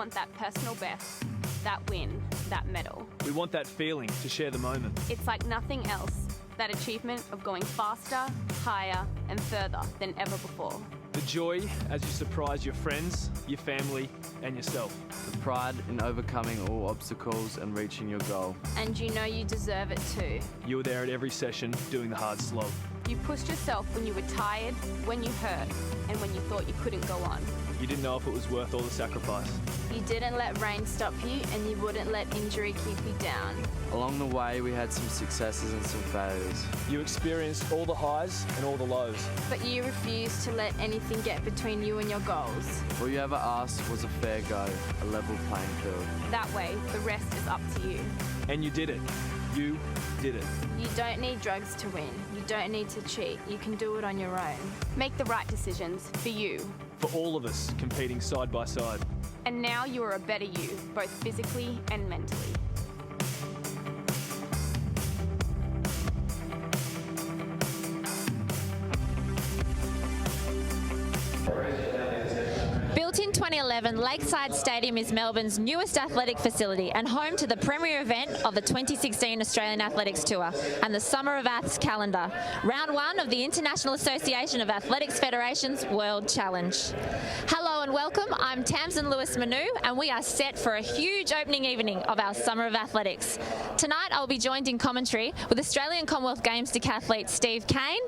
want that personal best, that win, that medal. We want that feeling to share the moment. It's like nothing else, that achievement of going faster, higher and further than ever before. The joy as you surprise your friends, your family and yourself. The pride in overcoming all obstacles and reaching your goal. And you know you deserve it too. You were there at every session doing the hard slog. You pushed yourself when you were tired, when you hurt, and when you thought you couldn't go on. You didn't know if it was worth all the sacrifice. You didn't let rain stop you, and you wouldn't let injury keep you down. Along the way, we had some successes and some failures. You experienced all the highs and all the lows. But you refused to let anything get between you and your goals. All you ever asked was a fair go, a level playing field. That way, the rest is up to you. And you did it. You did it. You don't need drugs to win. You don't need to cheat. You can do it on your own. Make the right decisions for you. For all of us competing side by side. And now you are a better you, both physically and mentally. Built in 2011, Lakeside Stadium is Melbourne's newest athletic facility and home to the premier event of the 2016 Australian Athletics Tour and the Summer of Aths calendar, round one of the International Association of Athletics Federations World Challenge. Hello and welcome, I'm Tamsin Lewis-Manu and we are set for a huge opening evening of our Summer of Athletics. Tonight I'll be joined in commentary with Australian Commonwealth Games decathlete Steve Kane.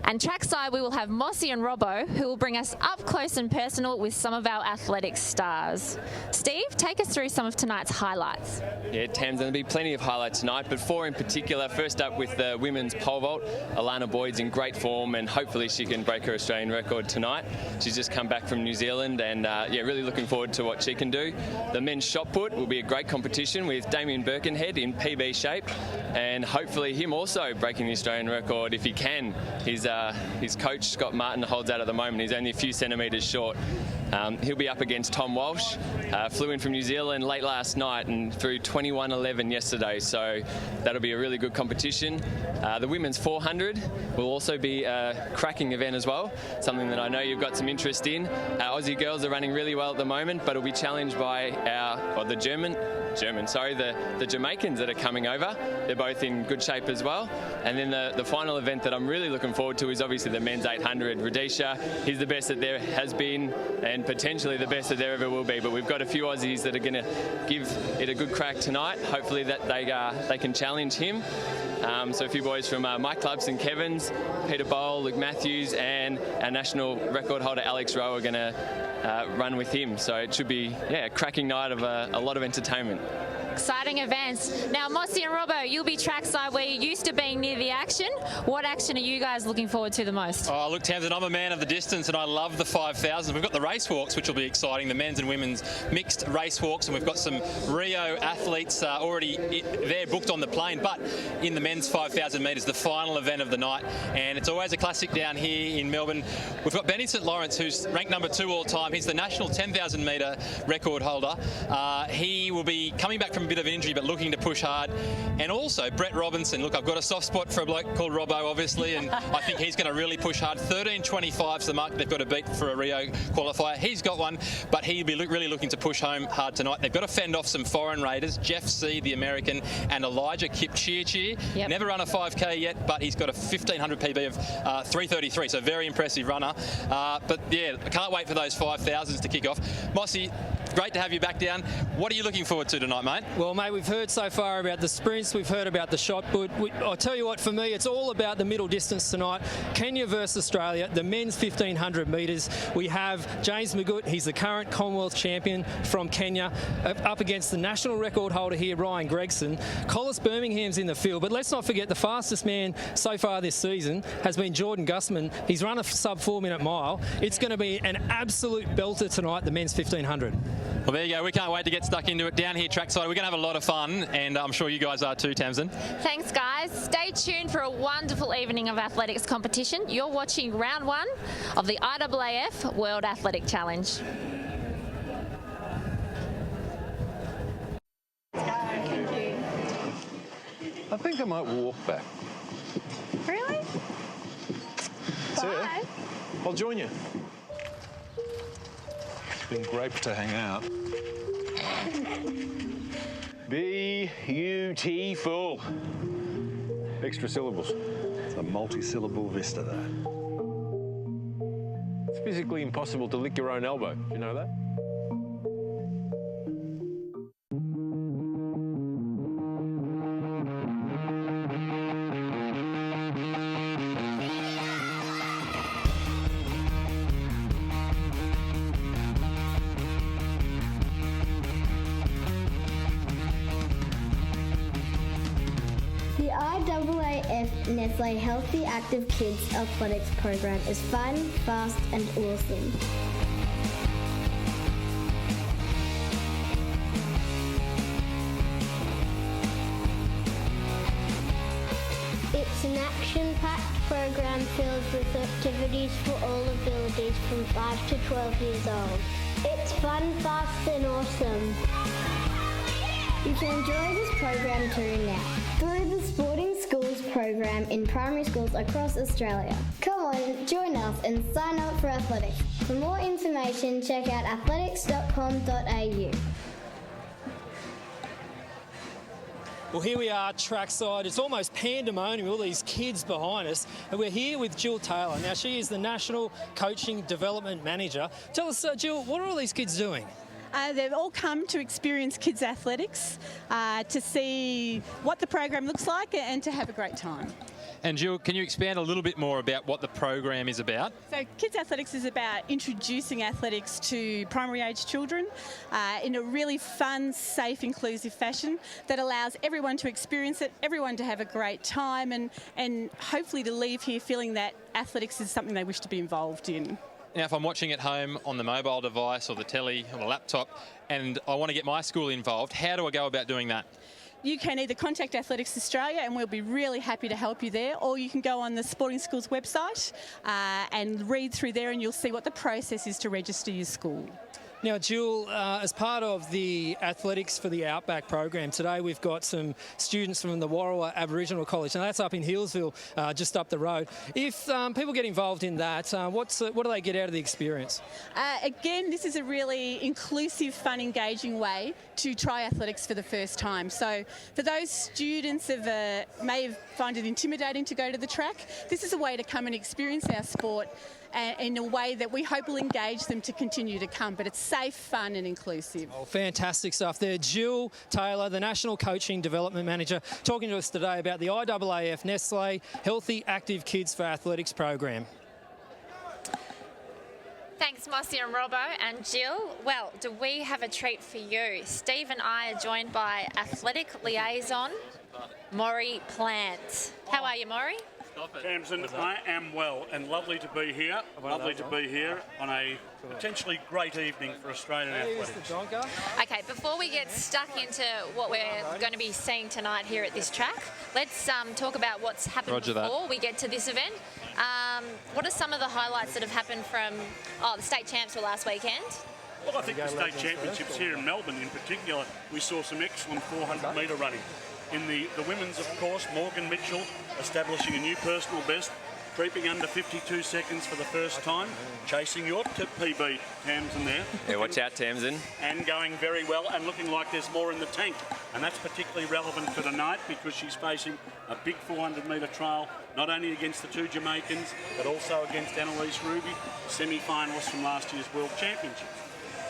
And trackside we will have Mossy and Robbo, who will bring us up close and personal with some of our athletics stars. Steve, take us through some of tonight's highlights. Yeah, Tams, there'll be plenty of highlights tonight, but four in particular. First up with the women's pole vault, Alana Boyd's in great form and hopefully she can break her Australian record tonight. She's just come back from New Zealand and yeah, really looking forward to what she can do. The men's shot put will be a great competition with Damien Birkenhead in PB shape and hopefully him also breaking the Australian record if he can. His coach, Scott Martin, holds out at the moment. He's only a few centimetres short. He'll be up against Tom Walsh. Flew in from New Zealand late last night and threw 21.11 yesterday, so that'll be a really good competition. The women's 400 will also be a cracking event as well, something that I know you've got some interest in. Our Aussie girls are running really well at the moment, but will be challenged by the Jamaicans that are coming over. They're both in good shape as well. And then the final event that I'm really looking forward to is obviously the men's 800. Radisha, he's the best that there has been and potentially the best that there ever will be. But we've got a few Aussies that are going to give it a good crack tonight. Hopefully that they can challenge him. So a few boys from Mike Clubs and Kevin's, Peter Bowl, Luke Matthews, and our national record holder Alex Rowe are going to run with him. So it should be a cracking night of a lot of entertainment. Exciting events. Now, Mossy and Robbo, you'll be trackside where you're used to being near the action. What action are you guys looking forward to the most? Oh, look, Tamsin, I'm a man of the distance and I love the 5,000. We've got the race walks, which will be exciting, the men's and women's mixed race walks, and we've got some Rio athletes already there booked on the plane, but in the men's 5,000 metres, the final event of the night, and it's always a classic down here in Melbourne. We've got Benny St Lawrence, who's ranked number 2 all time. He's the national 10,000 metre record holder. He will be coming back from a bit of an injury but looking to push hard. And also Brett Robinson. Look, I've got a soft spot for a bloke called Robbo, obviously, and I think he's going to really push hard. 13.25's the mark they've got to beat for a Rio qualifier. He's got one, but he'll be really looking to push home hard tonight. They've got to fend off some foreign raiders, Jeff C, the American, and Elijah Kipchirchir. Yep. Never run a 5K yet, but he's got a 1,500 PB of 3:33, so very impressive runner. But yeah, I can't wait for those 5,000s to kick off. Mossy, great to have you back down. What are you looking forward to tonight, mate? Well, mate, we've heard so far about the sprints, we've heard about the shot put. I'll tell you what, for me, it's all about the middle distance tonight. Kenya versus Australia, the men's 1,500 metres. We have James Magut, he's the current Commonwealth champion from Kenya, up against the national record holder here, Ryan Gregson. Collis Birmingham's in the field, but let's not forget the fastest man so far this season has been Jordan Gusman. He's run a sub 4-minute mile. It's going to be an absolute belter tonight, the men's 1,500. Well, there you go. We can't wait to get stuck into it down here trackside. We're going to have a lot of fun, and I'm sure you guys are too, Tamsin. Thanks, guys. Stay tuned for a wonderful evening of athletics competition. You're watching round one of the IAAF World Athletic Challenge. I think I might walk back. Really? See ya. I'll join you. been great to hang out. Beautiful. Extra syllables. It's a multi-syllable vista there. It's physically impossible to lick your own elbow. Do you know that? The IAAF Nestle Healthy Active Kids Athletics program is fun, fast and awesome. It's an action-packed program filled with activities for all abilities from 5 to 12 years old. It's fun, fast and awesome. You can enjoy this program too now through the Sporting Schools program in primary schools across Australia. Come on, join us and sign up for athletics. For more information, check out athletics.com.au. Well, here we are trackside. It's almost pandemonium with all these kids behind us. And we're here with Jill Taylor. Now, she is the National Coaching Development Manager. Tell us, Jill, what are all these kids doing? They've all come to experience kids athletics, to see what the program looks like and to have a great time. And Jill, can you expand a little bit more about what the program is about? So Kids Athletics is about introducing athletics to primary age children in a really fun, safe, inclusive fashion that allows everyone to experience it, everyone to have a great time and hopefully to leave here feeling that athletics is something they wish to be involved in. Now, if I'm watching at home on the mobile device or the telly or the laptop and I want to get my school involved, how do I go about doing that? You can either contact Athletics Australia and we'll be really happy to help you there, or you can go on the Sporting Schools website and read through there and you'll see what the process is to register your school. Now, Jill, as part of the Athletics for the Outback program, today we've got some students from the Warrawa Aboriginal College, and that's up in Hillsville, just up the road. If people get involved in that, what do they get out of the experience? Again, this is a really inclusive, fun, engaging way to try athletics for the first time. So for those students who may find it intimidating to go to the track, this is a way to come and experience our sport in a way that we hope will engage them to continue to come. But it's safe, fun and inclusive. Oh, fantastic stuff there. Jill Taylor, the National Coaching Development Manager, talking to us today about the IAAF Nestle Healthy Active Kids for Athletics program. Thanks, Mossy and Robbo and Jill. Well, do we have a treat for you? Steve and I are joined by Athletic Liaison, Maury Plant. How are you, Maury? Tamsin, I am well and lovely to be here. Lovely to be here on a potentially great evening for Australian athletics. Okay, before we get stuck into what we're going to be seeing tonight here at this track, let's talk about what's happened before we get to this event. What are some of the highlights that have happened from the state champs were last weekend? Well, I think the state championships here in Melbourne in particular, we saw some excellent 400-metre running. In the women's, of course, Morgan Mitchell establishing a new personal best, creeping under 52 seconds for the first time, chasing your PB, Tamsin there. Yeah, watch out, Tamsin. And going very well and looking like there's more in the tank. And that's particularly relevant for tonight because she's facing a big 400-metre trial, not only against the two Jamaicans, but also against Annalise Ruby, semi-finalists from last year's World Championships.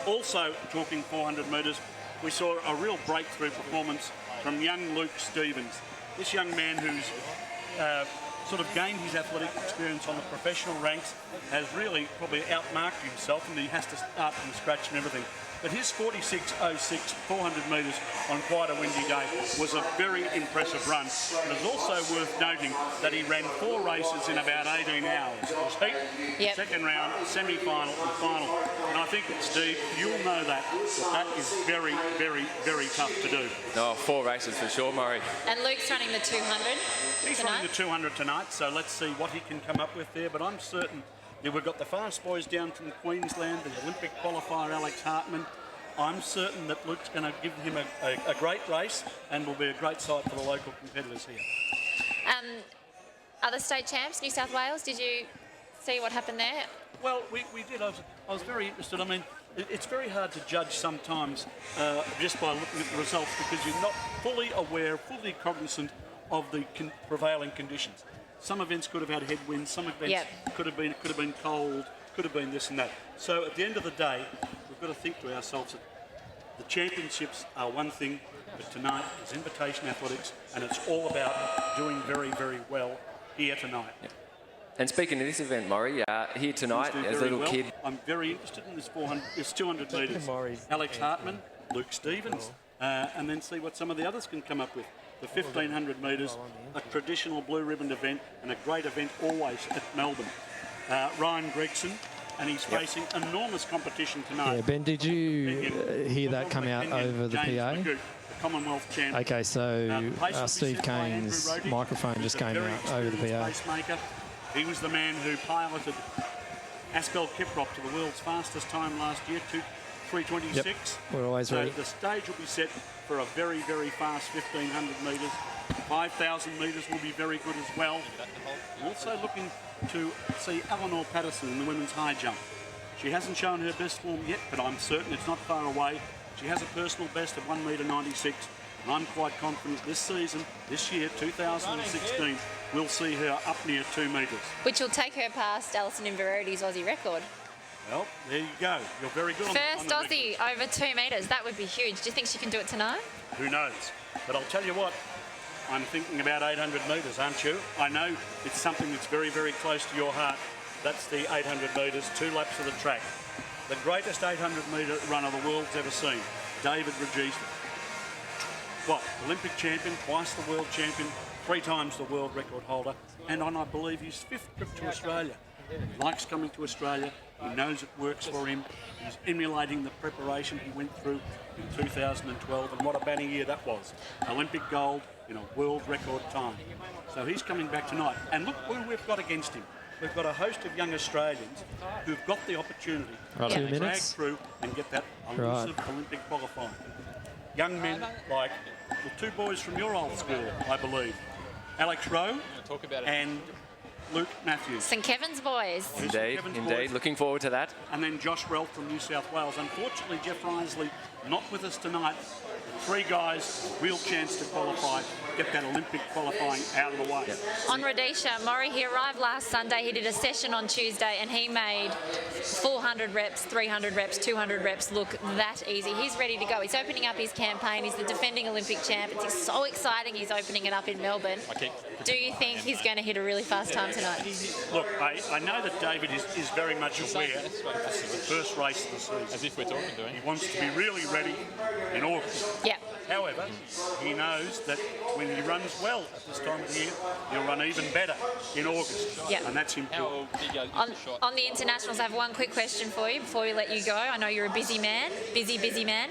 Also, talking 400 metres, we saw a real breakthrough performance from young Luke Stevens. This young man who's sort of gained his athletic experience on the professional ranks has really probably outmarked himself, and he has to start from scratch and everything. But his 46.06 400 metres on quite a windy day was a very impressive run. And it's also worth noting that he ran 4 races in about 18 hours. It was heat, second round, semi-final and final. And I think, Steve, you'll know that is very, very, very tough to do. No, 4 races for sure, Murray. And Luke's running the 200 He's running the 200 tonight, so let's see what he can come up with there. But I'm certain that we've got the fast boys down from Queensland, the Olympic qualifier Alex Hartman. I'm certain that Luke's going to give him a great race and will be a great sight for the local competitors here. Other state champs, New South Wales, did you see what happened there? Well, we did. I was very interested. I mean, it's very hard to judge sometimes just by looking at the results because you're not fully aware, fully cognizant of the prevailing conditions. Some events could have had headwinds, some events could have been cold, could have been this and that. So at the end of the day, we've got to think to ourselves that the championships are one thing, but tonight is invitation athletics, and it's all about doing very, very well here tonight. Yep. And speaking of this event, Maury, here tonight as a little kid. I'm very interested in this 200 metres. Alex Hartman, Luke Stevens, and then see what some of the others can come up with. The 1500 metres, a traditional blue ribbon event and a great event always at Melbourne. Ryan Gregson, and he's facing enormous competition tonight. Yeah, Ben, did you hear that come out over the James PA? McGoot, the Commonwealth champion. Okay, so Steve Kane's microphone just came out over the PA. Pacemaker. He was the man who piloted Aspel Kiprop to the world's fastest time last year, 3:26. Yep, we're always ready. The stage will be set for a very, very fast 1500 metres. 5,000 metres will be very good as well. Also looking to see Eleanor Patterson in the women's high jump. She hasn't shown her best form yet, but I'm certain it's not far away. She has a personal best of 1.96 metre, and I'm quite confident this season, this year, 2016, we'll see her up near 2 metres. Which will take her past Alison Inverarity's Aussie record. Well, there you go. You're very good on First the Aussie over 2 metres. That would be huge. Do you think she can do it tonight? Who knows? But I'll tell you what, I'm thinking about 800 metres, aren't you? I know it's something that's very, very close to your heart. That's the 800 metres, 2 laps of the track. The greatest 800 metre runner the world's ever seen, David Regista. What, Olympic champion, twice the world champion, 3 times the world record holder, and on, I believe, his 5th trip to Australia. He likes coming to Australia. He knows it works for him. He's emulating the preparation he went through in 2012, and what a banner year that was. Olympic gold in a world record time. So he's coming back tonight. And look who we've got against him. We've got a host of young Australians who've got the opportunity to drag through and get that elusive Olympic qualifying. Young men like the 2 boys from your old school, I believe. Alex Rowe and Luke Matthews. St Kevin's boys. Indeed. Looking forward to that. And then Josh Ralph from New South Wales. Unfortunately, Jeff Risley not with us tonight. 3 guys, real chance to qualify, get that Olympic qualifying out of the way. On Rhodesia, Maury, he arrived last Sunday. He did a session on Tuesday and he made 400 reps, 300 reps, 200 reps look that easy. He's ready to go. He's opening up his campaign. He's the defending Olympic champ. It's so exciting he's opening it up in Melbourne. Do you think he's going to hit a really fast time tonight? Look, I know that David is very much aware this is the first race of the season. As if we're talking to him. He wants to be really ready in August. Yeah. However, he knows that when he runs well at this time of the year, he'll run even better in August. Yeah. And that's important. On the internationals, I have one quick question for you before we let you go. I know you're a busy man, busy man.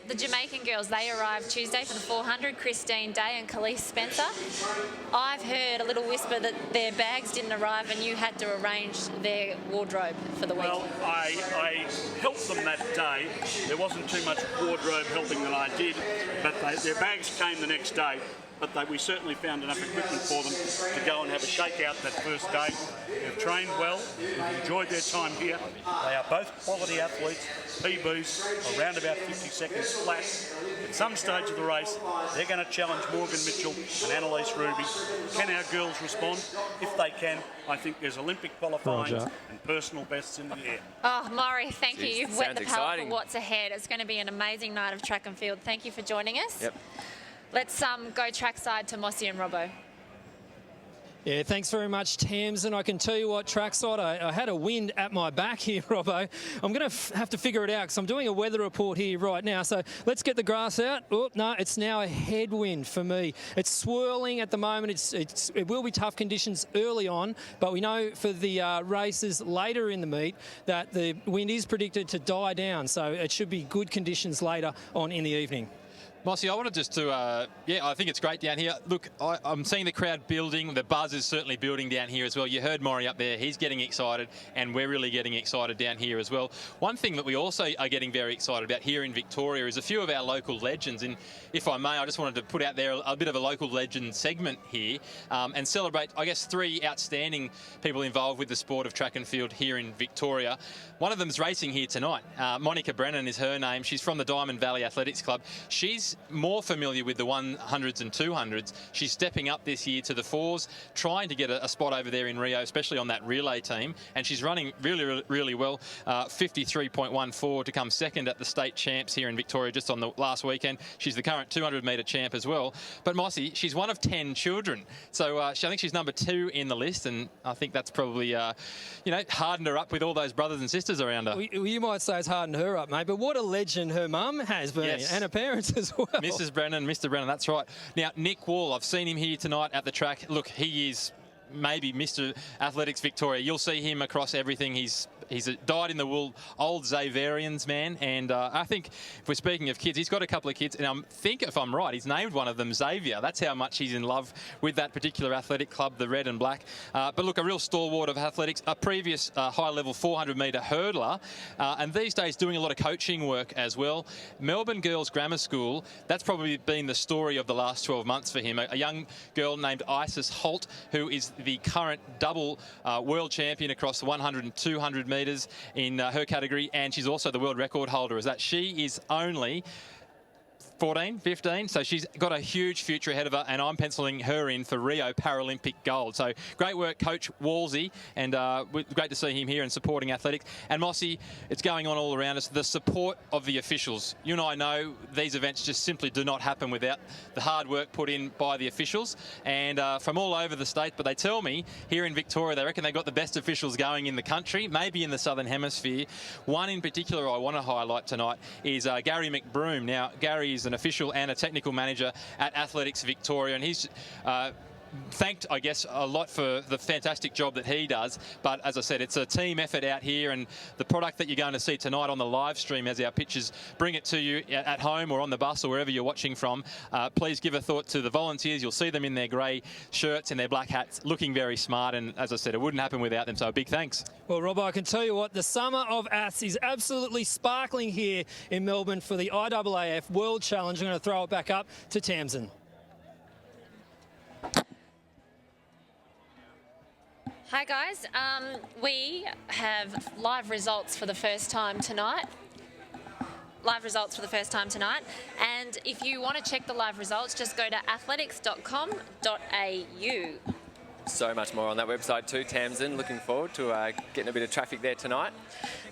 The Jamaican girls, they arrived Tuesday for the 400, Christine Day and Khalees Spencer. I've heard a little whisper that their bags didn't arrive and you had to arrange their wardrobe for the week. Well, I helped them that day. There wasn't too much wardrobe helping that I did, but their bags came the next day. But we certainly found enough equipment for them to go and have a shakeout that first day. They've trained well, they've enjoyed their time here. They are both quality athletes, PBs, around about 50 seconds flat. At some stage of the race, they're going to challenge Morgan Mitchell and Annalise Ruby. Can our girls respond? If they can, I think there's Olympic qualifying and personal bests in the air. Oh, Maury, thank you. You've whet the palate exciting. for what's ahead. It's going to be an amazing night of track and field. Thank you for joining us. Yep. Let's go trackside to Mossy and Robbo. Yeah, thanks very much, Tams. And I can tell you what, trackside, I had a wind at my back here, Robbo. I'm going to have to figure it out because I'm doing a weather report here right now. So let's get the grass out. Oh, no, it's now a headwind for me. It's swirling at the moment. It will be tough conditions early on, but we know for the races later in the meet that the wind is predicted to die down. So it should be good conditions later on in the evening. Mossy, I wanted just to, I think it's great down here. Look, I'm seeing the crowd building. The buzz is certainly building down here as well. You heard Maury up there. He's getting excited, and we're really getting excited down here as well. One thing that we also are getting very excited about here in Victoria is a few of our local legends. And if I may, I just wanted to put out there a bit of a local legend segment here and celebrate, I guess, 3 outstanding people involved with the sport of track and field here in Victoria. One of them's racing here tonight. Monica Brennan is her name. She's from the Diamond Valley Athletics Club. She's more familiar with the 100s and 200s. She's stepping up this year to the 4s, trying to get a spot over there in Rio, especially on that relay team. And she's running really, really well. 53.14 to come second at the state champs here in Victoria just on the last weekend. She's the current 200-metre champ as well. But Mossy, she's one of 10 children. So I think she's number 2 in the list. And I think that's probably, hardened her up with all those brothers and sisters around her. Well, you might say it's hardened her up, mate, but what a legend her mum has been, yes, and her parents as well. Mrs. Brennan, Mr. Brennan, that's right. Now, Nick Wall, I've seen him here tonight at the track. Look, he is maybe Mr. Athletics Victoria. You'll see him across everything. He's a dyed-in-the-wool old Xaverians man, and I think if we're speaking of kids, he's got a couple of kids, and I think, if I'm right, he's named one of them Xavier. That's how much he's in love with that particular athletic club, the red and black. But look, a real stalwart of athletics, a previous high-level 400-metre hurdler, and these days doing a lot of coaching work as well. Melbourne Girls Grammar School, that's probably been the story of the last 12 months for him. A young girl named Isis Holt, who is the current double world champion across the 100 and 200 metres in her category, and she's also the world record holder, as that she is only 14, 15, so she's got a huge future ahead of her, and I'm penciling her in for Rio Paralympic gold. So great work, Coach Wolsey, and great to see him here and supporting athletics. And Mossy, it's going on all around us. The support of the officials. You and I know these events just simply do not happen without the hard work put in by the officials, and from all over the state. But they tell me here in Victoria, they reckon they've got the best officials going in the country, maybe in the Southern Hemisphere. One in particular I want to highlight tonight is Gary McBroom. Now, Gary is an official and a technical manager at Athletics Victoria, and he's thanked, I guess, a lot for the fantastic job that he does. But as I said, it's a team effort out here, and the product that you're going to see tonight on the live stream as our pitchers bring it to you at home or on the bus or wherever you're watching from, please give a thought to the volunteers. You'll see them in their grey shirts and their black hats looking very smart, and as I said, it wouldn't happen without them, so a big thanks. Well, Rob, I can tell you what, the summer of ATHS is absolutely sparkling here in Melbourne for the IAAF World Challenge. I'm going to throw it back up to Tamsin. Hi guys, we have live results for the first time tonight. And if you want to check the live results, just go to athletics.com.au. So much more on that website too, Tamsin. Looking forward to getting a bit of traffic there tonight.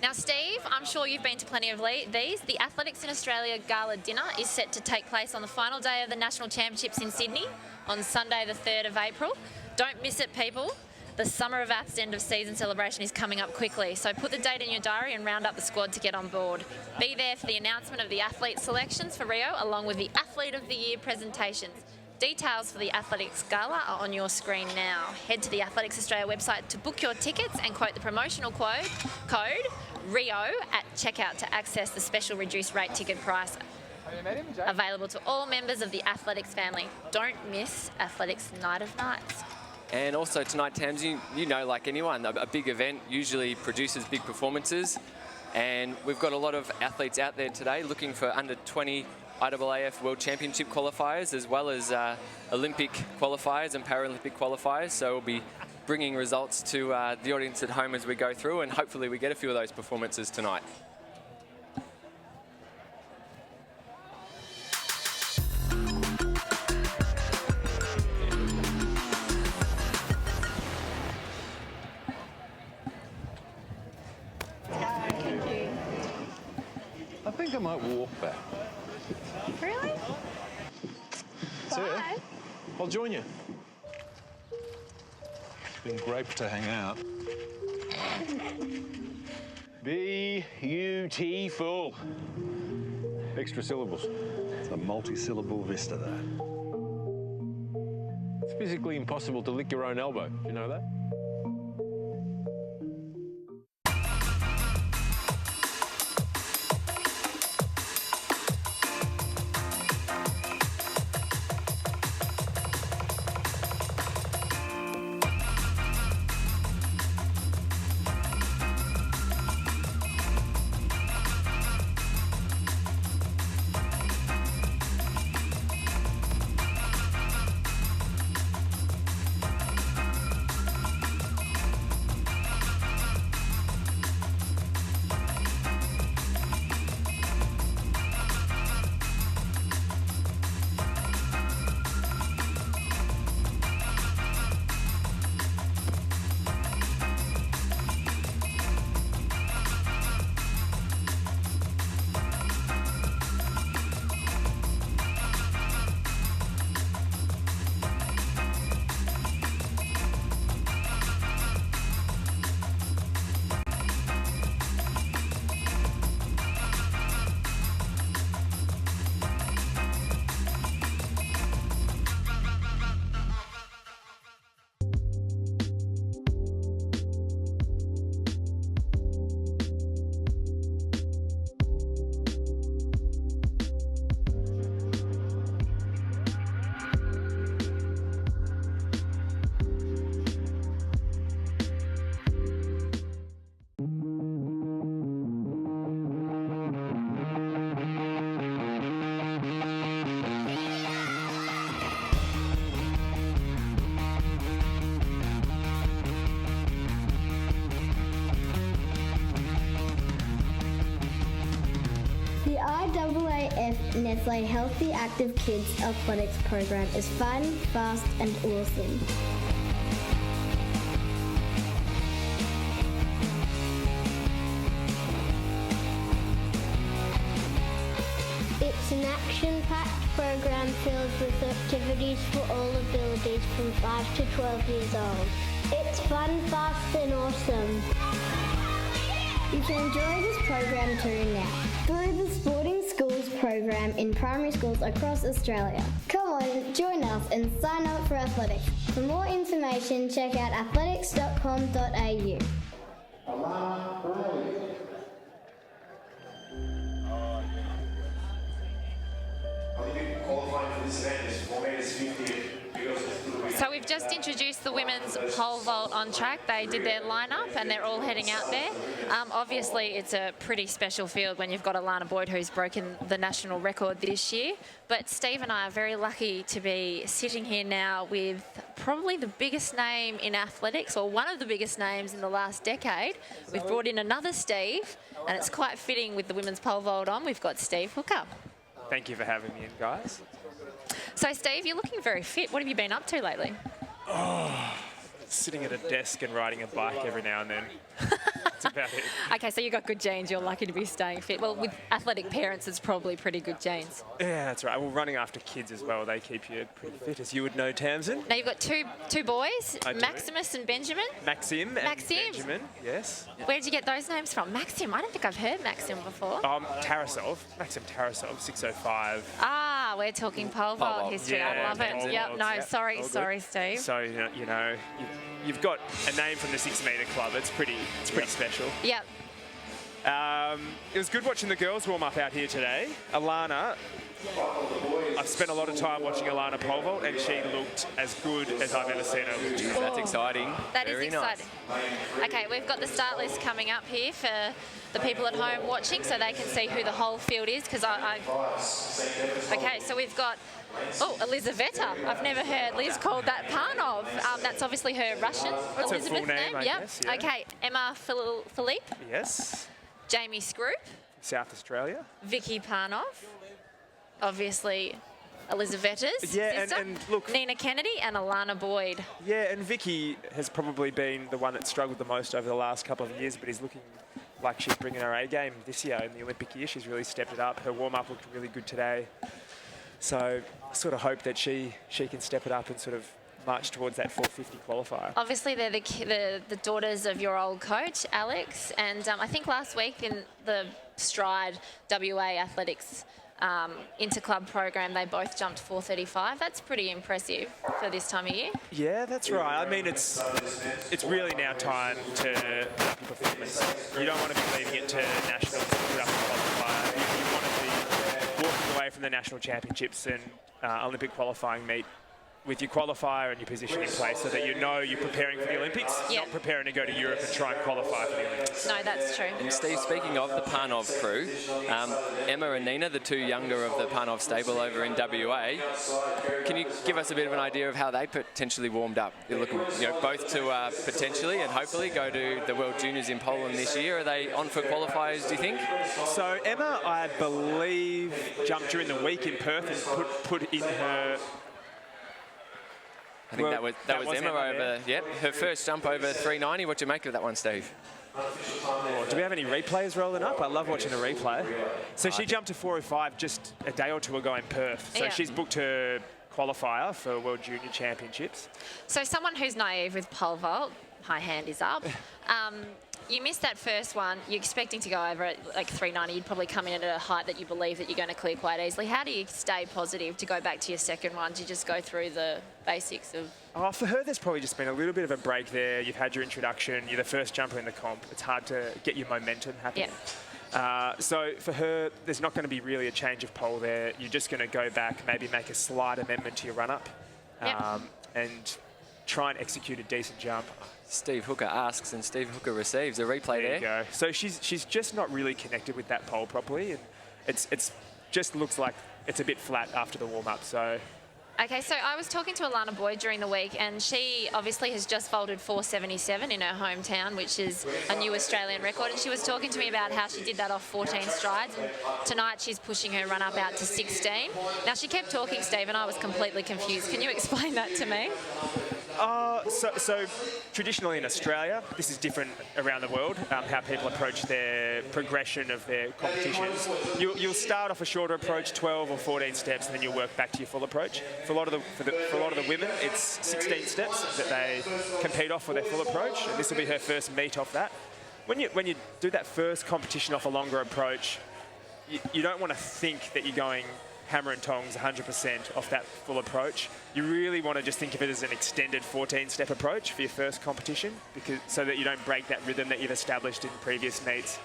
Now, Steve, I'm sure you've been to plenty of these. The Athletics in Australia Gala Dinner is set to take place on the final day of the National Championships in Sydney on Sunday the 3rd of April. Don't miss it, people. The Summer of ATHS end of season celebration is coming up quickly, so put the date in your diary and round up the squad to get on board. Be there for the announcement of the athlete selections for Rio, along with the Athlete of the Year presentations. Details for the Athletics Gala are on your screen now. Head to the Athletics Australia website to book your tickets and quote the promotional code RIO at checkout to access the special reduced rate ticket price available to all members of the Athletics family. Don't miss Athletics Night of Nights. And also tonight, Tams, you know, like anyone, a big event usually produces big performances. And we've got a lot of athletes out there today looking for under 20 IAAF World Championship qualifiers, as well as Olympic qualifiers and Paralympic qualifiers. So we'll be bringing results to the audience at home as we go through, and hopefully we get a few of those performances tonight. I think I might walk back. Really? See ya. I'll join you. It's been great to hang out. Beautiful. Extra syllables. It's a multi-syllable vista, that. It's physically impossible to lick your own elbow. Do you know that? IAAF Nestle Healthy Active Kids Athletics program is fun, fast and awesome. It's an action-packed program filled with activities for all abilities from 5 to 12 years old. It's fun, fast and awesome. You can enjoy this program too now through the Sporting Schools program in primary schools across Australia. Come on, join us and sign up for athletics. For more information, check out athletics.com.au. So we've just introduced the women's pole vault on track. They did their lineup and they're all heading out there. Obviously, it's a pretty special field when you've got Alana Boyd, who's broken the national record this year. But Steve and I are very lucky to be sitting here now with probably the biggest name in athletics, or one of the biggest names in the last decade. We've brought in another Steve, and it's quite fitting with the women's pole vault on. We've got Steve Hooker. Thank you for having me in, guys. So, Steve, you're looking very fit. What have you been up to lately? Oh, sitting at a desk and riding a bike every now and then. That's about it. Okay, so you've got good genes. You're lucky to be staying fit. Well, with athletic parents, it's probably pretty good genes. Yeah, that's right. Well, running after kids as well, they keep you pretty fit, as you would know, Tamsin. Now, you've got two boys, Maximus and Benjamin. Maxim and Benjamin, yes. Where did you get those names from? Maxim, I don't think I've heard Maxim before. Tarasov, Maxim Tarasov, 605. Ah, we're talking pole vault history. Yeah, I love it. Yep, no, yeah, sorry, Steve. So, you know, you've got a name from the 6 metre club. It's pretty special. Yep. It was good watching the girls warm up out here today. Alana, I've spent a lot of time watching Alana pole vault, and she looked as good as I've ever seen her. That's exciting. That is exciting. Nice. Okay, we've got the start list coming up here for the people at home watching, so they can see who the whole field is. Because okay, so we've got Elizaveta. I've never heard Liz called that Panov. That's obviously her Russian. That's Elizabeth's her full name, I yep. guess, yeah. Okay, Emma Philippe. Yes. Jamie Scroop. South Australia. Vicky Panov. Obviously, Elizaveta's sister. and look, Nina Kennedy and Alana Boyd. Yeah, and Vicky has probably been the one that struggled the most over the last couple of years, but is looking like she's bringing her A game this year in the Olympic year. She's really stepped it up. Her warm-up looked really good today. So I sort of hope that she can step it up and sort of march towards that 450 qualifier. Obviously, they're the daughters of your old coach, Alex, and I think last week in the Stride WA Athletics interclub program, they both jumped 435. That's pretty impressive for this time of year. Yeah, that's right. I mean, it's really now time to put up your performance. You don't want to be leaving it to nationals to put up a qualifier. You want to be walking away from the national championships and Olympic qualifying meet with your qualifier and your position in place, so that you know you're preparing for the Olympics, not preparing to go to Europe and try and qualify for the Olympics. No, that's true. And Steve, speaking of the Panov crew, Emma and Nina, the two younger of the Panov stable over in WA, can you give us a bit of an idea of how they potentially warmed up? You're looking, both to potentially and hopefully go to the World Juniors in Poland this year. Are they on for qualifiers, do you think? So Emma, I believe, jumped during the week in Perth and put in her... I think that was Emma over, her first jump over 390. What do you make of that one, Steve? Do we have any replays rolling up? I love watching a replay. So she jumped to 405 just a day or two ago in Perth. So she's booked her qualifier for World Junior Championships. So someone who's naive with pole vault, my hand is up. You missed that first one. You're expecting to go over at like 390. You'd probably come in at a height that you believe that you're going to clear quite easily. How do you stay positive to go back to your second one? Do you just go through the basics of... For her, there's probably just been a little bit of a break there. You've had your introduction. You're the first jumper in the comp. It's hard to get your momentum happening. Yeah. So for her, there's not going to be really a change of pole there. You're just going to go back, maybe make a slight amendment to your run-up, and try and execute a decent jump. Steve Hooker asks and Steve Hooker receives a replay there. There you go. So she's just not really connected with that pole properly, and it's just looks like it's a bit flat after the warm-up. So Okay, so I was talking to Alana Boyd during the week, and she obviously has just vaulted 477 in her hometown, which is a new Australian record. And she was talking to me about how she did that off 14 strides, and tonight she's pushing her run up out to 16. Now, she kept talking, Steve, and I was completely confused. Can you explain that to me? So traditionally in Australia, this is different around the world, how people approach their progression of their competitions. You'll start off a shorter approach, 12 or 14 steps, and then you'll work back to your full approach. For a lot of the women, it's 16 steps that they compete off for their full approach, and this will be her first meet off that. When you do that first competition off a longer approach, you don't want to think that you're going hammer and tongs 100% off that full approach. You really want to just think of it as an extended 14-step approach for your first competition, so that you don't break that rhythm that you've established in previous meets.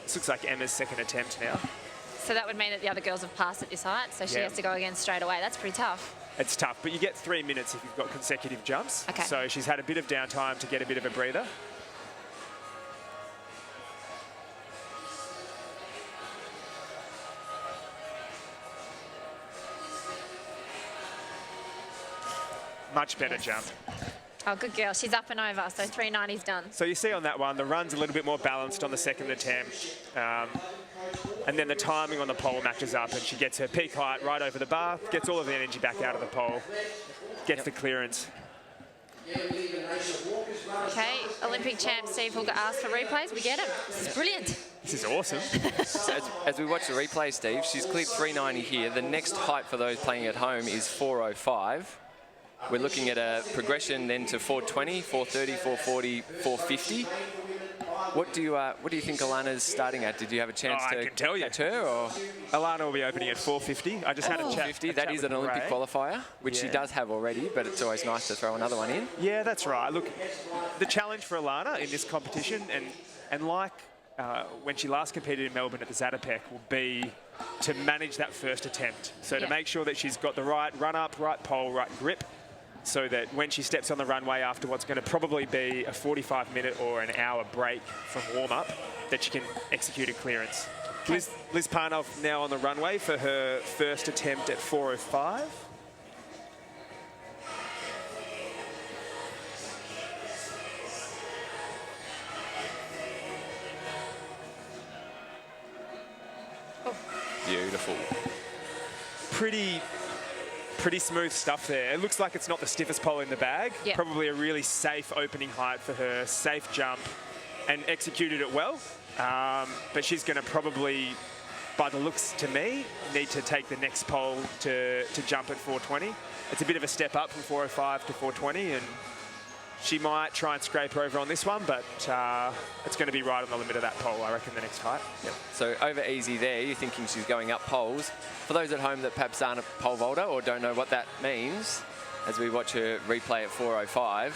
This looks like Emma's second attempt now. So that would mean that the other girls have passed at this height, so she has to go again straight away. That's pretty tough. It's tough, but you get 3 minutes if you've got consecutive jumps. Okay. So she's had a bit of downtime to get a bit of a breather. Much better jump. Oh, good girl. She's up and over, so 390's done. So you see on that one, the run's a little bit more balanced on the second attempt. And then the timing on the pole matches up, and she gets her peak height right over the bar, gets all of the energy back out of the pole, gets the clearance. Okay, Olympic champ Steve Hooker asked for replays. We get him. This is brilliant. This is awesome. So as we watch the replay, Steve, she's cleared 390 here. The next height for those playing at home is 405. We're looking at a progression then to 420, 430, 440, 450. What do you think Alana's starting at? Did you have a chance to catch her? Or? Alana will be opening at 450. I just had a chat. 450, that is an Olympic qualifier, which she does have already, but it's always nice to throw another one in. Yeah, that's right. Look, the challenge for Alana in this competition, and like when she last competed in Melbourne at the Zatopek, will be to manage that first attempt. So to make sure that she's got the right run-up, right pole, right grip, so that when she steps on the runway after what's going to probably be a 45-minute or an hour break from warm-up, that she can execute a clearance. Liz Parnov now on the runway for her first attempt at 405. Beautiful. Pretty smooth stuff there. It looks like it's not the stiffest pole in the bag. Yep. Probably a really safe opening height for her, safe jump, and executed it well. But she's going to probably, by the looks to me, need to take the next pole to jump at 420. It's a bit of a step up from 405 to 420, and she might try and scrape her over on this one, but it's going to be right on the limit of that pole, I reckon, the next height. Yep. So over easy there, you're thinking she's going up poles. For those at home that perhaps aren't a pole vaulter or don't know what that means, as we watch her replay at 405,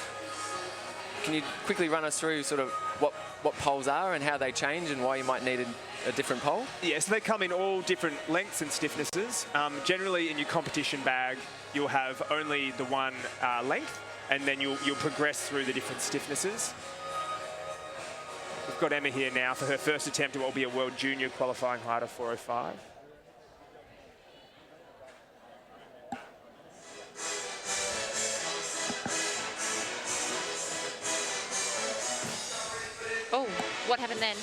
can you quickly run us through sort of what poles are and how they change and why you might need a different pole? Yeah, so they come in all different lengths and stiffnesses. Generally, in your competition bag, you'll have only the one length, and then you'll progress through the different stiffnesses. We've got Emma here now for her first attempt at what will be a World Junior qualifying height of 405. Oh, what happened then?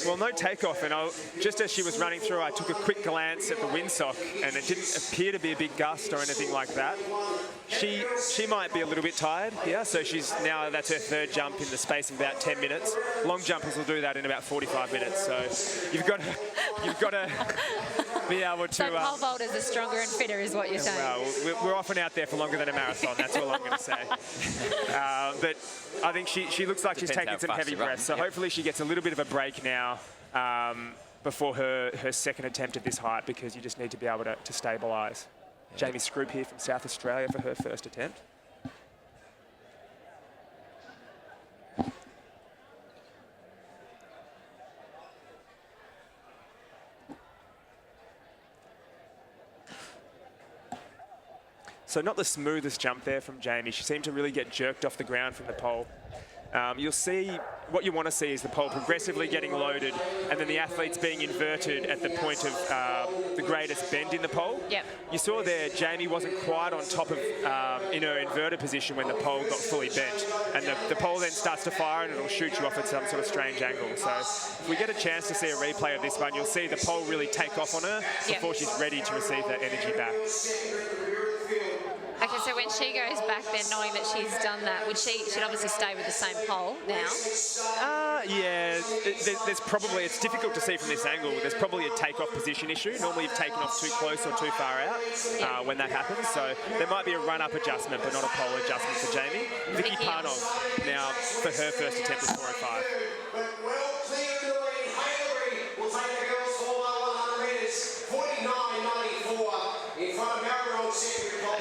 Well, no takeoff, and just as she was running through, I took a quick glance at the windsock, and it didn't appear to be a big gust or anything like that. She might be a little bit tired here, so that's her third jump in the space of about 10 minutes. Long jumpers will do that in about 45 minutes, so you've got to be able to... So pole vaulters are stronger and fitter is what you're saying? Well, we're often out there for longer than a marathon, that's all I'm going to say. But I think she looks like she's taking some heavy breaths, so hopefully she gets a little bit of a break now before her second attempt at this height, because you just need to be able to stabilise. Jamie Scroop here from South Australia for her first attempt. So not the smoothest jump there from Jamie. She seemed to really get jerked off the ground from the pole. you'll see what you want to see is the pole progressively getting loaded and then the athletes being inverted at the point of the greatest bend in the pole. Yep. You saw there Jamie wasn't quite on top of in her inverted position when the pole got fully bent, and the pole then starts to fire and it'll shoot you off at some sort of strange angle. So if we get a chance to see a replay of this one, you'll see the pole really take off on her before she's ready to receive that energy back. Okay, so when she goes back then, knowing that she's done that, she'd obviously stay with the same pole now? Yeah, there's probably, it's difficult to see from this angle, there's probably a take-off position issue. Normally you've taken off too close or too far out when that happens, so there might be a run-up adjustment, but not a pole adjustment for Jamie. Vicky Parnov now for her first attempt at 405.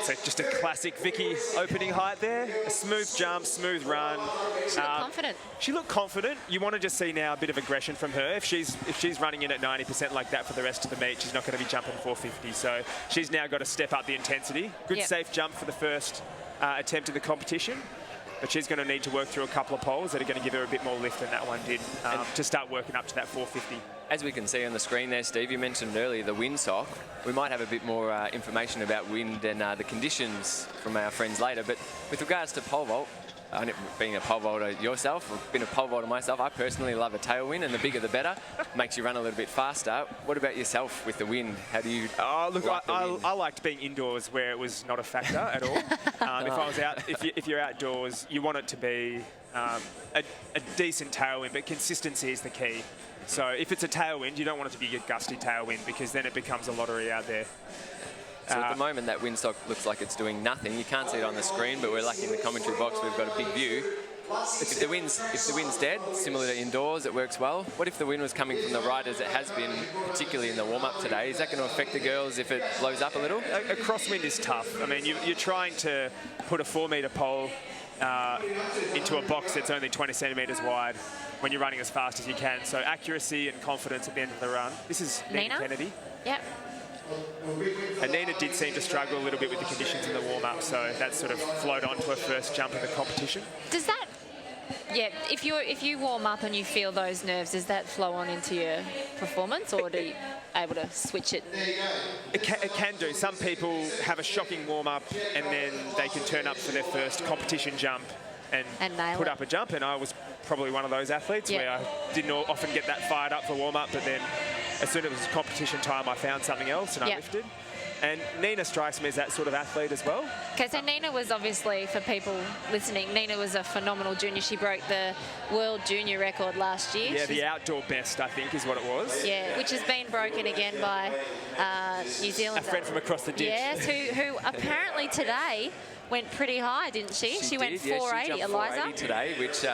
So just a classic Vicky opening height there. A smooth jump, smooth run. She looked confident. She looked confident. You want to just see now a bit of aggression from her. If she's running in at 90% like that for the rest of the meet, she's not going to be jumping 450. So she's now got to step up the intensity. Good safe jump for the first attempt in the competition. But she's going to need to work through a couple of poles that are going to give her a bit more lift than that one did to start working up to that 450. As we can see on the screen there, Steve, you mentioned earlier the windsock. We might have a bit more information about wind and the conditions from our friends later. But with regards to pole vault, being a pole vaulter yourself, I've been a pole vaulter myself, I personally love a tailwind, and the bigger the better. Makes you run a little bit faster. What about yourself with the wind? How do you look, I liked being indoors where it was not a factor at all. If I was out, if you're outdoors, you want it to be a decent tailwind, but consistency is the key. So if it's a tailwind, you don't want it to be a gusty tailwind because then it becomes a lottery out there. So at the moment, that windsock looks like it's doing nothing. You can't see it on the screen, but we're lucky in the commentary box. We've got a big view. If the wind's dead, similar to indoors, it works well. What if the wind was coming from the right, as it has been, particularly in the warm-up today? Is that going to affect the girls if it blows up a little? A crosswind is tough. I mean, you're trying to put a 4-metre pole into a box that's only 20 centimetres wide when you're running as fast as you can. So accuracy and confidence at the end of the run. This is Nina Kennedy. Yep. And Nina did seem to struggle a little bit with the conditions in the warm-up, so that sort of flowed on to her first jump in the competition. Does that, if you warm up and you feel those nerves, does that flow on into your performance, or are you able to switch it? It can do. Some people have a shocking warm-up and then they can turn up for their first competition jump and put up a jump, and I was probably one of those athletes where I didn't often get that fired up for warm-up, but then as soon as it was competition time, I found something else and I lifted. And Nina strikes me as that sort of athlete as well. Okay, so Nina was obviously, for people listening, Nina was a phenomenal junior. She broke the world junior record last year. Yeah, the outdoor best, I think, is what it was. Yeah, which has been broken again by New Zealand. A friend from across the ditch. Yes, who apparently today went pretty high, didn't she? She went 480, she Eliza. 480 today, which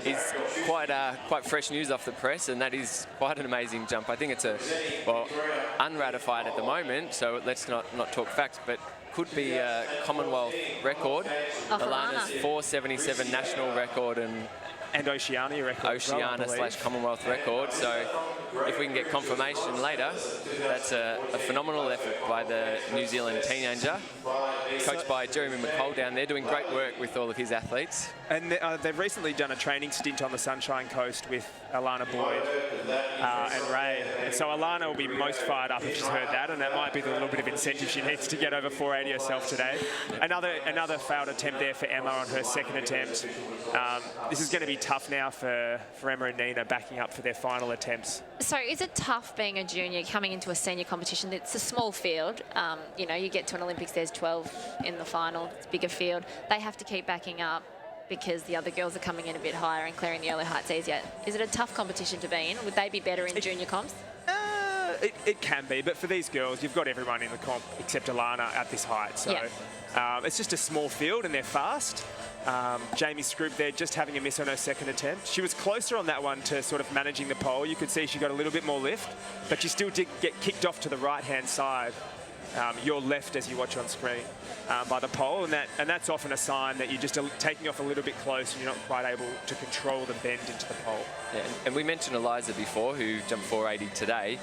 is quite fresh news off the press, and that is quite an amazing jump. I think it's unratified at the moment, so let's not talk facts, but could be a Commonwealth record. Alana's 477 national record and Oceania record. Oceania/Commonwealth record. So if we can get confirmation later, that's a phenomenal effort by the New Zealand teenager, coached by Jeremy McCall down there, doing great work with all of his athletes. And they've recently done a training stint on the Sunshine Coast with Alana Boyd and Ray. And so Alana will be most fired up if she's heard that, and that might be the little bit of incentive she needs to get over 480 herself today. Another failed attempt there for Emma on her second attempt. This is going to be tough now for Emma and Nina backing up for their final attempts. So is it tough being a junior coming into a senior competition? It's a small field. You get to an Olympics, there's 12 in the final. It's a bigger field. They have to keep backing up because the other girls are coming in a bit higher and clearing the yellow heights easier. Is it a tough competition to be in? Would they be better in junior comps? It can be, but for these girls, you've got everyone in the comp except Alana at this height. So it's just a small field and they're fast. Jamie Scroop there just having a miss on her second attempt. She was closer on that one to sort of managing the pole. You could see she got a little bit more lift, but she still did get kicked off to the right-hand side, your left as you watch on screen, by the pole, and that's often a sign that you're just taking off a little bit close and you're not quite able to control the bend into the pole. Yeah, and we mentioned Eliza before, who jumped 480 today.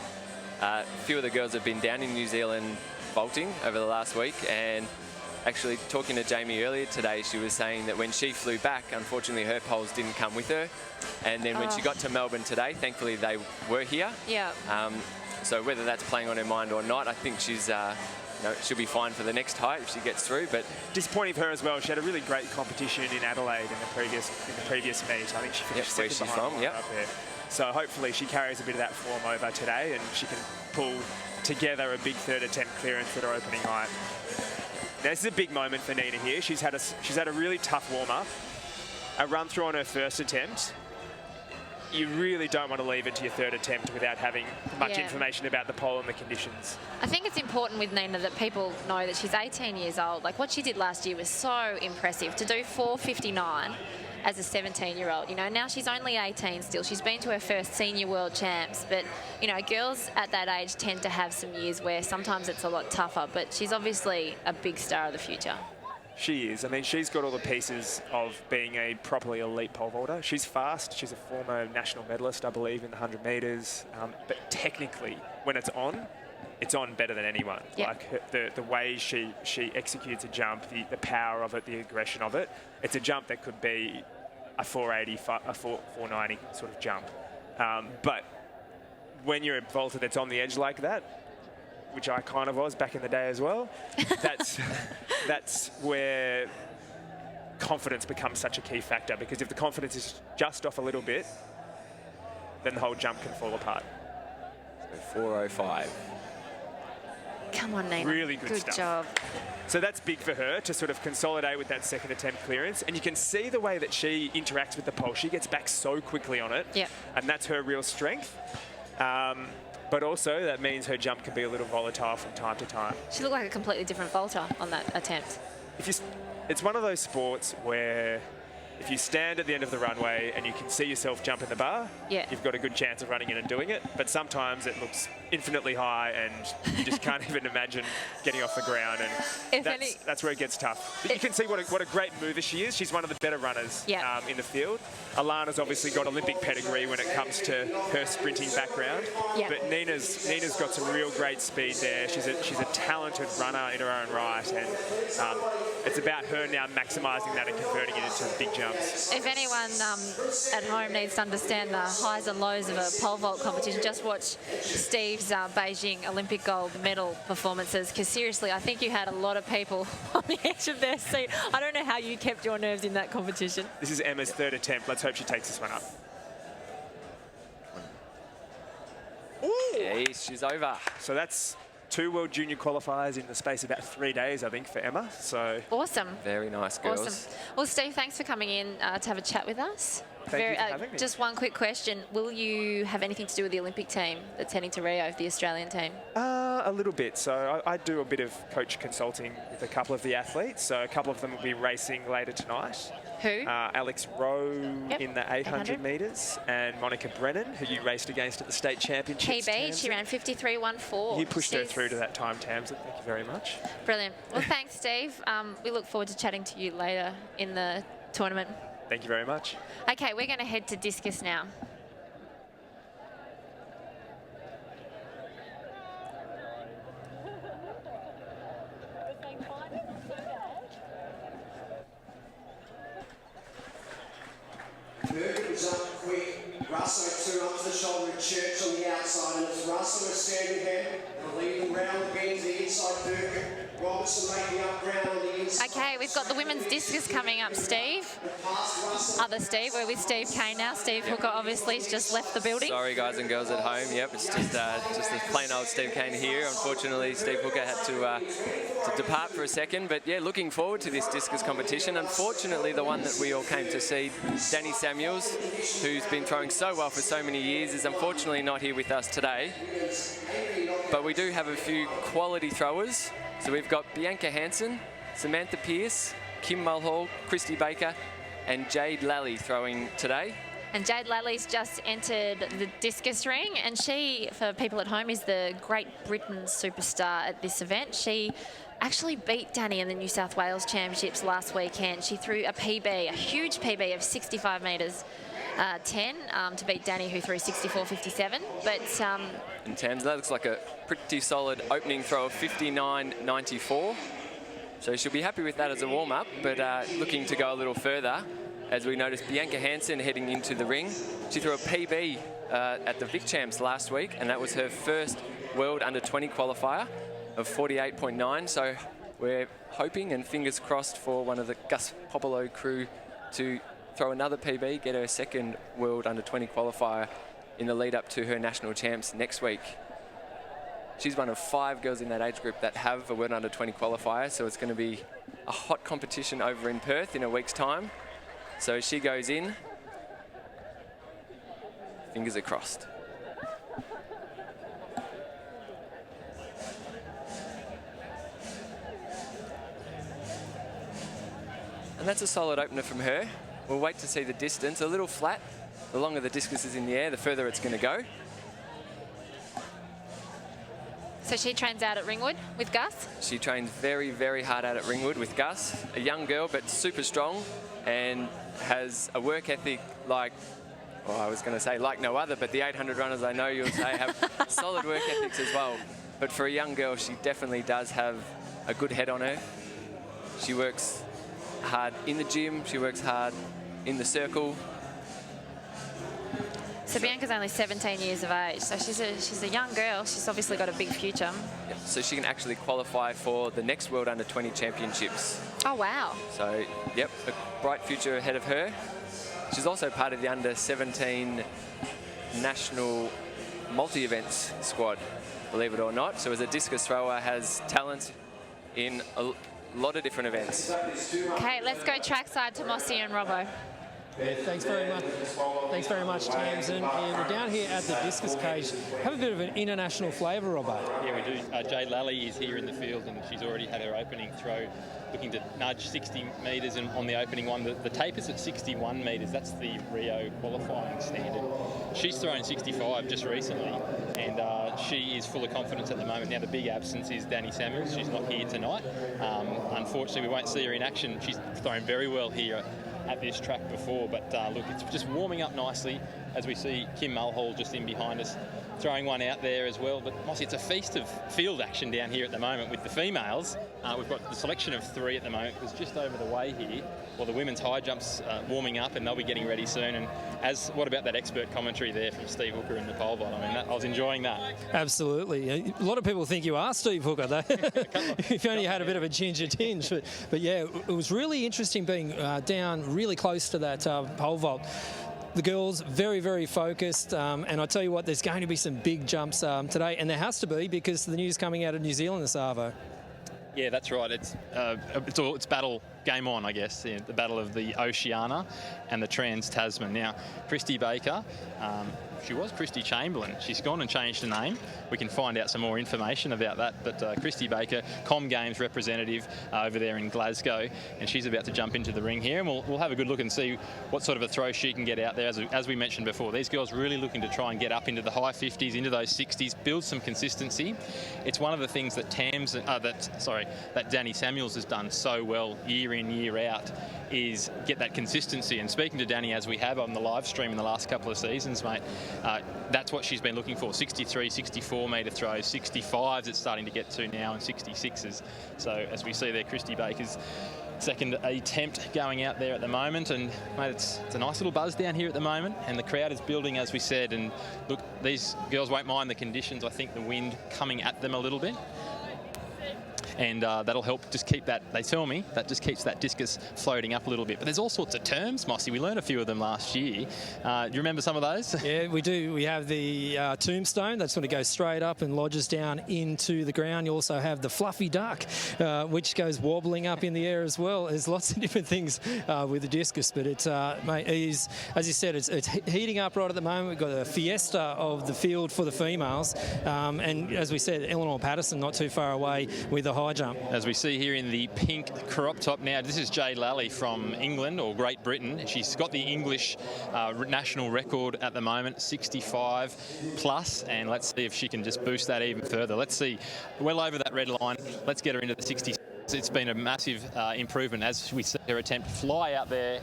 A few of the girls have been down in New Zealand vaulting over the last week, and Actually, talking to Jamie earlier today, she was saying that when she flew back, unfortunately her poles didn't come with her. And then when she got to Melbourne today, thankfully they were here. Yeah. So whether that's playing on her mind or not, I think she's, she'll be fine for the next height if she gets through. But disappointing for her as well. She had a really great competition in Adelaide in the previous meet. I think she finished second where she's behind from. Yep. up there. So hopefully she carries a bit of that form over today, and she can pull together a big third attempt clearance at her opening height. Now, this is a big moment for Nina here. She's had a really tough warm-up, a run-through on her first attempt. You really don't want to leave it to your third attempt without having much information about the pole and the conditions. I think it's important with Nina that people know that she's 18 years old. Like, what she did last year was so impressive. To do 4:59 as a 17-year-old, now she's only 18 still. She's been to her first senior world champs, but, girls at that age tend to have some years where sometimes it's a lot tougher, but she's obviously a big star of the future. She is. I mean, she's got all the pieces of being a properly elite pole vaulter. She's fast. She's a former national medalist, I believe, in the 100 metres. But technically, when it's on better than anyone. Yep. Like the way she executes a jump, the power of it, the aggression of it. It's a jump that could be a 480, a 490 sort of jump. But when you're a vaulter that's on the edge like that, which I kind of was back in the day as well, that's where confidence becomes such a key factor, because if the confidence is just off a little bit, then the whole jump can fall apart. So 4:05. Come on, Nina. Really good stuff. Good job. So that's big for her to sort of consolidate with that second attempt clearance. And you can see the way that she interacts with the pole. She gets back so quickly on it. Yep. And that's her real strength. But also that means her jump can be a little volatile from time to time. She looked like a completely different vaulter on that attempt. It's one of those sports where if you stand at the end of the runway and you can see yourself jump in the bar, you've got a good chance of running in and doing it. But sometimes it looks infinitely high and you just can't even imagine getting off the ground. And that's where it gets tough. But you can see what a great mover she is. She's one of the better runners in the field. Alana's obviously got Olympic pedigree when it comes to her sprinting background. But Nina's got some real great speed there. She's a talented runner in her own right. And it's about her now maximising that and converting it into big jumps. If anyone at home needs to understand the highs and lows of a pole vault competition, just watch Steve's Beijing Olympic gold medal performances, because seriously, I think you had a lot of people on the edge of their seat. I don't know how you kept your nerves in that competition. This is Emma's third attempt. Let's hope she takes this one up. Ooh. Yes, she's over. So that's 2 World Junior qualifiers in the space of about 3 days, I think, for Emma. So awesome. Very nice, girls. Awesome. Well, Steve, thanks for coming in to have a chat with us. Thank you for having me. Just one quick question. Will you have anything to do with the Olympic team that's heading to Rio, the Australian team? A little bit. So I do a bit of coach consulting with a couple of the athletes. So a couple of them will be racing later tonight. Who? Alex Rowe in the 800 metres, and Monica Brennan, who you raced against at the state championships. PB, she ran 53.14. You pushed her through to that time, Tamsin. Thank you very much. Brilliant. Well, thanks, Steve. We look forward to chatting to you later in the tournament. Thank you very much. Okay, we're going to head to discus now. Burke was up quick. Russo 2 up to the shoulder of Church on the outside, and it's Russo is standing there. They'll lead them round the bend to the inside. Burke. Robertson making up ground on the inside. Okay, we've got the women's discus coming up, Steve. Other Steve, we're with Steve Kane now. Steve Hooker obviously has just left the building. Sorry, guys and girls at home. Yep, it's just a plain old Steve Kane here. Unfortunately, Steve Hooker had to depart for a second. But yeah, looking forward to this discus competition. Unfortunately, the one that we all came to see, Danny Samuels, who's been throwing so well for so many years, is unfortunately not here with us today. But we do have a few quality throwers. So we've got Bianca Hansen, Samantha Pearce, Kim Mulhall, Christy Baker, and Jade Lally throwing today. And Jade Lally's just entered the discus ring, and she, for people at home, is the Great Britain superstar at this event. She actually beat Danny in the New South Wales Championships last weekend. She threw a PB, a huge PB of 65 metres 10 to beat Danny, who threw 64.57. But in terms, that looks like a pretty solid opening throw of 59.94. So she'll be happy with that as a warm-up, but looking to go a little further. As we noticed, Bianca Hansen heading into the ring. She threw a PB at the Vic Champs last week, and that was her first World Under-20 qualifier of 48.9. So we're hoping and fingers crossed for one of the Gus Popolo crew to throw another PB, get her second World Under-20 qualifier in the lead up to her national champs next week. She's one of 5 girls in that age group that have a World Under-20 qualifier, so it's going to be a hot competition over in Perth in a week's time. So she goes in, fingers are crossed. And that's a solid opener from her. We'll wait to see the distance. A little flat. The longer the discus is in the air, the further it's going to go. So she trains out at Ringwood with Gus? She trains very, very hard out at Ringwood with Gus. A young girl, but super strong, and has a work ethic like, well, I was going to say like no other, but the 800 runners I know you'll say have solid work ethics as well. But for a young girl, she definitely does have a good head on her. She works hard in the gym, she works hard in the circle. So Bianca's only 17 years of age, so she's a young girl. She's obviously got a big future. Yep, so she can actually qualify for the next World Under-20 Championships. Oh, wow. So, yep, a bright future ahead of her. She's also part of the Under-17 National Multi-Events squad, believe it or not. So as a discus thrower, has talent in a lot of different events. Okay, let's go trackside to Mossy and Robbo. Yeah, thanks very much. Thanks very much, Tamsin. Yeah, we're down here at the discus cage. Have a bit of an international flavour, Robbo. Yeah, we do. Jade Lally is here in the field, and she's already had her opening throw, looking to nudge 60 metres on the opening one. The tape is at 61 metres. That's the Rio qualifying standard. She's thrown 65 just recently, and she is full of confidence at the moment. Now, the big absence is Danny Samuels. She's not here tonight. Unfortunately, we won't see her in action. She's thrown very well here at this track before, but look, it's just warming up nicely as we see Kim Mulhall just in behind us throwing one out there as well. But Mossy, it's a feast of field action down here at the moment with the females. We've got the selection of 3 at the moment, because just over the way here, well, the women's high jumps warming up, and they'll be getting ready soon. And what about that expert commentary there from Steve Hooker in the pole vault? I mean, I was enjoying that. Absolutely. A lot of people think you are Steve Hooker, though. If you only had a bit of a ginger tinge. But yeah, it was really interesting being down really close to that pole vault. The girls very, very focused, and I tell you what, there's going to be some big jumps today, and there has to be, because the news coming out of New Zealand this Arvo. Yeah, that's right. It's battle game on, I guess. Yeah, the battle of the Oceania and the Trans-Tasman. Now, Christy Baker, she was Christy Chamberlain. She's gone and changed her name. We can find out some more information about that. But Christy Baker, Com Games representative over there in Glasgow, and she's about to jump into the ring here. And we'll have a good look and see what sort of a throw she can get out there. As we mentioned before, these girls really looking to try and get up into the high 50s, into those 60s, build some consistency. It's one of the things that that Danny Samuels has done so well year in, year out, is get that consistency. And speaking to Danny, as we have on the live stream in the last couple of seasons, mate, that's what she's been looking for. 63, 64 metre throws, 65s it's starting to get to now, and 66s. So as we see there, Christy Baker's second attempt going out there at the moment, and mate, it's a nice little buzz down here at the moment, and the crowd is building, as we said. And look, these girls won't mind the conditions. I think the wind coming at them a little bit, and that'll help just keep that, they tell me, that just keeps that discus floating up a little bit. But there's all sorts of terms, Mossy. We learned a few of them last year. Do you remember some of those? Yeah, we do. We have the tombstone. That's when it goes straight up and lodges down into the ground. You also have the fluffy duck, which goes wobbling up in the air as well. There's lots of different things with the discus, but it's, mate, as you said, it's heating up right at the moment. We've got a fiesta of the field for the females. And as we said, Eleanor Patterson not too far away with the high jump. As we see here in the pink crop top now, this is Jade Lally from England, or Great Britain. She's got the English national record at the moment, 65 plus, and let's see if she can just boost that even further. Let's see, well over that red line. Let's get her into the 60s. It's been a massive improvement as we see her attempt to fly out there.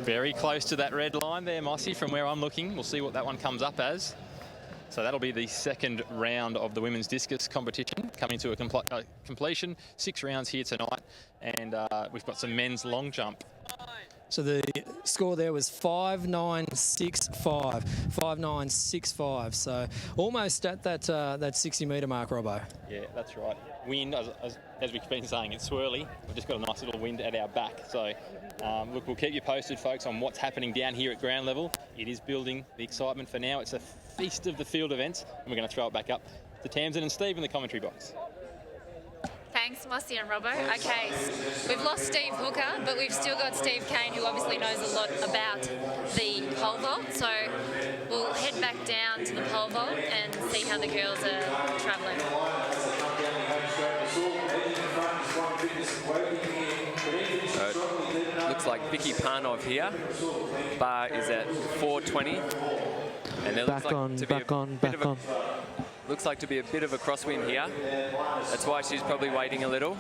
Very close to that red line there, Mossy, from where I'm looking. We'll see what that one comes up as. So that'll be the second round of the women's discus competition coming to a completion. 6 rounds here tonight, and we've got some men's long jump. So the score there was 5.965. 5.965. So almost at that 60-metre mark, Robbo. Yeah, that's right. Wind, as we've been saying, it's swirly. We've just got a nice little wind at our back. So look, we'll keep you posted, folks, on what's happening down here at ground level. It is building the excitement for now. It's a feast of the field events, and we're going to throw it back up to Tamsin and Steve in the commentary box. Thanks, Mossy and Robbo. Okay, we've lost Steve Hooker, but we've still got Steve Kane, who obviously knows a lot about the pole vault. So we'll head back down to the pole vault and see how the girls are travelling. Looks like Vicky Parnov here. Bar is at 4:20. And there looks like to be a bit of a crosswind here. That's why she's probably waiting a little.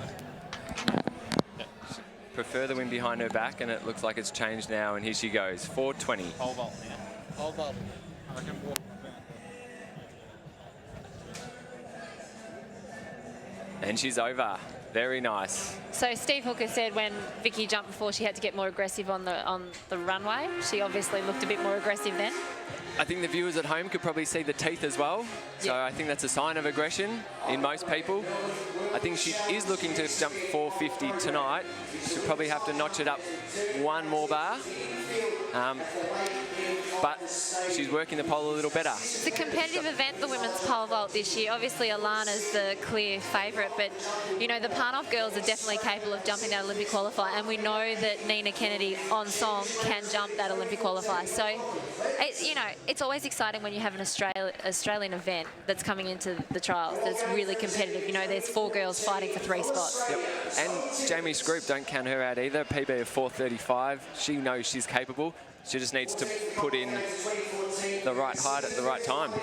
Prefer the wind behind her back, and it looks like it's changed now, and here she goes. 4:20. Pole vault now. Pole vault. And she's over. Very nice. So Steve Hooker said when Vicky jumped before, she had to get more aggressive on the runway. She obviously looked a bit more aggressive then. I think the viewers at home could probably see the teeth as well. So I think that's a sign of aggression in most people. I think she is looking to jump 450 tonight. She'll probably have to notch it up one more bar. But she's working the pole a little better. It's a competitive event, the women's pole vault this year. Obviously, Alana's the clear favourite, but, you know, the Parnov girls are definitely capable of jumping that Olympic qualifier, and we know that Nina Kennedy on song can jump that Olympic qualifier. So, you know, it's always exciting when you have an Australian event that's coming into the trials that's really competitive. You know, there's 4 girls fighting for 3 spots. Yep. And Jamie Scroop, don't count her out either. PB of 4:35. She knows she's capable. She just needs to put in the right height at the right time.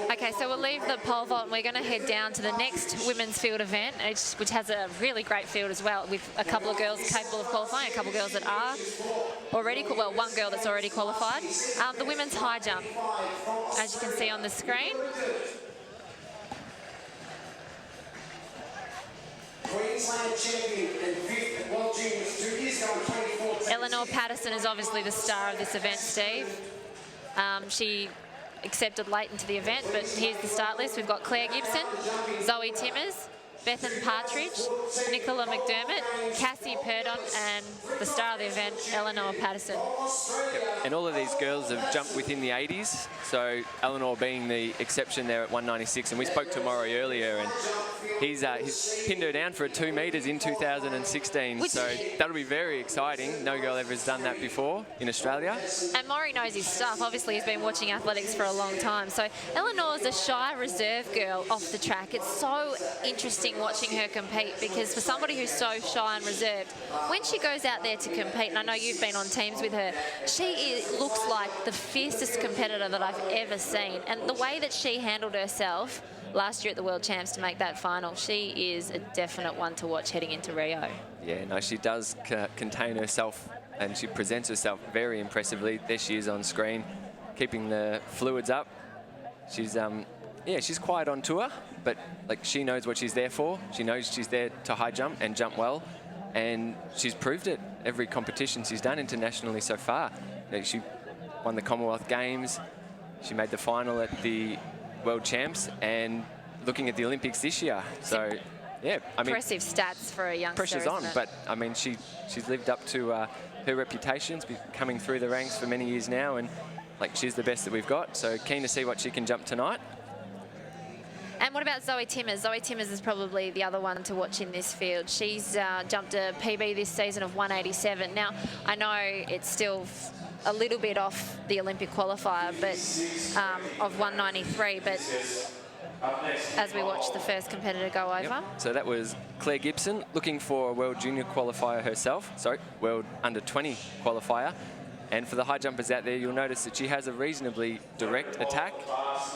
Okay, so we'll leave the pole vault and we're going to head down to the next women's field event, which has a really great field as well, with a couple of girls capable of qualifying, a couple of girls that are already, well, one girl that's already qualified. The women's high jump, as you can see on the screen. Queensland champion and 5th World Juniors 2 years ago in 2014. Eleanor Patterson is obviously the star of this event, Steve. She accepted late into the event, but here's the start list. We've got Claire Gibson, Zoe Timmers, Bethan Partridge, Nicola McDermott, Cassie Purdon, and the star of the event, Eleanor Patterson. Yep. And all of these girls have jumped within the 80s, so Eleanor being the exception there at 196. And we spoke to Maury earlier, and he's pinned her down for a 2 metres in 2016. So that'll be very exciting. No girl ever has done that before in Australia. And Maury knows his stuff. Obviously, he's been watching athletics for a long time. So Eleanor's a shy reserve girl off the track. It's so interesting watching her compete, because for somebody who's so shy and reserved, when she goes out there to compete, and I know you've been on teams with her, she looks like the fiercest competitor that I've ever seen. And the way that she handled herself last year at the World Champs to make that final, she is a definite one to watch heading into Rio. Yeah, no, she does contain herself, and she presents herself very impressively. There she is on screen, keeping the fluids up. She's yeah, she's quiet on tour, but like, she knows what she's there for. She knows she's there to high jump and jump well, and she's proved it every competition she's done internationally so far. You know, she won the Commonwealth Games, she made the final at the World Champs, and looking at the Olympics this year. So yeah, I mean, impressive stats for a youngster. Pressure's on, but I mean, she's lived up to her reputation. She's been coming through the ranks for many years now, and like, she's the best that we've got. So keen to see what she can jump tonight. And what about Zoe Timmers? Zoe Timmers is probably the other one to watch in this field. She's jumped a PB this season of 187. Now, I know it's still a little bit off the Olympic qualifier, but of 193, but as we watch the first competitor go over. Yep. So that was Claire Gibson, looking for a World Junior qualifier herself. Sorry, World Under 20 qualifier. And for the high jumpers out there, you'll notice that she has a reasonably direct attack.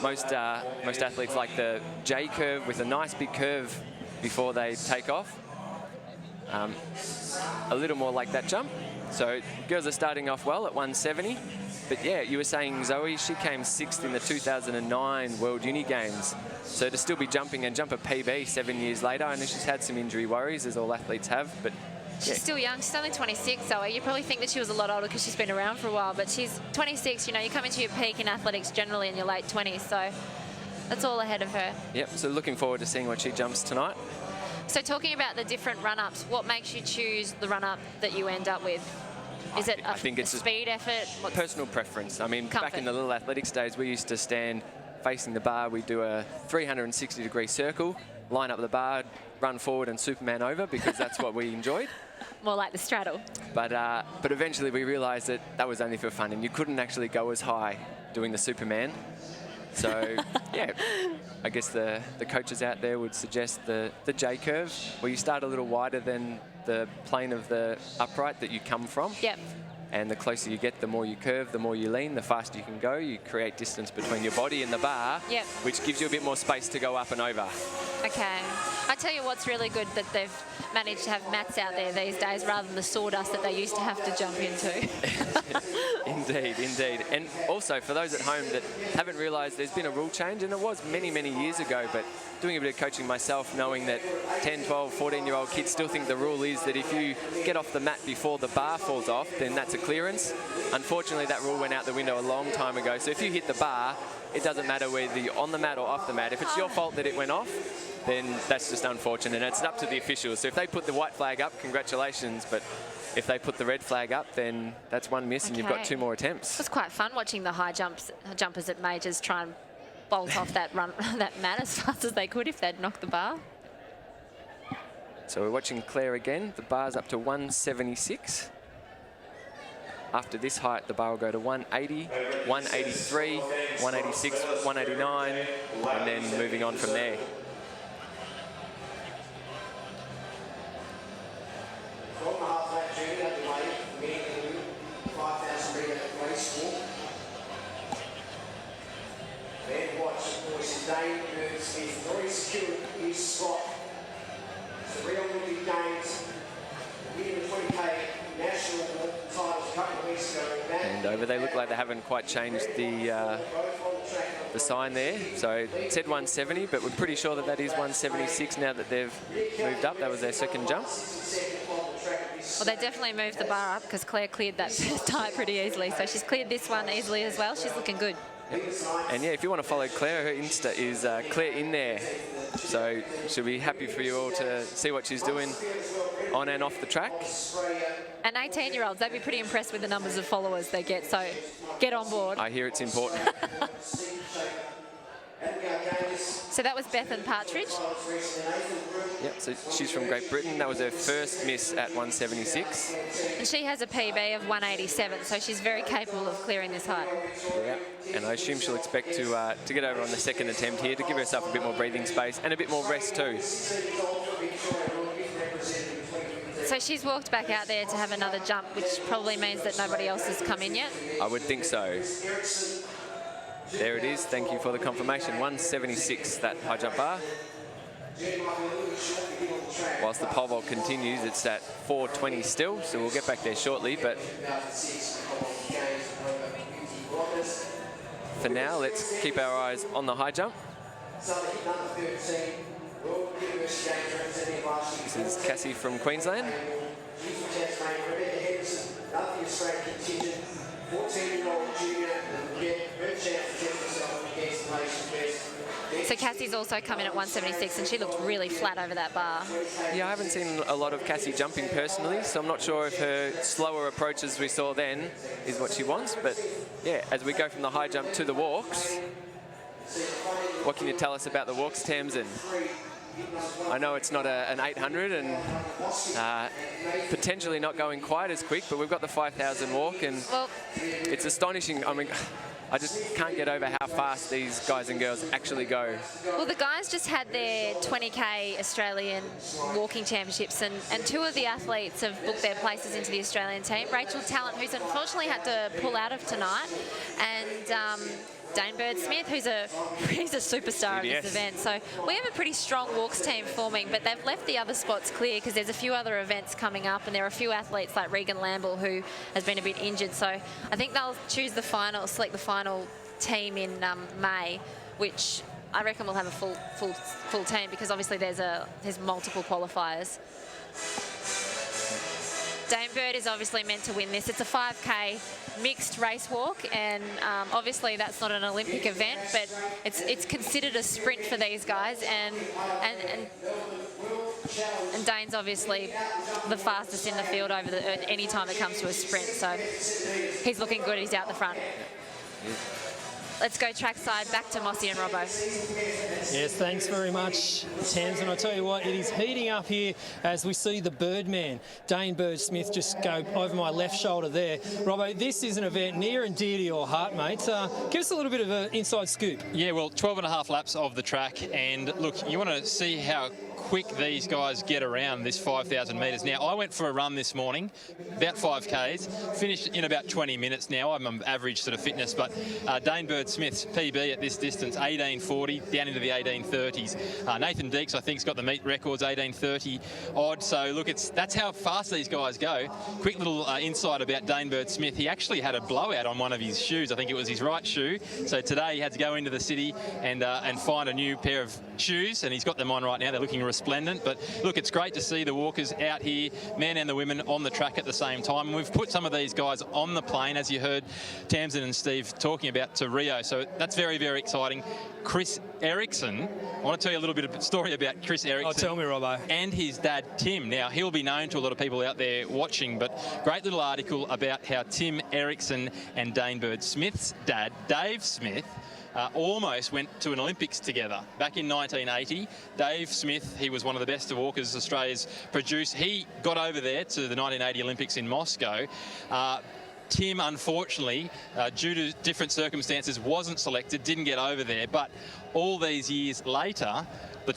Most athletes like the J curve with a nice big curve before they take off. A little more like that jump. So girls are starting off well at 170. But yeah, you were saying Zoe, she came 6th in the 2009 World Uni Games. So to still be jumping and jump a PB 7 years later, I know she's had some injury worries, as all athletes have, but She's still young. She's only 26, Zoe. You probably think that she was a lot older because she's been around for a while, but she's 26. You know, you come into your peak in athletics generally in your late 20s, so that's all ahead of her. Yep, so looking forward to seeing what she jumps tonight. So talking about the different run-ups, what makes you choose the run-up that you end up with? Is it I think it's a speed effort? Personal preference. I mean, Comfort. back in the little athletics days, we used to stand facing the bar. We'd do a 360-degree circle, line up the bar, run forward and Superman over, because that's what we enjoyed. More like the straddle. But eventually we realised that that was only for fun, and you couldn't actually go as high doing the Superman. So, yeah, I guess the coaches out there would suggest the J-curve, where you start a little wider than the plane of the upright that you come from. Yep. And the closer you get, the more you curve, the more you lean, the faster you can go. You create distance between your body and the bar, Yep. which gives you a bit more space to go up and over. Okay. I tell you what's really good, that they've managed to have mats out there these days rather than the sawdust that they used to have to jump into. Indeed, indeed. And also, for those at home that haven't realised, there's been a rule change, and it was many, many years ago, but doing a bit of coaching myself, knowing that 10, 12, 14-year-old kids still think the rule is that if you get off the mat before the bar falls off, then that's a clearance. Unfortunately, that rule went out the window a long time ago. So if you hit the bar, it doesn't matter whether you're on the mat or off the mat. If it's your fault that it went off, then that's just unfortunate, and it's up to the officials. So if they put the white flag up, congratulations, but if they put the red flag up, then that's one miss, and you've got 2 more attempts. It was quite fun watching the jumpers at majors try and bolt off that mat as fast as they could if they'd knocked the bar. So we're watching Claire again. The bar's up to 176. After this height, the bar will go to 180, 183, 186, 189, and then moving on from there. From the half-lap journey underway, men and women, 5,000 metre race walk. Then watch, of course, Dane Smith, very secure in his spot. So Real Olympic Games, winning the 20K national titles a couple of weeks ago. And over they look like they haven't quite changed the sign there. So it said 170, but we're pretty sure that that is 176 now that they've moved up. That was their second jump. Well, they definitely moved the bar up because Claire cleared that first height pretty easily. So she's cleared this one easily as well. She's looking good. Yep. And yeah, if you want to follow Claire, her Insta is Claire in there. So she'll be happy for you all to see what she's doing on and off the track. And 18-year-olds, they'd be pretty impressed with the numbers of followers they get. So get on board. I hear it's important. So that was Bethan Partridge. Yep, so she's from Great Britain. That was her first miss at 176. And she has a PB of 187, so she's very capable of clearing this height. Yeah, and I assume she'll expect to get over on the second attempt here to give herself a bit more breathing space and a bit more rest too. So she's walked back out there to have another jump, which probably means that nobody else has come in yet. I would think so. There it is. Thank you for the confirmation. 176, that high jump bar. Whilst the pole vault continues, it's at 420 still, so we'll get back there shortly. But for now, let's keep our eyes on the high jump. This is Cassie from Queensland. 14-year-old junior, get her chance to test herself against the nation best. So Cassie's also come in at 176, and she looked really flat over that bar. Yeah, I haven't seen a lot of Cassie jumping personally, so I'm not sure if her slower approaches we saw then is what she wants. But yeah, as we go from the high jump to the walks, what can you tell us about the walks, Tamsin? I know it's not an 800 and potentially not going quite as quick, but we've got the 5,000 walk, and it's astonishing. I mean, I just can't get over how fast these guys and girls actually go. Well, the guys just had their 20K Australian walking championships, and 2 of the athletes have booked their places into the Australian team. Rachel Talent, who's unfortunately had to pull out of tonight, and Dane Bird-Smith, he's a superstar of this event. So we have a pretty strong walks team forming, but they've left the other spots clear because there's a few other events coming up, and there are a few athletes like Regan Lamble who has been a bit injured. So I think they'll select the final team in May, which I reckon we'll have a full team because obviously there's multiple qualifiers. Dane Bird is obviously meant to win this. It's a 5K mixed race walk, and obviously that's not an Olympic event, but it's considered a sprint for these guys, and Dane's obviously the fastest in the field over any time it comes to a sprint, so he's looking good. He's out the front. Let's go trackside, back to Mossy and Robbo. Yes, thanks very much, Tams. And I tell you what, it is heating up here as we see the Birdman, Dane Bird-Smith, just go over my left shoulder there. Robbo, this is an event near and dear to your heart, mate. Give us a little bit of an inside scoop. Yeah, well, 12.5 laps of the track. And look, you want to see how quick these guys get around this 5,000 metres. Now, I went for a run this morning, about 5Ks, finished in about 20 minutes now. I'm an average sort of fitness, but Dane Bird-Smith's PB at this distance, 18:40, down into the 18:30s. Nathan Deeks, I think, has got the meet records, 18:30 odd. So, look, that's how fast these guys go. Quick little insight about Dane Bird-Smith. He actually had a blowout on one of his shoes. I think it was his right shoe. So today he had to go into the city and find a new pair of shoes, and he's got them on right now. They're looking resplendent, but look, it's great to see the walkers out here, men and the women, on the track at the same time. And we've put some of these guys on the plane, as you heard Tamsin and Steve talking about, to Rio. So that's very, very exciting. Chris Ericsson, I want to tell you a little bit of a story about Chris Ericsson. Oh, tell me, Robbo. And his dad, Tim. Now, he'll be known to a lot of people out there watching, but great little article about how Tim Ericsson and Dane Bird-Smith's dad, Dave Smith, almost went to an Olympics together. Back in 1980, Dave Smith, he was one of the best walkers Australia's produced. He got over there to the 1980 Olympics in Moscow. Tim, unfortunately, due to different circumstances, wasn't selected, didn't get over there. But all these years later, the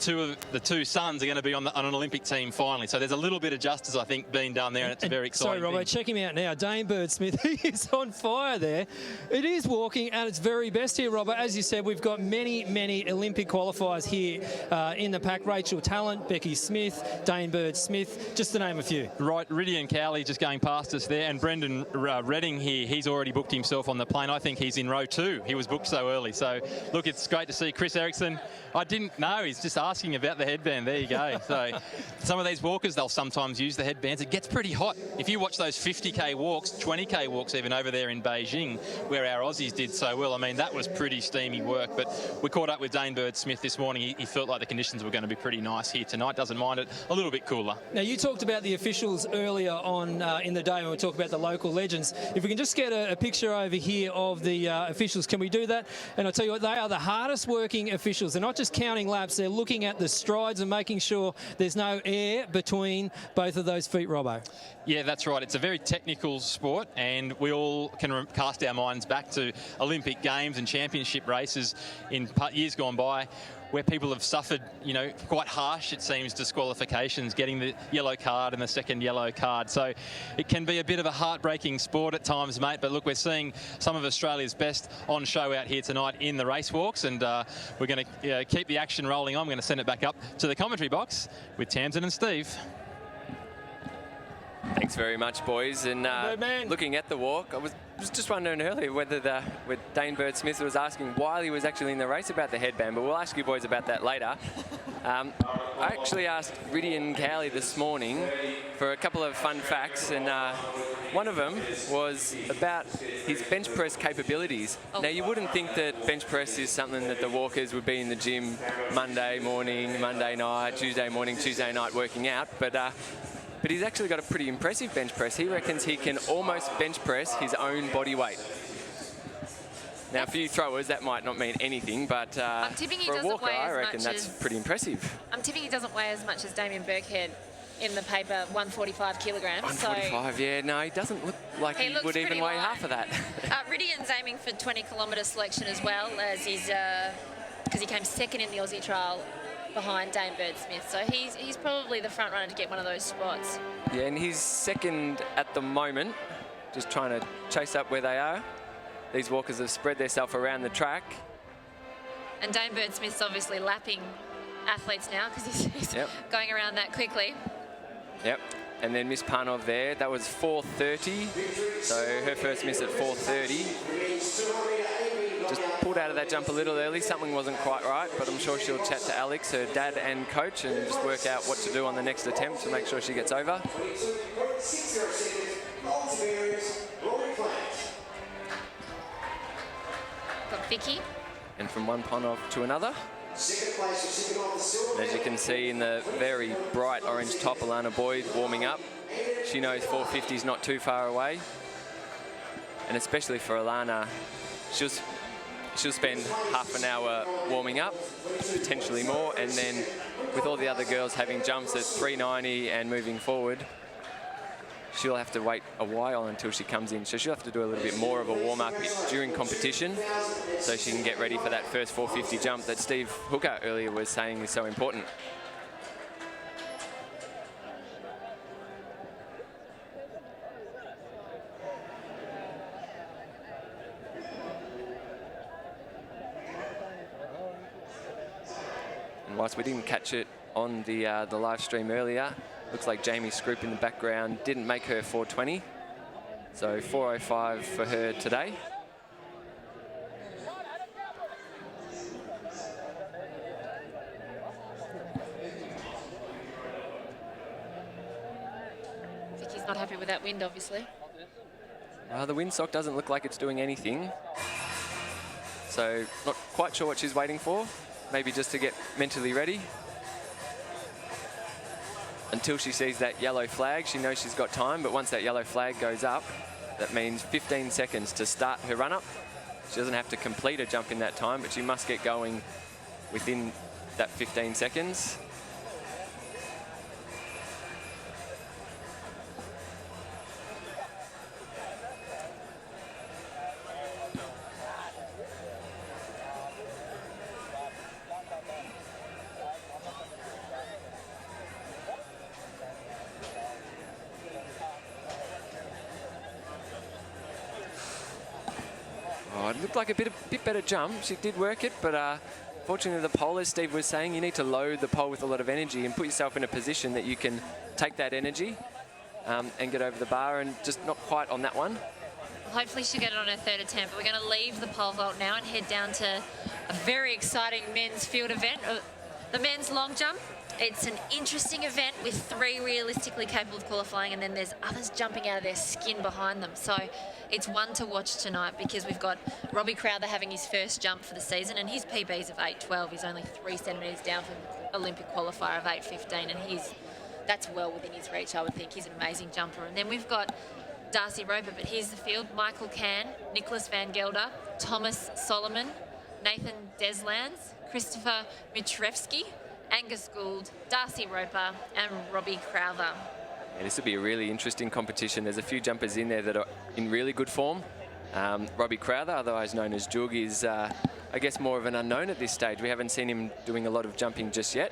two sons are going to be on an Olympic team finally. So there's a little bit of justice, I think, being done there, and it's a very exciting Sorry, Robbo, check him out now. Dane Bird-Smith, he is on fire there. It is walking at its very best here, Robbo. As you said, we've got many, many Olympic qualifiers here in the pack. Rachel Talent, Becky Smith, Dane Bird-Smith, just to name a few. Right, Rydian Cowley just going past us there, and Brendan Redding here, he's already booked himself on the plane. I think he's in row 2. He was booked so early. So, look, it's great to see Chris Ericsson. I didn't know, he's just asking about the headband. There you go. So some of these walkers, they'll sometimes use the headbands. It gets pretty hot. If you watch those 50K walks, 20K walks even over there in Beijing, where our Aussies did so well, I mean, that was pretty steamy work. But we caught up with Dane Bird-Smith this morning. He felt like the conditions were going to be pretty nice here tonight. Doesn't mind it. A little bit cooler. Now, you talked about the officials earlier on in the day when we talked about the local legends. If we can just get a picture over here of the officials, can we do that? And I'll tell you what, they are the hardest working officials. They're not just counting laps, they're looking at the strides and making sure there's no air between both of those feet, Robbo. Yeah, that's right. It's a very technical sport, and we all can cast our minds back to Olympic Games and championship races in years gone by, where people have suffered, you know, quite harsh, it seems, disqualifications, getting the yellow card and the second yellow card. So it can be a bit of a heartbreaking sport at times, mate. But look, we're seeing some of Australia's best on show out here tonight in the race walks, and we're going to keep the action rolling on. I'm going to send it back up to the commentary box with Tamsin and Steve. Thanks very much, boys. And looking at the walk, I was just wondering earlier whether Dane Bird-Smith was asking while he was actually in the race about the headband, but we'll ask you boys about that later. I actually asked Rydian Cowley this morning for a couple of fun facts, and one of them was about his bench press capabilities. Now, you wouldn't think that bench press is something that the walkers would be in the gym Monday morning, Monday night, Tuesday morning, Tuesday night working out, but he's actually got a pretty impressive bench press. He reckons he can almost bench press his own body weight. Now, for you throwers, that might not mean anything, but I'm tipping he for a doesn't walker, weigh I as reckon much that's as, pretty impressive. I'm tipping he doesn't weigh as much as Damien Burkhead in the paper, 145 kilograms. 145, yeah, no, he doesn't look like he would even weigh half of that. Rydian's aiming for 20-kilometre selection as well, as he's because he came second in the Aussie trial behind Dane Bird-Smith, so he's probably the front runner to get one of those spots. Yeah, and he's second at the moment, just trying to chase up where they are. These walkers have spread themselves around the track. And Dane Bird-Smith's obviously lapping athletes now because he's going around that quickly. Yep. And then Miss Panov there, that was 4:30. So her first miss at 4:30. Just pulled out of that jump a little early. Something wasn't quite right, but I'm sure she'll chat to Alex, her dad and coach, and just work out what to do on the next attempt to make sure she gets over. Got Vicky. And from one Panov to another. As you can see in the very bright orange top, Alana Boyd warming up. She knows 450 is not too far away. And especially for Alana, she'll spend half an hour warming up, potentially more, and then with all the other girls having jumps at 390 and moving forward, she'll have to wait a while until she comes in. So she'll have to do a little bit more of a warm-up during competition so she can get ready for that first 450 jump that Steve Hooker earlier was saying is so important. And whilst we didn't catch it on the live stream earlier, looks like Jamie Scroop in the background didn't make her 420. So 4:05 for her today. Vicky's not happy with that wind, obviously. The windsock doesn't look like it's doing anything. So not quite sure what she's waiting for. Maybe just to get mentally ready. Until she sees that yellow flag, she knows she's got time, but once that yellow flag goes up, that means 15 seconds to start her run-up. She doesn't have to complete a jump in that time, but she must get going within that 15 seconds. It looked like a bit better jump. She did work it, but fortunately the pole, as Steve was saying, you need to load the pole with a lot of energy and put yourself in a position that you can take that energy and get over the bar, and just not quite on that one. Well, hopefully she'll get it on her third attempt. But we're going to leave the pole vault now and head down to a very exciting men's field event, the men's long jump. It's an interesting event with 3 realistically capable of qualifying, and then there's others jumping out of their skin behind them. So it's one to watch tonight because we've got Robbie Crowther having his first jump for the season, and his PB's of 8:12. He's only 3 centimetres down from Olympic qualifier of 8:15, and that's well within his reach, I would think. He's an amazing jumper. And then we've got Darcy Roper, but here's the field. Michael Cann, Nicholas Van Gelder, Thomas Solomon, Nathan Deslands, Christopher Mitrevsky, Angus Gould, Darcy Roper and Robbie Crowther. Yeah, this will be a really interesting competition. There's a few jumpers in there that are in really good form. Robbie Crowther, otherwise known as Jug, is I guess more of an unknown at this stage. We haven't seen him doing a lot of jumping just yet.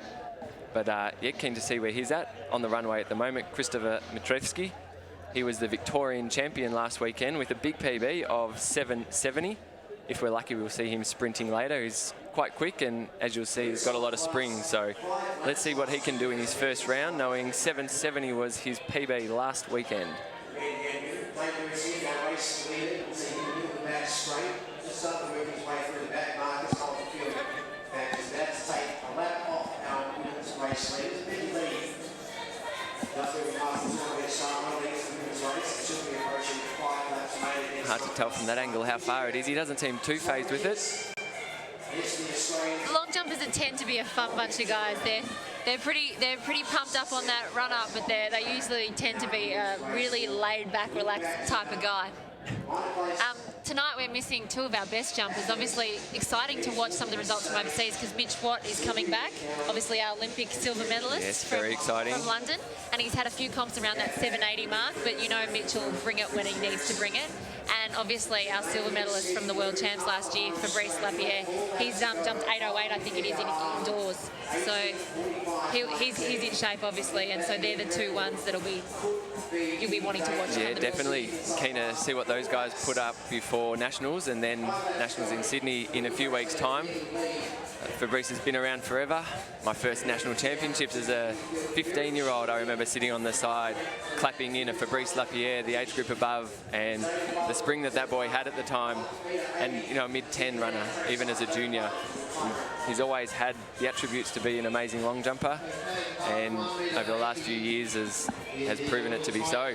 But yeah, keen to see where he's at on the runway at the moment. Christopher Mitrevsky, he was the Victorian champion last weekend with a big PB of 7:70. If we're lucky, we'll see him sprinting later. He's quite quick, and as you'll see, he's got a lot of spring. So let's see what he can do in his first round, knowing 7:70 was his PB last weekend. Hard to tell from that angle how far it is. He doesn't seem too phased with it. Long jumpers tend to be a fun bunch of guys. They're pretty pumped up on that run up, but they usually tend to be a really laid back, relaxed type of guy. Tonight we're missing 2 of our best jumpers. Obviously exciting to watch some of the results from overseas because Mitch Watt is coming back, obviously our Olympic silver medalist. Yes, very exciting. From London, and he's had a few comps around that 780 mark, but you know Mitch will bring it when he needs to bring it. And obviously our silver medalist from the World Champs last year, Fabrice Lapierre, he's jumped 808, I think it is, indoors. So he's in shape, obviously, and so they're the 2 ones that'll be you'll be wanting to watch. Yeah, definitely keen to see what those guys put up before for Nationals and then Nationals in Sydney in a few weeks' time. Fabrice has been around forever. My first national championships as a 15-year-old, I remember sitting on the side, clapping in a Fabrice Lapierre, the age group above, and the spring that boy had at the time, and a mid-10 runner, even as a junior. He's always had the attributes to be an amazing long jumper, and over the last few years has proven it to be so.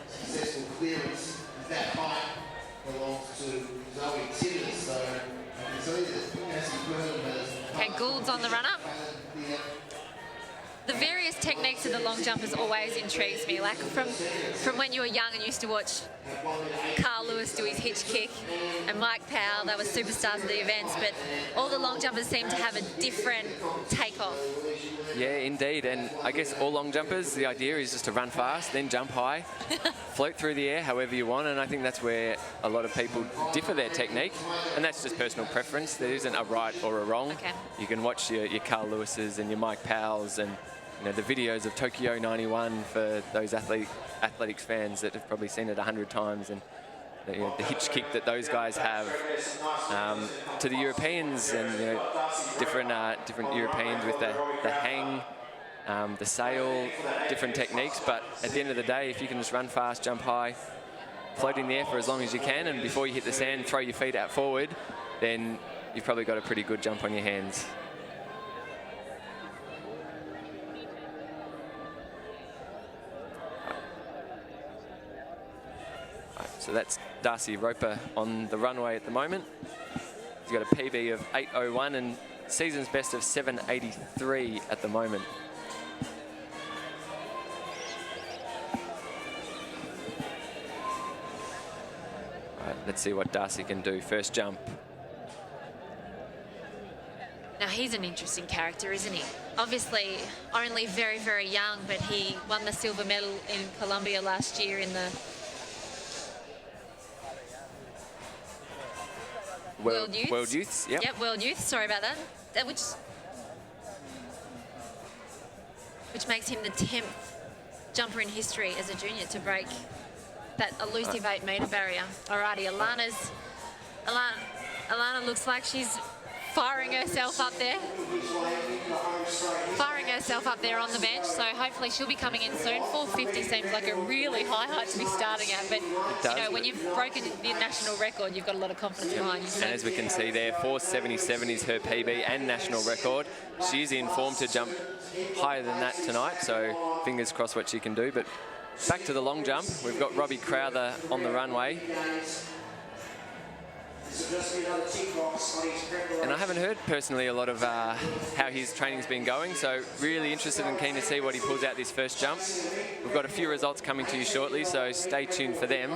Successful clearance, that height belongs to Zoe Timmins, so I can see that Cassie Burnham has... Okay, Gould's on the run-up. The various techniques of the long jumpers always intrigues me. Like from when you were young and used to watch Carl Lewis do his hitch kick and Mike Powell, they were superstars of the events, but all the long jumpers seem to have a different takeoff. Yeah, indeed, and I guess all long jumpers, the idea is just to run fast, then jump high, float through the air however you want, and I think that's where a lot of people differ their technique, and that's just personal preference. There isn't a right or a wrong. Okay. You can watch your Carl Lewis's and your Mike Powell's and the videos of Tokyo 91 for those athletics fans that have probably seen it 100 times, and the hitch kick that those guys have. To the Europeans and different Europeans with the hang, the sail, different techniques. But at the end of the day, if you can just run fast, jump high, float in the air for as long as you can, and before you hit the sand, throw your feet out forward, then you've probably got a pretty good jump on your hands. So that's Darcy Roper on the runway at the moment. He's got a PB of 8:01 and season's best of 7:83 at the moment. All right, let's see what Darcy can do. First jump. Now, he's an interesting character, isn't he? Obviously, only very, very young, but he won the silver medal in Colombia last year in the World Youths. Yep. Yep, World Youth. Sorry about that. Which makes him the 10th jumper in history as a junior to break that elusive 8-metre barrier. Alrighty, Alana looks like she's firing herself up there. On the bench, so hopefully she'll be coming in soon. 450 seems like a really high height to be starting at, but when you've broken the national record, you've got a lot of confidence behind you. And as we can see there, 477 is her PB and national record. She's in form to jump higher than that tonight, so fingers crossed what she can do. But back to the long jump, we've got Robbie Crowther on the runway. And I haven't heard personally a lot of how his training's been going, so really interested and keen to see what he pulls out this first jump. We've got a few results coming to you shortly, so stay tuned for them.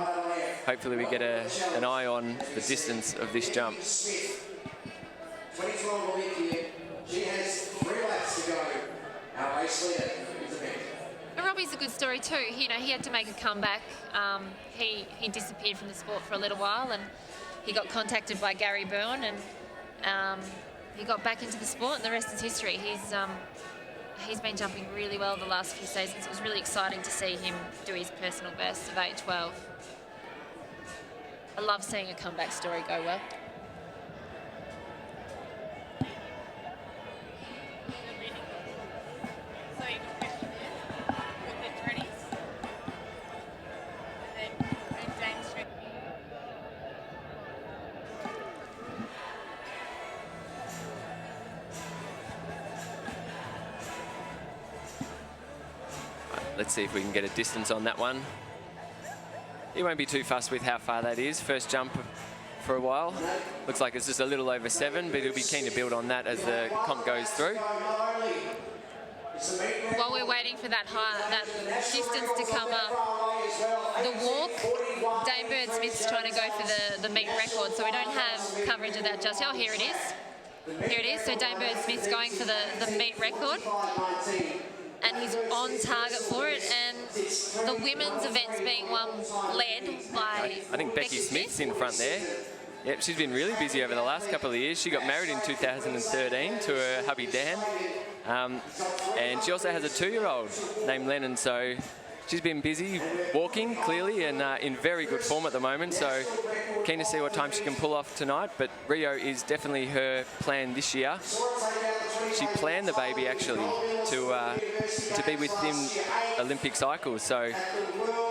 Hopefully we get an eye on the distance of this jump. 2012 Olympian, she has 3 laps to go. Our race leader is the event. And Robbie's a good story too. He had to make a comeback. He disappeared from the sport for a little while, and he got contacted by Gary Byrne, and he got back into the sport, and the rest is history. He's been jumping really well the last few seasons. It was really exciting to see him do his personal best of 8:12. I love seeing a comeback story go well. Let's see if we can get a distance on that one. He won't be too fussed with how far that is. First jump for a while. Looks like it's just a little over 7, but he'll be keen to build on that as the comp goes through. While we're waiting for that distance to come up, the walk, Dame Bird Smith's trying to go for the meet record, so we don't have coverage of that just yet. Oh, here it is. Here it is. So Dame Bird Smith's going for the meet record, and he's on target for it. And the women's events being led by I think Becky Smith's in front there. Yep, she's been really busy over the last couple of years. She got married in 2013 to her hubby Dan. And she also has a 2-year-old named Lennon, so she's been busy walking, clearly, and in very good form at the moment. So keen to see what time she can pull off tonight. But Rio is definitely her plan this year. She planned the baby, actually, to be within Olympic cycles. So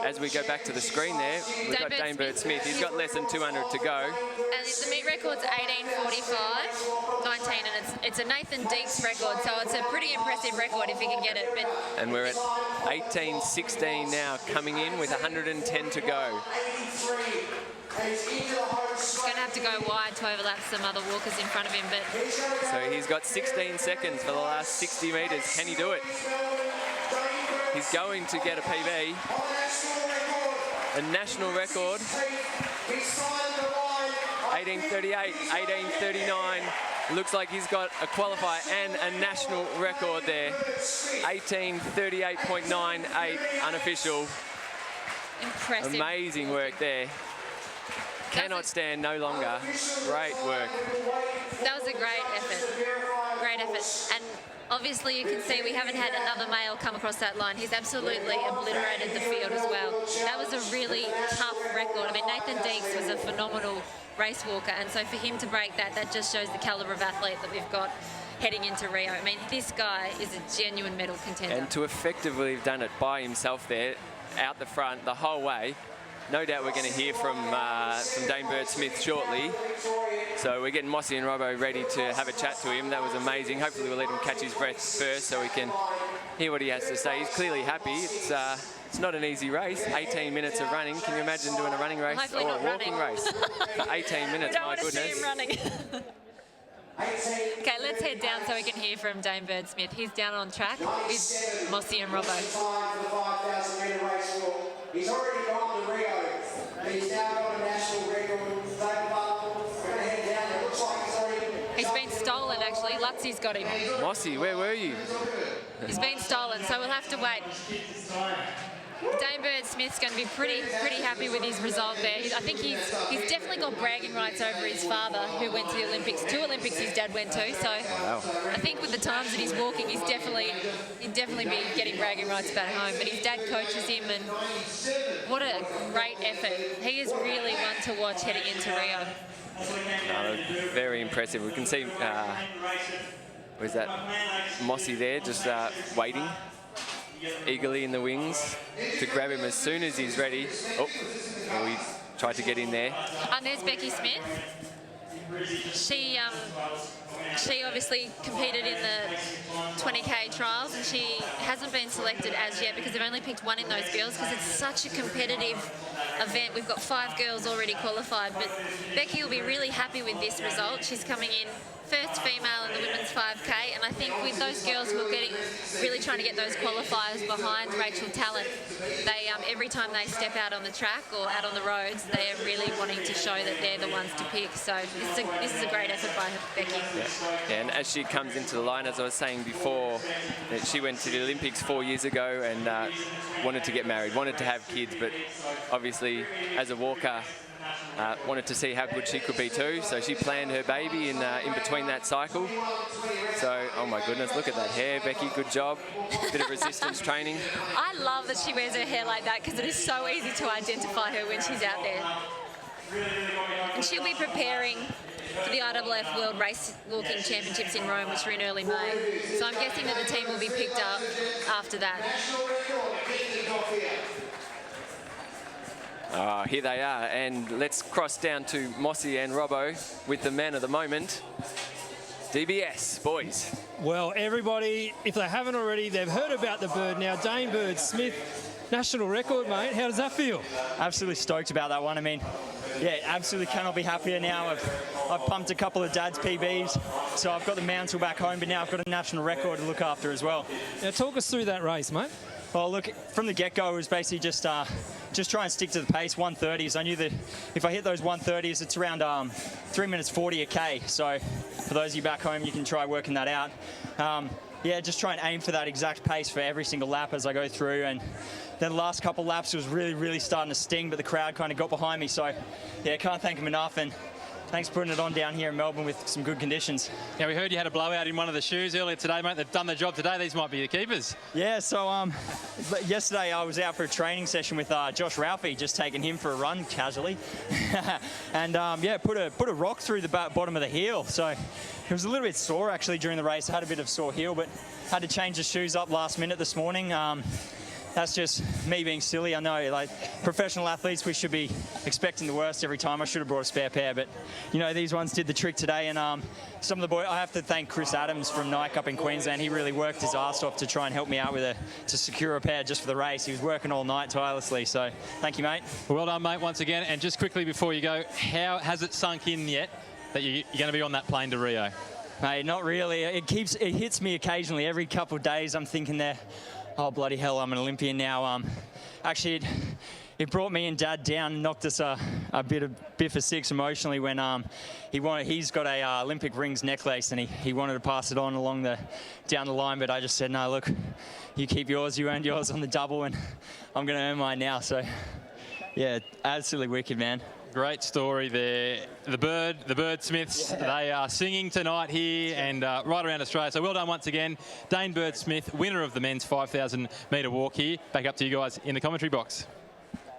as we go back to the screen there, we've got Dane Bird Smith. He's got less than 200 to go. And the meet record's 18:45, 19, and it's a Nathan Deeks record, so it's a pretty impressive record if he can get it. But And we're at 18:16 now, coming in with 110 to go. he's going to have to go wide to overlap some other walkers in front of him. But So he's got 16 seconds for the last 60 metres. Can he do it? He's going to get a PB. A national record. 18:38, 18:39. Looks like he's got a qualifier and a national record there. 18:38.98 unofficial. Impressive. Amazing work there. Cannot stand no longer. Great work. That was a great effort. Great effort. And obviously you can see we haven't had another male come across that line. He's absolutely obliterated the field as well. That was a really tough record. I mean, Nathan Deeks was a phenomenal race walker, and so for him to break that, that just shows the calibre of athlete that we've got heading into Rio. I mean, this guy is a genuine medal contender. And to effectively have done it by himself there, out the front the whole way. No doubt we're going to hear from Dane Bird Smith shortly. So we're getting Mossy and Robbo ready to have a chat to him. That was amazing. Hopefully we'll let him catch his breath first so we can hear what he has to say. He's clearly happy. It's not an easy race. 18 minutes of running. Can you imagine doing a running race or a walking race for 18 minutes? My goodness. See him running. Okay, let's head down so we can hear from Dane Bird Smith. He's down on track with Mossy and Robbo. He's already gone to Rio. He's now got a national record. We're going to head down. It looks like he's already... He's been stolen, actually. Lutzy's got him. Mossy, where were you? He's been stolen, so we'll have to wait. Dane Bird Smith's going to be pretty happy with his result there. I think he's definitely got bragging rights over his father, who went to the Olympics. 2 Olympics his dad went to, so wow. I think with the times that he's walking, he'd definitely be getting bragging rights back home. But his dad coaches him, and what a great effort. He is really one to watch heading into Rio. Very impressive. We can see, where's that? Mossy there, just waiting eagerly in the wings to grab him as soon as he's ready. Oh, we tried to get in there. And there's Becky Smith. She obviously competed in the 20k trials, and she hasn't been selected as yet because they've only picked one in those girls because it's such a competitive event. We've got 5 girls already qualified, but Becky will be really happy with this result. She's coming in first female in the women's 5k, and I think with those girls who are really trying to get those qualifiers behind Rachel Talent, they every time they step out on the track or out on the roads, they are really wanting to show that they're the ones to pick. So this is a great effort by Becky. Yeah, and as she comes into the line, as I was saying before, that she went to the Olympics 4 years ago and wanted to get married, wanted to have kids, but obviously as a walker, wanted to see how good she could be too, so she planned her baby in between that cycle. So, oh my goodness, look at that hair, Becky, good job. Bit of resistance training. I love that she wears her hair like that because it is so easy to identify her when she's out there. And she'll be preparing for the IAAF World Race Walking Championships in Rome, which are in early May. So I'm guessing that the team will be picked up after that. Here they are, and let's cross down to Mossy and Robbo with the man of the moment, DBS, boys. Well, everybody, if they haven't already, they've heard about the bird now. Dane Bird Smith, national record, mate. How does that feel? Absolutely stoked about that one. I mean, yeah, absolutely cannot be happier now. I've pumped a couple of Dad's PBs, so I've got the mantle back home, but now I've got a national record to look after as well. Now, talk us through that race, mate. Well, look, from the get-go, it was basically just try and stick to the pace, 130s. I knew that if I hit those 130s, it's around 3 minutes 40 a K. So for those of you back home, you can try working that out. Yeah, just try and aim for that exact pace for every single lap as I go through. And then the last couple laps was really starting to sting, but the crowd kind of got behind me. So yeah, can't thank them enough. And Thanks for putting it on down here in Melbourne with some good conditions. Yeah, we heard you had a blowout in one of the shoes earlier today, mate. They've done the job today. These might be the keepers. Yeah, so yesterday I was out for a training session with Josh Ralphie, just taking him for a run casually. And yeah, put a rock through the bottom of the heel. So it was a little bit sore actually during the race. I had a bit of a sore heel, but had to change the shoes up last minute this morning. That's just me being silly. I know, like, professional athletes, we should be expecting the worst every time. I should have brought a spare pair, but, you know, these ones did the trick today. And some of the boys, I have to thank Chris Adams from Nike up in Queensland. He really worked his ass off to try and help me out to secure a pair just for the race. He was working all night tirelessly, so thank you, mate. Well done, mate, once again. And just quickly before you go, how has it sunk in yet that you're going to be on that plane to Rio? Mate, not really. It hits me occasionally. Every couple of days I'm thinking there, oh, bloody hell, I'm an Olympian now. Actually, it brought me and Dad down and knocked us a bit for six emotionally when he's got a Olympic rings necklace and he wanted to pass it on down the line, but I just said, no, look, you keep yours, you earned yours on the double, and I'm going to earn mine now. So, yeah, absolutely wicked, man. Great story there. The Birdsmiths, they are singing tonight here and right around Australia. So well done once again. Dane Birdsmith, winner of the men's 5,000 metre walk here. Back up to you guys in the commentary box.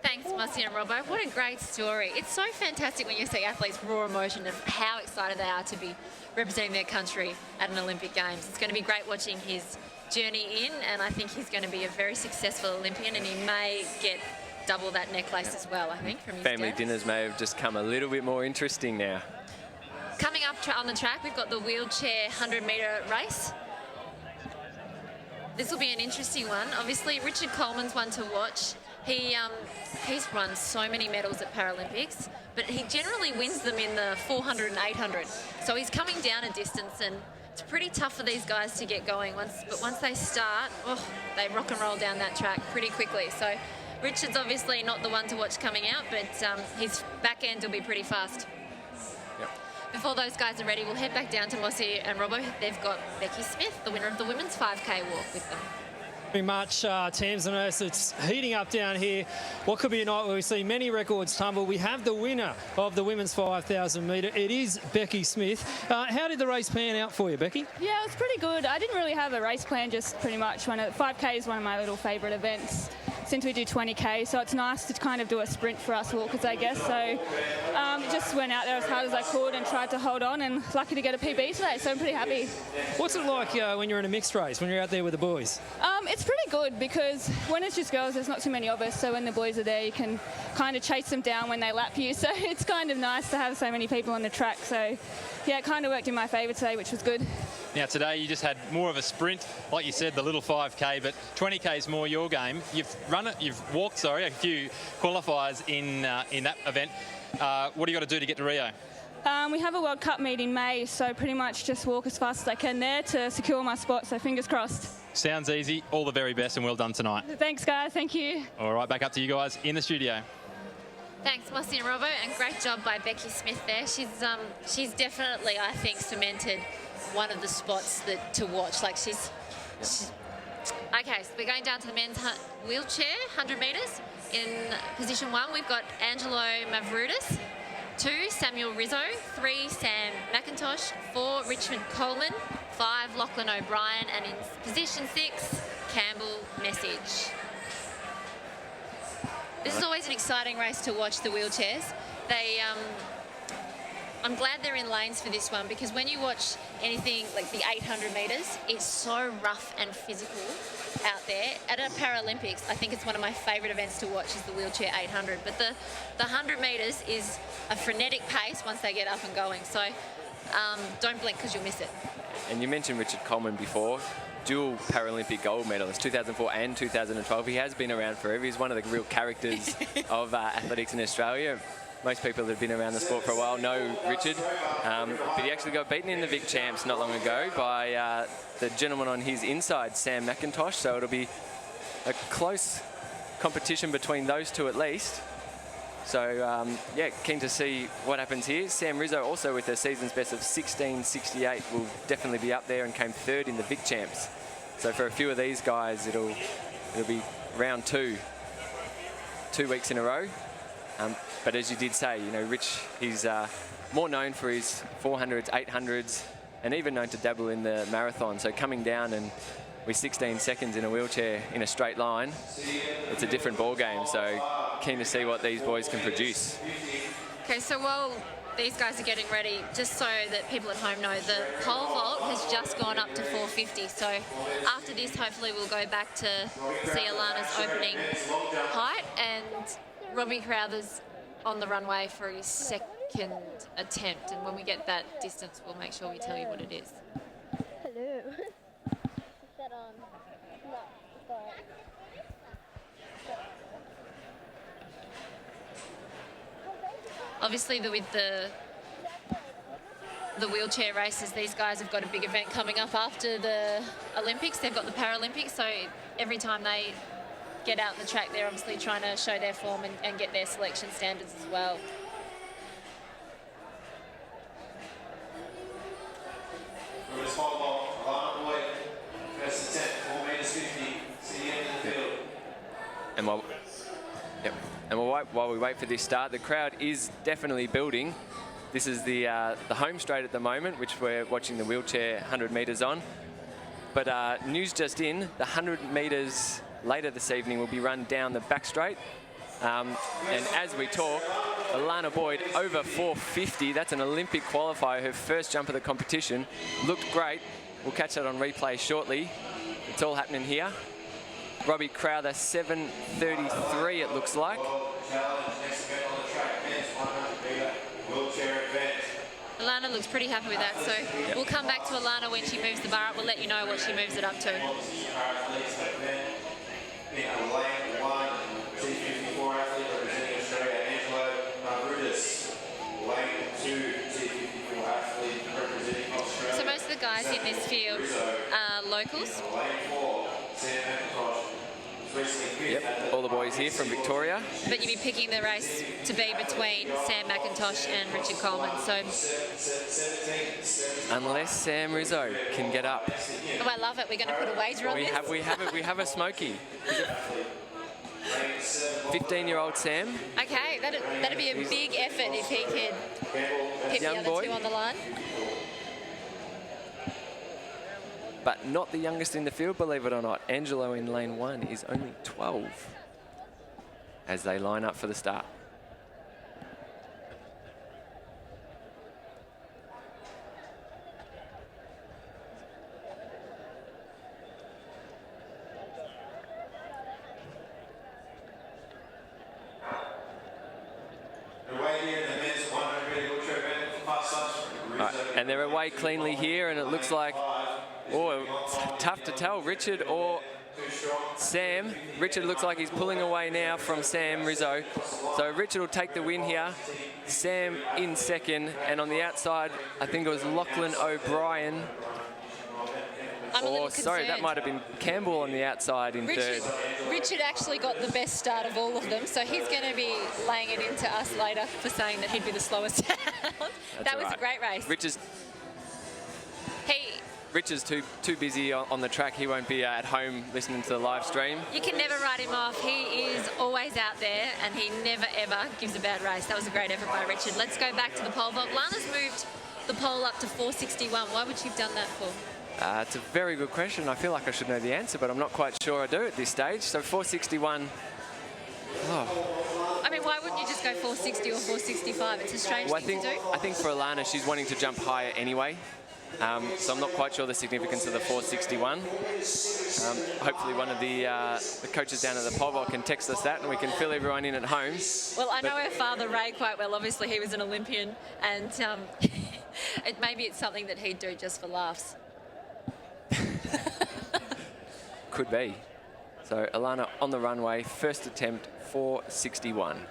Thanks, Mossy and Robbo. What a great story. It's so fantastic when you see athletes' raw emotion of how excited they are to be representing their country at an Olympic Games. It's going to be great watching his journey in, and I think he's going to be a very successful Olympian, and he may get double that necklace as well, I think, from his Family dad. dinners may have just come a little bit more interesting now. Coming up on the track, we've got the wheelchair 100-metre race. This will be an interesting one. Obviously, Richard Coleman's one to watch. He's won so many medals at Paralympics, but he generally wins them in the 400 and 800. So he's coming down a distance, and it's pretty tough for these guys to get going. But once they start, they rock and roll down that track pretty quickly. So Richard's obviously not the one to watch coming out, but his back end will be pretty fast. Yep. Before those guys are ready, we'll head back down to Mossy and Robbo. They've got Becky Smith, the winner of the women's 5K walk, with them. Very much, Tams and Urs. It's heating up down here. What could be a night where we see many records tumble. We have the winner of the women's 5,000 metre. It is Becky Smith. How did the race pan out for you, Becky? Yeah, it was pretty good. I didn't really have a race plan, just pretty much 5K is one of my little favourite events since we do 20K, so it's nice to kind of do a sprint for us walkers, I guess. So just went out there as hard as I could and tried to hold on, and lucky to get a PB today, so I'm pretty happy. What's it like when you're in a mixed race, when you're out there with the boys? It's pretty good because when it's just girls, there's not too many of us, so when the boys are there, you can kind of chase them down when they lap you, so it's kind of nice to have so many people on the track. So yeah, it kind of worked in my favour today, which was good. Now today you just had more of a sprint, like you said, the little 5K, but 20K is more your game. You've walked a few qualifiers in that event. What do you got to do to get to Rio? We have a World Cup meet in May, so pretty much just walk as fast as I can there to secure my spot, so fingers crossed. Sounds easy. All the very best and well done tonight. Thanks, guys. Thank you. All right, back up to you guys in the studio. Thanks, Mossy and Robbo, and great job by Becky Smith there. She's definitely, I think, cemented one of the spots to watch. Like she's okay, so we're going down to the men's wheelchair 100 metres. In position 1, we've got Angelo Mavroudis. 2, Samuel Rizzo. 3, Sam McIntosh. 4, Richmond Coleman. 5, Lachlan O'Brien. And in position 6, Campbell Message. This is always an exciting race to watch, the wheelchairs. I'm glad they're in lanes for this one, because when you watch anything like the 800 metres, it's so rough and physical out there. At a Paralympics, I think it's one of my favourite events to watch is the wheelchair 800. But the 100 metres is a frenetic pace once they get up and going. So don't blink because you'll miss it. And you mentioned Richard Coleman before. Dual Paralympic gold medalist, 2004 and 2012. He has been around forever. He's one of the real characters of athletics in Australia. Most people that have been around the sport for a while know Richard, but he actually got beaten in the Vic Champs not long ago by the gentleman on his inside, Sam McIntosh, so it'll be a close competition between those two at least. So, yeah, keen to see what happens here. Sam Rizzo also with a season's best of 16.68 will definitely be up there and came 3rd in the Vic Champs. So for a few of these guys, it'll be round 2 weeks in a row. But as you did say, you know, Rich, he's more known for his 400s, 800s, and even known to dabble in the marathon. So coming down and with 16 seconds in a wheelchair in a straight line, it's a different ball game. So keen to see what these boys can produce. Okay, so while these guys are getting ready, just so that people at home know, the pole vault has just gone up to 450. So after this, hopefully we'll go back to see Alana's opening height, and Robbie Crowther's on the runway for his second attempt. And when we get that distance, we'll make sure we tell you what it is. Hello. Is that on? No, sorry. Obviously, with the wheelchair races, these guys have got a big event coming up after the Olympics. They've got the Paralympics, so every time they get out on the track, they're obviously trying to show their form and get their selection standards as well. And while we wait for this start, the crowd is definitely building. This is the home straight at the moment, which we're watching the wheelchair 100 metres on. But news just in, the 100 metres later this evening will be run down the back straight. And as we talk, Alana Boyd over 450. That's an Olympic qualifier, her first jump of the competition. Looked great. We'll catch that on replay shortly. It's all happening here. Robbie Crowther, 7:33 it looks like. Alana looks pretty happy with that, so we'll come back to Alana when she moves the bar up. We'll let you know what she moves it up to. So most of the guys in this field are locals. Yep, all the boys here from Victoria. But you'd be picking the race to be between Sam McIntosh and Richard Coleman, so... Unless Sam Rizzo can get up. Oh, I love it. We're going to put a wager on this. We have a smoky. 15-year-old Sam. Okay, that'd be a big effort if he could hit the other two on the line. But not the youngest in the field, believe it or not. Angelo in lane 1 is only 12 as they line up for the start. Right, and they're away cleanly here, and it looks like, it's tough to tell, Richard or Sam. Richard looks like he's pulling away now from Sam Rizzo. So Richard will take the win here. Sam in second, and on the outside, I think it was Lachlan O'Brien. Sorry, that might have been Campbell on the outside in third. Richard actually got the best start of all of them, so he's going to be laying it into us later for saying that he'd be the slowest out. That was a great race. Richard's too busy on the track. He won't be at home listening to the live stream. You can never write him off. He is always out there, and he never, ever gives a bad race. That was a great effort by Richard. Let's go back to the pole vault. Lana's moved the pole up to 461. Why would she have done that for? It's a very good question. I feel like I should know the answer, but I'm not quite sure I do at this stage. So 461. I mean, why wouldn't you just go 460 or 465? It's a strange thing to do. I think for Alana, she's wanting to jump higher anyway. So I'm not quite sure the significance of the 461. Hopefully one of the coaches down at the pole vault can text us that and we can fill everyone in at home. Well, I know her father, Ray, quite well. Obviously, he was an Olympian, and maybe it's something that he'd do just for laughs. Could be. So Alana on the runway, first attempt, 461.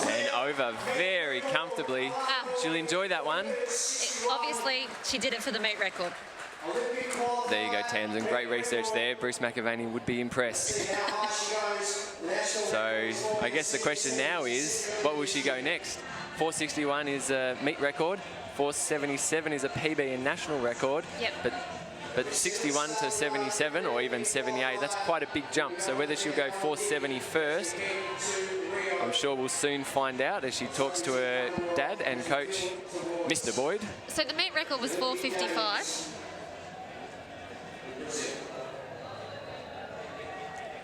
And over very comfortably. She'll enjoy that one. Obviously, she did it for the meet record. There you go, Tamsin. Great research there. Bruce McAvaney would be impressed. So I guess the question now is, what will she go next? 461 is a meet record. 477 is a PB and national record. Yep. But But 61 to 77 or even 78, that's quite a big jump. So whether she'll go 470 first, I'm sure we'll soon find out as she talks to her dad and coach, Mr. Boyd. So the meet record was 4:55.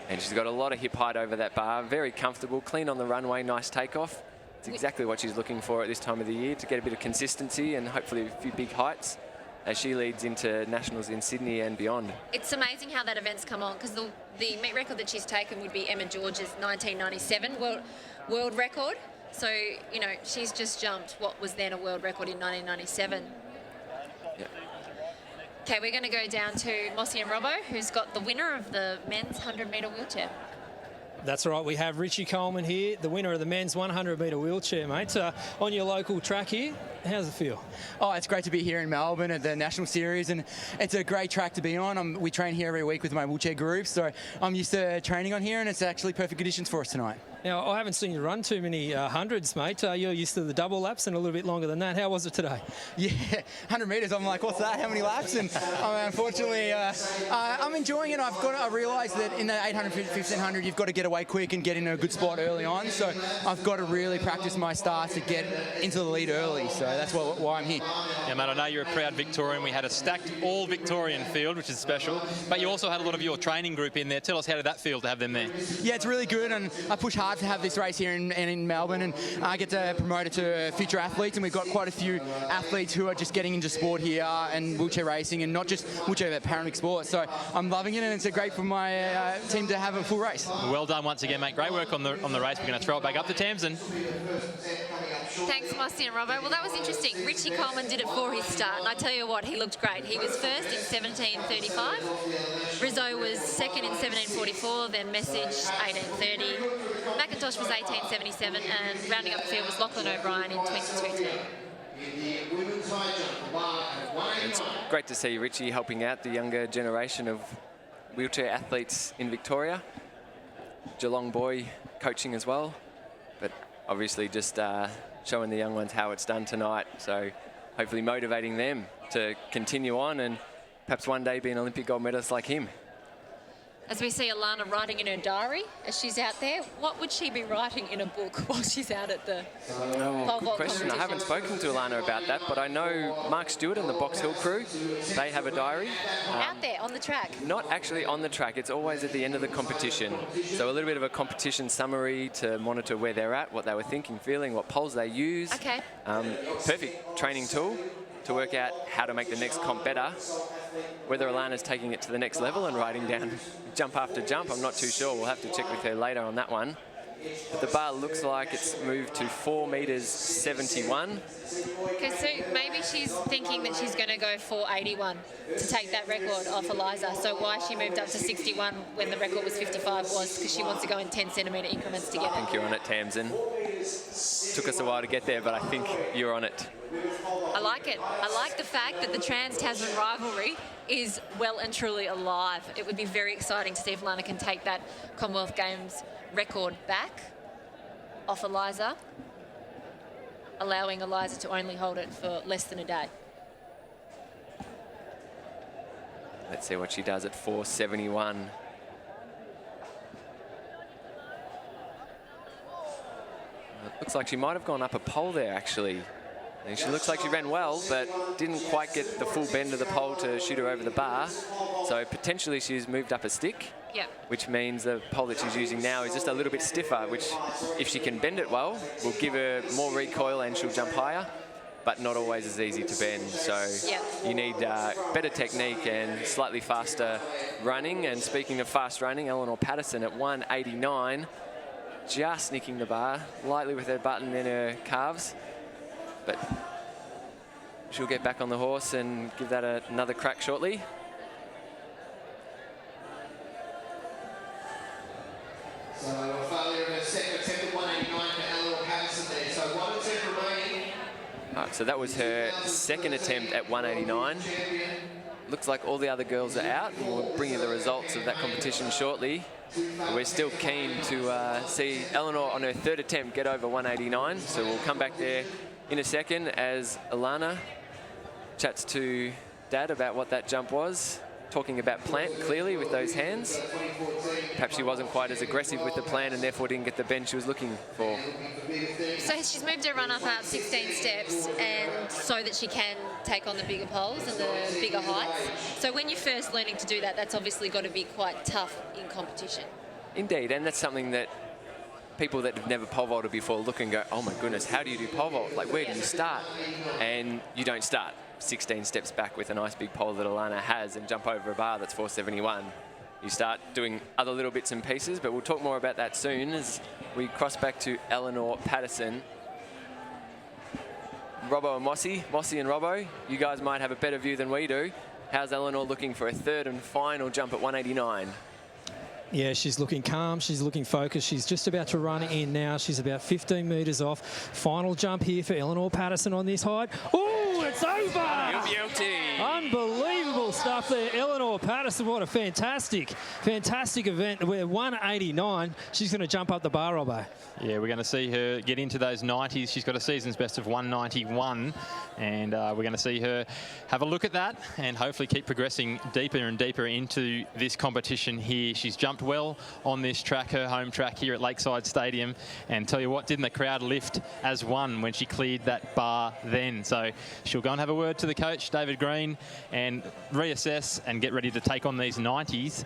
And she's got a lot of hip height over that bar, very comfortable, clean on the runway, nice takeoff. It's exactly what she's looking for at this time of the year, to get a bit of consistency and hopefully a few big heights as she leads into nationals in Sydney and beyond. It's amazing how that event's come on, because the meet record that she's taken would be Emma George's 1997 world record. So, you know, she's just jumped what was then a world record in 1997. Yep. Okay, we're going to go down to Mossy and Robbo, who's got the winner of the men's 100-metre wheelchair. That's right, we have Richie Coleman here, the winner of the men's 100-metre wheelchair, mate. On your local track here, how's it feel? Oh, it's great to be here in Melbourne at the National Series, and it's a great track to be on. We train here every week with my wheelchair group, so I'm used to training on here, and it's actually perfect conditions for us tonight. Now, I haven't seen you run too many hundreds, mate. You're used to the double laps and a little bit longer than that. How was it today? Yeah, 100 metres, I'm like, what's that? How many laps? And unfortunately, I'm enjoying it. I realised that in the 800, 1500, you've got to get away quick and get in a good spot early on. So I've got to really practice my starts to get into the lead early. So that's why I'm here. Yeah, mate, I know you're a proud Victorian. We had a stacked all-Victorian field, which is special. But you also had a lot of your training group in there. Tell us, how did that feel to have them there? Yeah, it's really good, and I push hard to have this race here in Melbourne, and I get to promote it to future athletes, and we've got quite a few athletes who are just getting into sport here and wheelchair racing, and not just wheelchair but Paralympic sport. So I'm loving it, and it's great for my team to have a full race. Well done once again, mate. Great work on the race. We're going to throw it back up to Tamsin. Thanks, Mossy and Robbo. Well, that was interesting. Richie Coleman did it for his start, and I tell you what, he looked great. He was first in 17:35. Rizzo was second in 17:44, then Message 18:30. McIntosh was 18:77, and rounding up the field was Lachlan O'Brien in 22:10. It's great to see Richie helping out the younger generation of wheelchair athletes in Victoria. Geelong boy coaching as well, but obviously just showing the young ones how it's done tonight. So hopefully motivating them to continue on and perhaps one day be an Olympic gold medalist like him. As we see Alana writing in her diary as she's out there, what would she be writing in a book while she's out at the pole vault Question. I haven't spoken to Alana about that, but I know Mark Stewart and the Box Hill crew, they have a diary. Out there on the track? Not actually on the track. It's always at the end of the competition. So a little bit of a competition summary to monitor where they're at, what they were thinking, feeling, what poles they use. Okay. Perfect training tool to work out how to make the next comp better. Whether Alana's taking it to the next level and writing down jump after jump, I'm not too sure. We'll have to check with her later on that one. But the bar looks like it's moved to 4.71 meters. Okay, so maybe she's thinking that she's going to go 4.81 to take that record off Eliza. So why she moved up to 61 when the record was 55 was because she wants to go in 10-centimetre increments to get it. I think you're on it, Tamsin. Took us a while to get there, but I think you're on it. I like it. I like the fact that the Trans-Tasman rivalry is well and truly alive. It would be very exciting to see if Lana can take that Commonwealth Games record back off Eliza, allowing Eliza to only hold it for less than a day. Let's see what she does at 4.71. It looks like she might have gone up a pole there, actually. And she looks like she ran well, but didn't quite get the full bend of the pole to shoot her over the bar. So potentially she's moved up a stick. Yep. Which means the pole that she's using now is just a little bit stiffer, which, if she can bend it well, will give her more recoil and she'll jump higher, but not always as easy to bend. So yep. You need better technique and slightly faster running. And speaking of fast running, Eleanor Patterson at 1.89, just nicking the bar, lightly with her button in her calves. But she'll get back on the horse and give that another crack shortly. So a failure of a second attempt at 189 for Eleanor Patterson there. So 1 attempt remaining. All right, so that was her second attempt at 189. Looks like all the other girls are out, and we'll bring you the results of that competition shortly. But we're still keen to see Eleanor on her third attempt get over 189. So we'll come back there in a second as Alana chats to Dad about what that jump was, talking about plant clearly with those hands. Perhaps she wasn't quite as aggressive with the plant and therefore didn't get the bend she was looking for. So she's moved her run up 16 steps and so that she can take on the bigger poles and the bigger heights. So when you're first learning to do that, that's obviously got to be quite tough in competition. Indeed, and that's something that people that have never pole vaulted before look and go, oh my goodness, how do you do pole vault? Like, where do you start? And you don't start 16 steps back with a nice big pole that Alana has and jump over a bar that's 471. You start doing other little bits and pieces, but we'll talk more about that soon as we cross back to Eleanor Patterson. Robbo and Mossy and Robbo, you guys might have a better view than we do. How's Eleanor looking for a third and final jump at 189? Yeah, she's looking calm, she's looking focused, she's just about to run in now. She's about 15 metres off. Final jump here for Eleanor Patterson on this height. Oh, it's over! Beauty! Unbelievable stuff there. Eleanor Patterson, what a fantastic event. We're 189. She's going to jump up the bar, Robbo. Yeah, we're going to see her get into those 90s. She's got a season's best of 191, and we're going to see her have a look at that and hopefully keep progressing deeper and deeper into this competition here. She's jumped well on this track, her home track here at Lakeside Stadium, and tell you what, didn't the crowd lift as one when she cleared that bar then? So she'll go and have a word to the coach, David Green, and reassess and get ready to take on these 90s.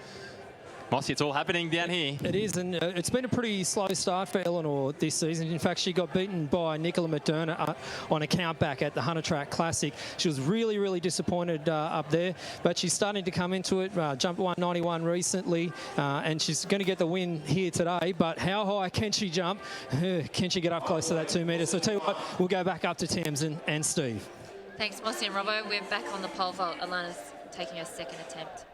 Mossy, it's all happening down here. It is, and it's been a pretty slow start for Eleanor this season. In fact, she got beaten by Nicola McDermott on a countback at the Hunter Track Classic. She was really, really disappointed up there, but she's starting to come into it. Jumped 191 recently, and she's going to get the win here today. But how high can she jump? Can she get up close to that 2 metres? So tell you what, we'll go back up to Thames and Steve. Thanks, Mossy and Robbo. We're back on the pole vault. Alana's taking her second attempt.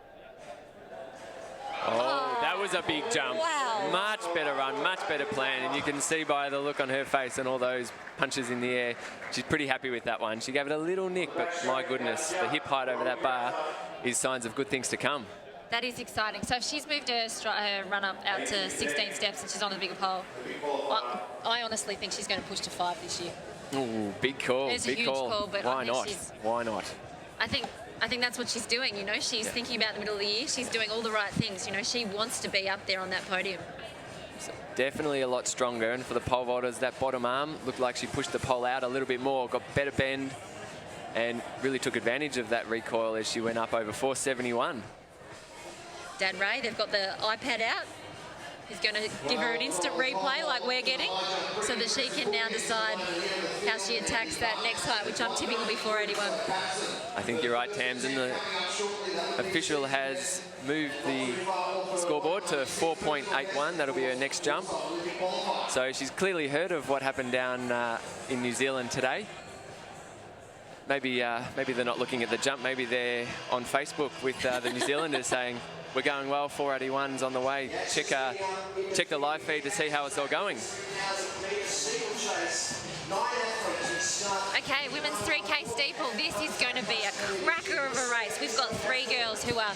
Oh, that was a big jump. Wow. Much better run, much better plan, and you can see by the look on her face and all those punches in the air, she's pretty happy with that one. She gave it a little nick, but my goodness, the hip height over that bar is signs of good things to come. That is exciting. So if she's moved her run up out to 16 steps and she's on the bigger pole, I honestly think she's going to push to 5 this year. Ooh, big call, It's big a huge call, but why not? Why not? I think that's what she's doing, you know. She's thinking about the middle of the year. She's doing all the right things, you know. She wants to be up there on that podium. So definitely a lot stronger. And for the pole vaulters, that bottom arm looked like she pushed the pole out a little bit more, got better bend, and really took advantage of that recoil as she went up over 471. Dad Ray, they've got the iPad out. He's going to give her an instant replay like we're getting so that she can now decide how she attacks that next height, which I'm tipping will be 481. I think you're right, Tamsin. The official has moved the scoreboard to 4.81. That'll be her next jump. So she's clearly heard of what happened down in New Zealand today. Maybe they're not looking at the jump. Maybe they're on Facebook with the New Zealanders saying, we're going well, 481's on the way. Check the live feed to see how it's all going. Okay, women's 3K steeple. This is going to be a cracker of a race. We've got 3 girls who are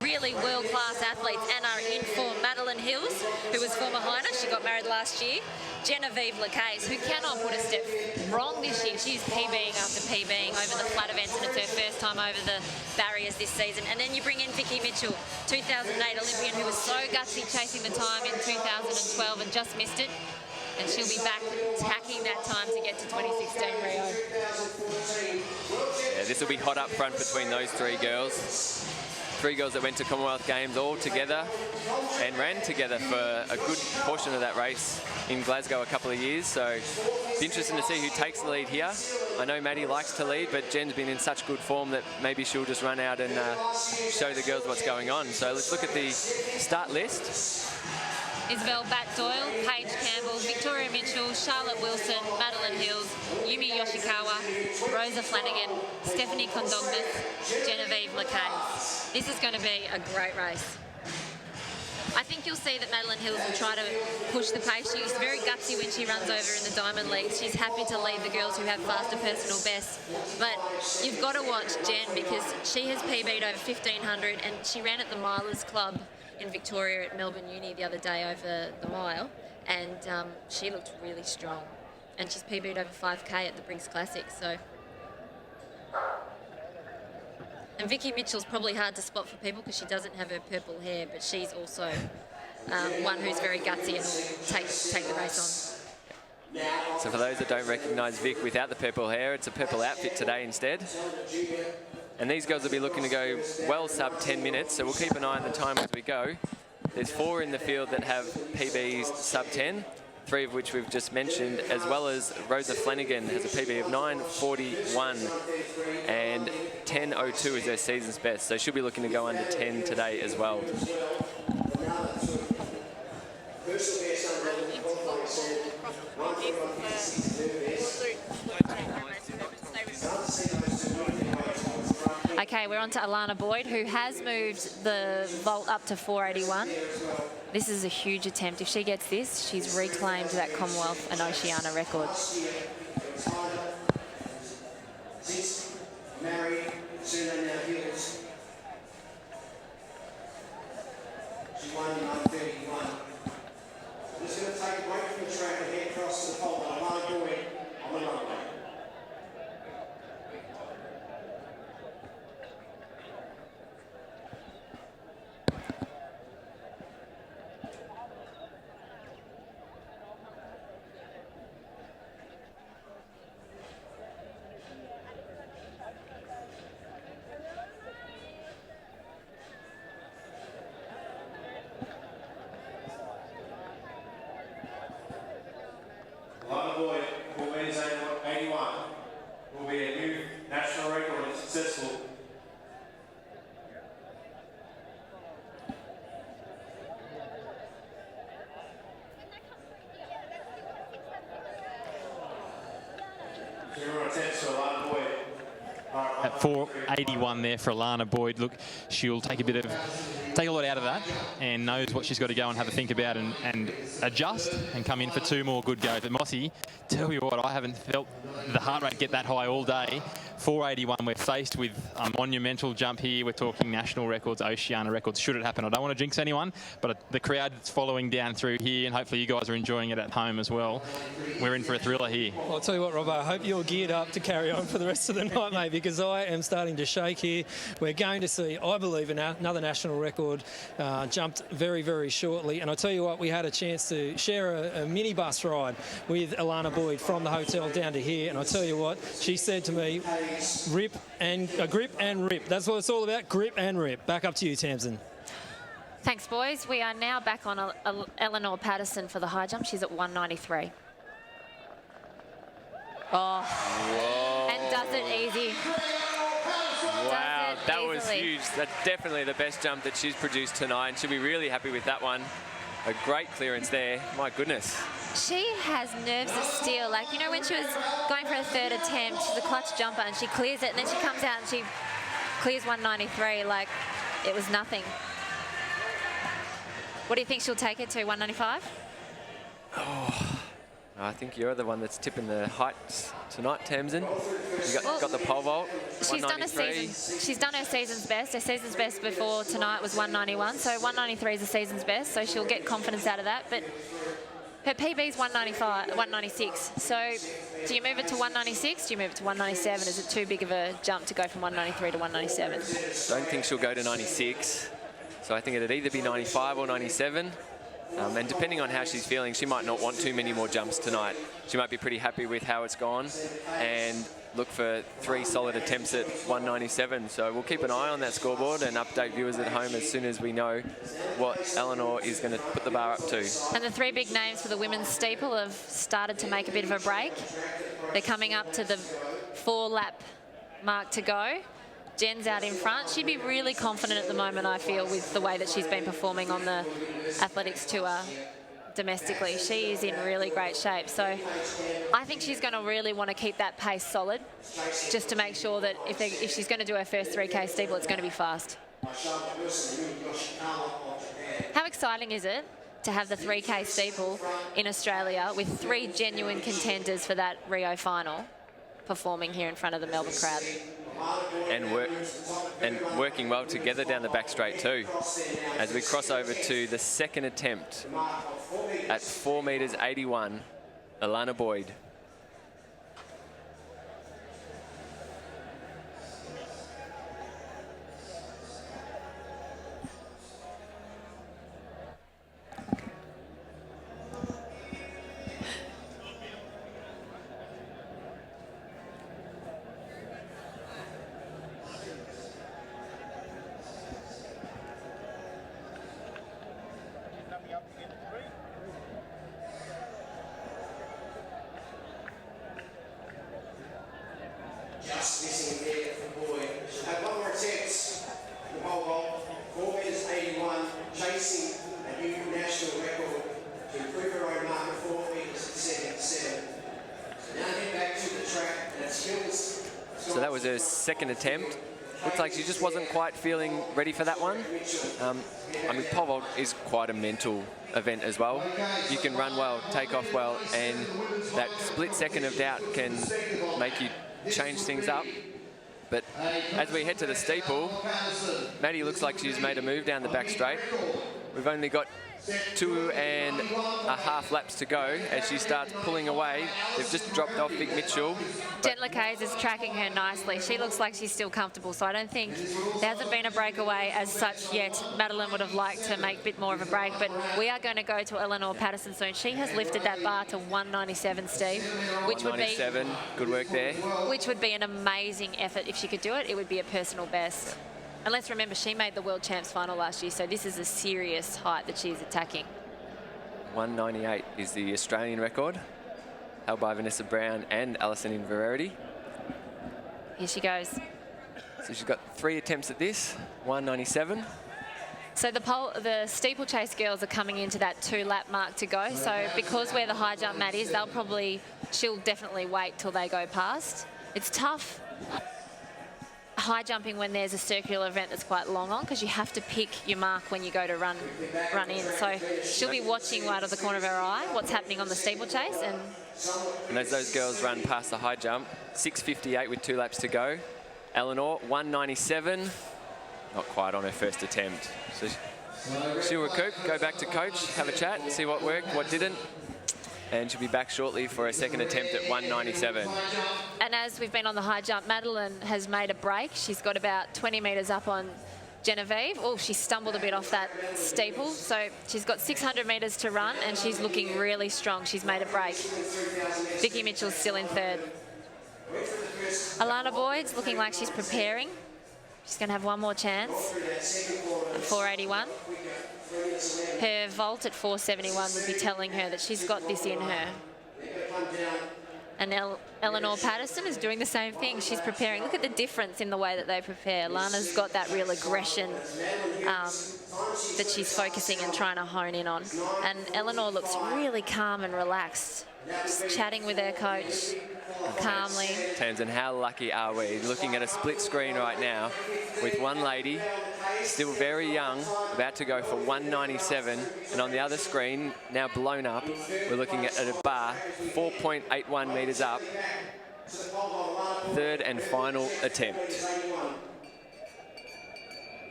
really world-class athletes and are in form. Madeline Hills, who was former Heiner, she got married last year. Genevieve Lacase, who cannot put a step wrong this year. She's PBing after PBing over the flat events, and it's her first time over the barriers this season. And then you bring in Vicky Mitchell, 2008 Olympian, who was so gutsy chasing the time in 2012 and just missed it. And she'll be back attacking that time to get to 2016 Rio. Yeah, this will be hot up front between those 3 girls. 3 girls that went to Commonwealth Games all together and ran together for a good portion of that race in Glasgow a couple of years. So it's interesting to see who takes the lead here. I know Maddie likes to lead, but Jen's been in such good form that maybe she'll just run out and show the girls what's going on. So let's look at the start list. Isabel Bat-Doyle, Paige Campbell, Victoria Mitchell, Charlotte Wilson, Madeline Hills, Yumi Yoshikawa, Rosa Flanagan, Stephanie Kondogbis, Genevieve Lacase. This is going to be a great race. I think you'll see that Madeline Hills will try to push the pace. She's very gutsy when she runs over in the Diamond Leagues. She's happy to lead the girls who have faster personal bests. But you've got to watch Jen because she has PB'd over 1,500 and she ran at the Milers Club in Victoria at Melbourne Uni the other day over the mile, and she looked really strong. And she's PB'd over 5K at the Brinks Classic, so And Vicky Mitchell's probably hard to spot for people because she doesn't have her purple hair, but she's also one who's very gutsy and will take the race on. So for those that don't recognise Vic without the purple hair, it's a purple outfit today instead. And these girls will be looking to go well sub 10 minutes, so we'll keep an eye on the time as we go. There's 4 in the field that have PBs sub 10, 3 of which we've just mentioned, as well as Rosa Flanagan has a PB of 9:41 and 10:02 is her season's best. So she'll be looking to go under 10 today as well. Okay, we're on to Alana Boyd, who has moved the vault up to 481. This is a huge attempt. If she gets this, she's reclaimed that Commonwealth and Oceania record. Married, soon on our heels. She won in 9:31. I'm just going to take a break from the track and head across to the pole, but I'm not doing on the runway. Alana Boyd, 4 metres 81, will be a new national record and successful. At 481 there for Alana Boyd. Look, she'll take a lot out of that and knows what she's got to go and have a think about and adjust and come in for 2 more good goes. But Mossy, tell you what, I haven't felt the heart rate get that high all day. 481, we're faced with a monumental jump here. We're talking national records, Oceania records, should it happen. I don't want to jinx anyone, but the crowd's following down through here, and hopefully you guys are enjoying it at home as well. We're in for a thriller here. Well, I'll tell you what, Robbo, I hope you're geared up to carry on for the rest of the night, mate, because I am starting to shake here. We're going to see, I believe, another national record jumped very, very shortly. And I tell you what, we had a chance to share a minibus ride with Alana Boyd from the hotel down to here. And I tell you what, she said to me, grip and rip. That's what it's all about, grip and rip. Back up to you, Tamsin. Thanks, boys. We are now back on Eleanor Patterson for the high jump. She's at 193. Oh, whoa. And does it easy. Wow, that was huge. That's definitely the best jump that she's produced tonight, and she'll be really happy with that one. A great clearance there. My goodness. She has nerves of steel. Like, you know, when she was going for her 3rd attempt, she's a clutch jumper and she clears it, and then she comes out and she clears 193 like it was nothing. What do you think she'll take it to, 195? Oh, I think you're the one that's tipping the heights tonight, Tamsin. You got the pole vault. She's done her season's best. Her season's best before tonight was 191, so 193 is the season's best, so she'll get confidence out of that. But her PB's 196. So do you move it to 196? Do you move it to 197? Is it too big of a jump to go from 193 to 197? Don't think she'll go to 96. So I think it'd either be 95 or 97. And depending on how she's feeling, she might not want too many more jumps tonight. She might be pretty happy with how it's gone and look for 3 solid attempts at 197. So we'll keep an eye on that scoreboard and update viewers at home as soon as we know what Eleanor is going to put the bar up to. And the 3 big names for the women's steeple have started to make a bit of a break. They're coming up to the 4-lap mark to go. Jen's out in front. She'd be really confident at the moment, I feel, with the way that she's been performing on the athletics tour domestically. She is in really great shape. So I think she's going to really want to keep that pace solid, just to make sure that if she's going to do her first 3K steeple, it's going to be fast. How exciting is it to have the 3K steeple in Australia with 3 genuine contenders for that Rio final performing here in front of the Melbourne crowd? And working well together down the back straight too. As we cross over to the 2nd attempt at 4 metres 81, Alana Boyd. her second attempt. Looks like she just wasn't quite feeling ready for that one. I mean, pole vault is quite a mental event as well. You can run well, take off well, and that split second of doubt can make you change things up. But as we head to the steeple, Maddie looks like she's made a move down the back straight. We've only got 2.5 laps to go as she starts pulling away. They've just dropped off Vic Mitchell. Discus is tracking her nicely. She looks like she's still comfortable, so I don't think there hasn't been a breakaway as such yet. Madeline would have liked to make a bit more of a break, but we are going to go to Eleanor Patterson soon. She has lifted that bar to 197, Steve, which would be 197, good work there. Which would be an amazing effort. If she could do it, it would be a personal best. And let's remember, she made the World Champs final last year, so this is a serious height that she's attacking. 198 is the Australian record, held by Vanessa Brown and Alison Inverarity. Here she goes. So she's got 3 attempts at this, 197. So the steeplechase girls are coming into that 2-lap mark to go. So because where the high jump mat is, she'll definitely wait till they go past. It's tough high jumping when there's a circular event that's quite long on, because you have to pick your mark when you go to run in. So she'll be watching right out of the corner of her eye what's happening on the steeplechase. And as those girls run past the high jump, 6:58 with 2 laps to go. Eleanor, 197, not quite on her first attempt. So she'll recoup, go back to coach, have a chat, see what worked, what didn't. And she'll be back shortly for her second attempt at 197. And as we've been on the high jump, Madeline has made a break. She's got about 20 metres up on Genevieve. Oh, she stumbled a bit off that steeple. So she's got 600 metres to run, and she's looking really strong. She's made a break. Vicky Mitchell's still in third. Alana Boyd's looking like she's preparing. She's going to have one more chance at 481. Her vault at 471 would be telling her that she's got this in her. And Eleanor Patterson is doing the same thing. She's preparing. Look at the difference in the way that they prepare. Lana's got that real aggression that she's focusing and trying to hone in on. And Eleanor looks really calm and relaxed, just chatting with her coach calmly. Tamsin, how lucky are we looking at a split screen right now with one lady, still very young, about to go for 197, and on the other screen, now blown up, we're looking at a bar 4.81 metres up, third and final attempt.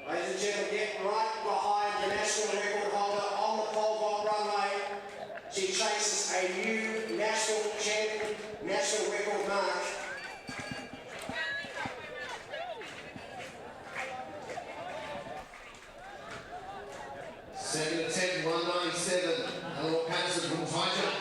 Ladies and gentlemen, get right behind the national record holder on the pole vault runway. She chases a new national champion, national record mark. Second attempt, 197. Eleanor Patterson from high jump.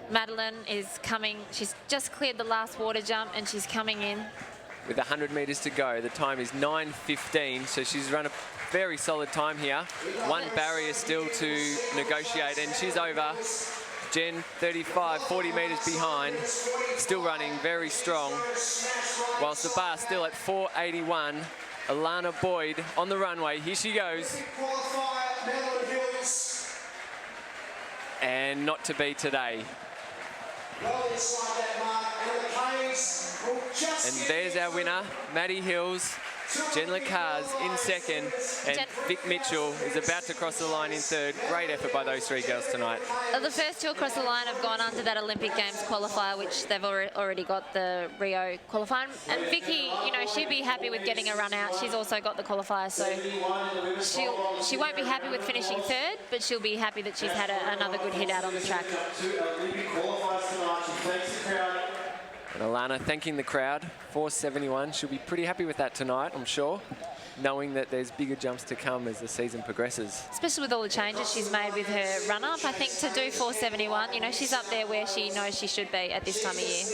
Madeline is coming. She's just cleared the last water jump and she's coming in. With 100 metres to go, the time is 9:15, so she's run a very solid time here. One barrier still to negotiate, and she's over. Jen, 35, 40 metres behind, still running very strong. Whilst the bar still at 481, Alana Boyd on the runway. Here she goes. And not to be today. And there's our winner, Maddie Hills. Jen Lacars in second, and Vic Mitchell is about to cross the line in third. Great effort by those 3 girls tonight. The first 2 across the line have gone under that Olympic Games qualifier, which they've already got the Rio qualifying. And Vicky, you know, she'd be happy with getting a run out. She's also got the qualifier, so she won't be happy with finishing third, but she'll be happy that she's had another good hit out on the track. And Alana thanking the crowd, 471. She'll be pretty happy with that tonight, I'm sure, knowing that there's bigger jumps to come as the season progresses. Especially with all the changes she's made with her run-up. I think to do 471, you know, she's up there where she knows she should be at this time of year.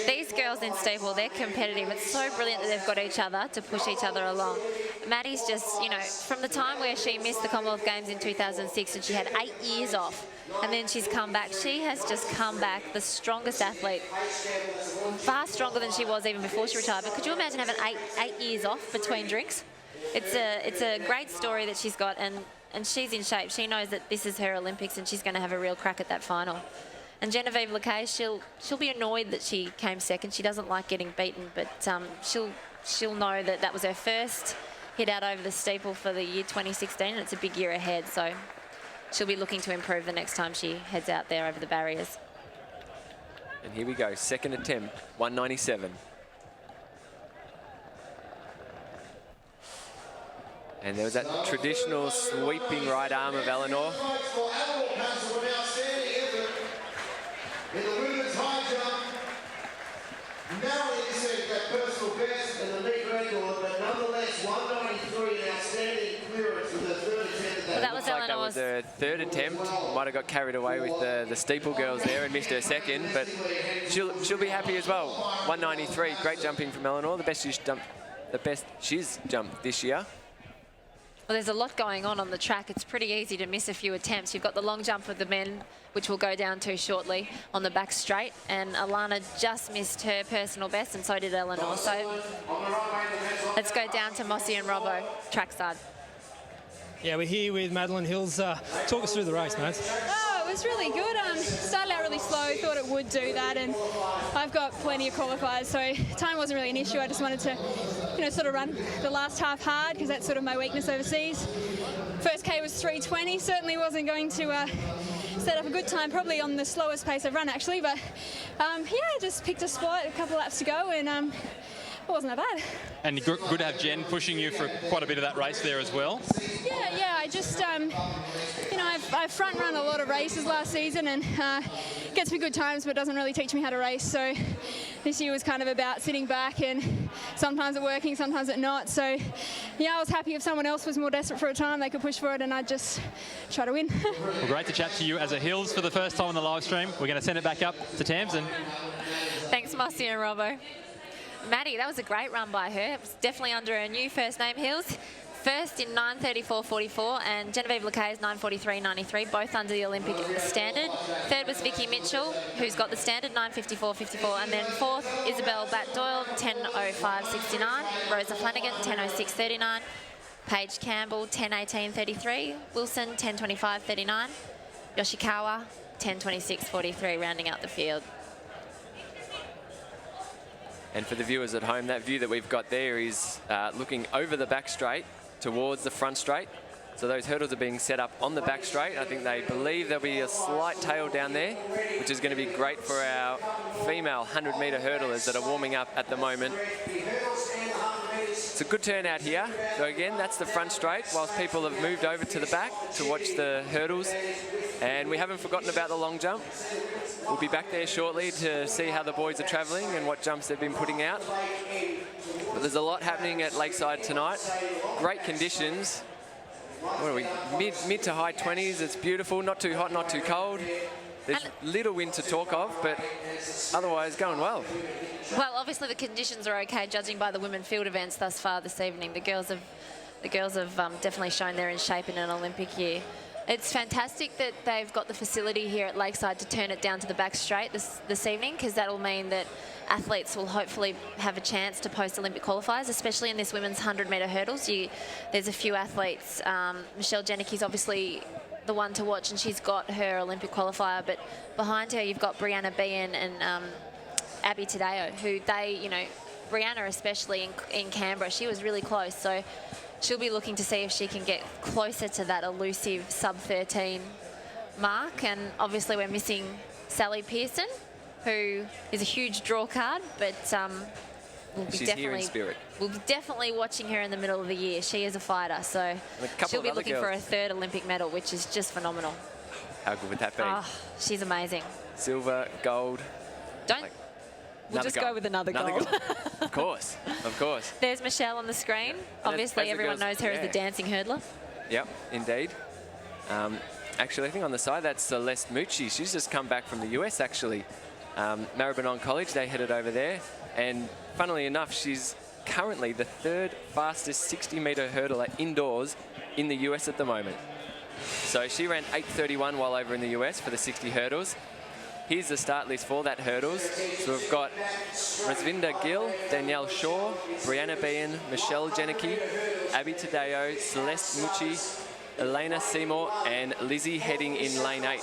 These girls in steeple, they're competitive. It's so brilliant that they've got each other to push each other along. Maddie's just, you know, from the time where she missed the Commonwealth Games in 2006 and she had 8 years off and then she's come back. She has just come back the strongest athlete, far stronger than she was even before she retired. But could you imagine having eight years off between drinks? It's a great story that she's got, and she's in shape. She knows that this is her Olympics, and she's going to have a real crack at that final. And Genevieve Lacay, she'll be annoyed that she came second. She doesn't like getting beaten, but she'll know that that was her first hit out over the steeple for the year 2016, and it's a big year ahead. So she'll be looking to improve the next time she heads out there over the barriers. And here we go, second attempt, 197. And there was that traditional sweeping right arm of Eleanor. In the women's high jump, narrowly set that personal best and the league record, but nonetheless 193, an outstanding clearance with her third attempt. Well, that was like that was her third attempt. Might have got carried away with the steeple girls there and missed her second, but she'll be happy as well. 193, great jumping from Eleanor, the best she's jumped this year. Well, there's a lot going on the track. It's pretty easy to miss a few attempts. You've got the long jump with the men, which we'll go down to shortly, on the back straight. And Alana just missed her personal best, and so did Eleanor. So let's go down to Mossy and Robbo, trackside. Yeah, we're here with Madeline Hills. Talk us through the race, mate. Oh, it was really good. Started out really slow, thought it would do that, and I've got plenty of qualifiers, so time wasn't really an issue. I just wanted to, sort of run the last half hard, because that's sort of my weakness overseas. First K was 3:20. Certainly wasn't going to set up a good time, probably on the slowest pace I've run, actually, but yeah, just picked a spot, a couple laps to go, and it wasn't that bad. And good to have Jen pushing you for quite a bit of that race there as well. Yeah, I just, I've front run a lot of races last season, and gets me good times, but doesn't really teach me how to race. So this year was kind of about sitting back, and sometimes it working, sometimes it not. So yeah, I was happy if someone else was more desperate for a time, they could push for it, and I'd just try to win. Well, great to chat to you as a Hills for the first time on the live stream. We're going to send it back up to Tamsin. Thanks, Mossy and Robbo. Maddie, that was a great run by her. It was definitely under her new first name, Hills. First in 9:34.44, and Genevieve Lacay's 9:43.93, both under the Olympic standard. Third was Vicky Mitchell, who's got the standard 9:54.54, and then fourth, Isabel Bat-Doyle, 10:05.69. Rosa Flanagan, 10:06.39. Paige Campbell, 10:18.33. Wilson, 10:25.39. Yoshikawa, 10:26.43, rounding out the field. And for the viewers at home, that view that we've got there is looking over the back straight towards the front straight. So those hurdles are being set up on the back straight. I think they believe there'll be a slight tail down there, which is going to be great for our female 100-metre hurdlers that are warming up at the moment. It's a good turnout here. So again, that's the front straight, whilst people have moved over to the back to watch the hurdles. And we haven't forgotten about the long jump. We'll be back there shortly to see how the boys are travelling and what jumps they've been putting out. But there's a lot happening at Lakeside tonight. Great conditions. What are we? Mid to high 20s. It's beautiful. Not too hot, not too cold. There's little wind to talk of, but otherwise going well. Well, obviously the conditions are okay, judging by the women field events thus far this evening. The girls have definitely shown they're in shape in an Olympic year. It's fantastic that they've got the facility here at Lakeside to turn it down to the back straight this evening, because that'll mean that athletes will hopefully have a chance to post Olympic qualifiers, especially in this women's 100-metre hurdles. There's a few athletes. Michelle Janicki's obviously the one to watch, and she's got her Olympic qualifier, but behind her you've got Brianna Behan and Abby Tadeo, who Brianna especially in Canberra, she was really close, so she'll be looking to see if she can get closer to that elusive sub-13 mark. And obviously we're missing Sally Pearson, who is a huge draw card, but She's here in spirit. We'll be definitely watching her in the middle of the year. She is a fighter, so she'll be looking for a third Olympic medal, which is just phenomenal. How good would that be? Oh, she's amazing. Silver, gold. We'll just go with another gold. Of course, of course. There's Michelle on the screen. Obviously, everyone knows her as the dancing hurdler. Yep, indeed. Actually, I think on the side, that's Celeste Mucci. She's just come back from the US, actually. Maribyrnong College, they headed over there. And funnily enough, she's currently the third fastest 60-metre hurdler indoors in the US at the moment. So she ran 8:31 while over in the US for the 60 hurdles. Here's the start list for that hurdles. So we've got Rasvinda Gill, Danielle Shaw, Brianna Behan, Michelle Janicki, Abby Tadeo, Celeste Mucci, Elena Seymour, and Lizzie Heading in lane 8.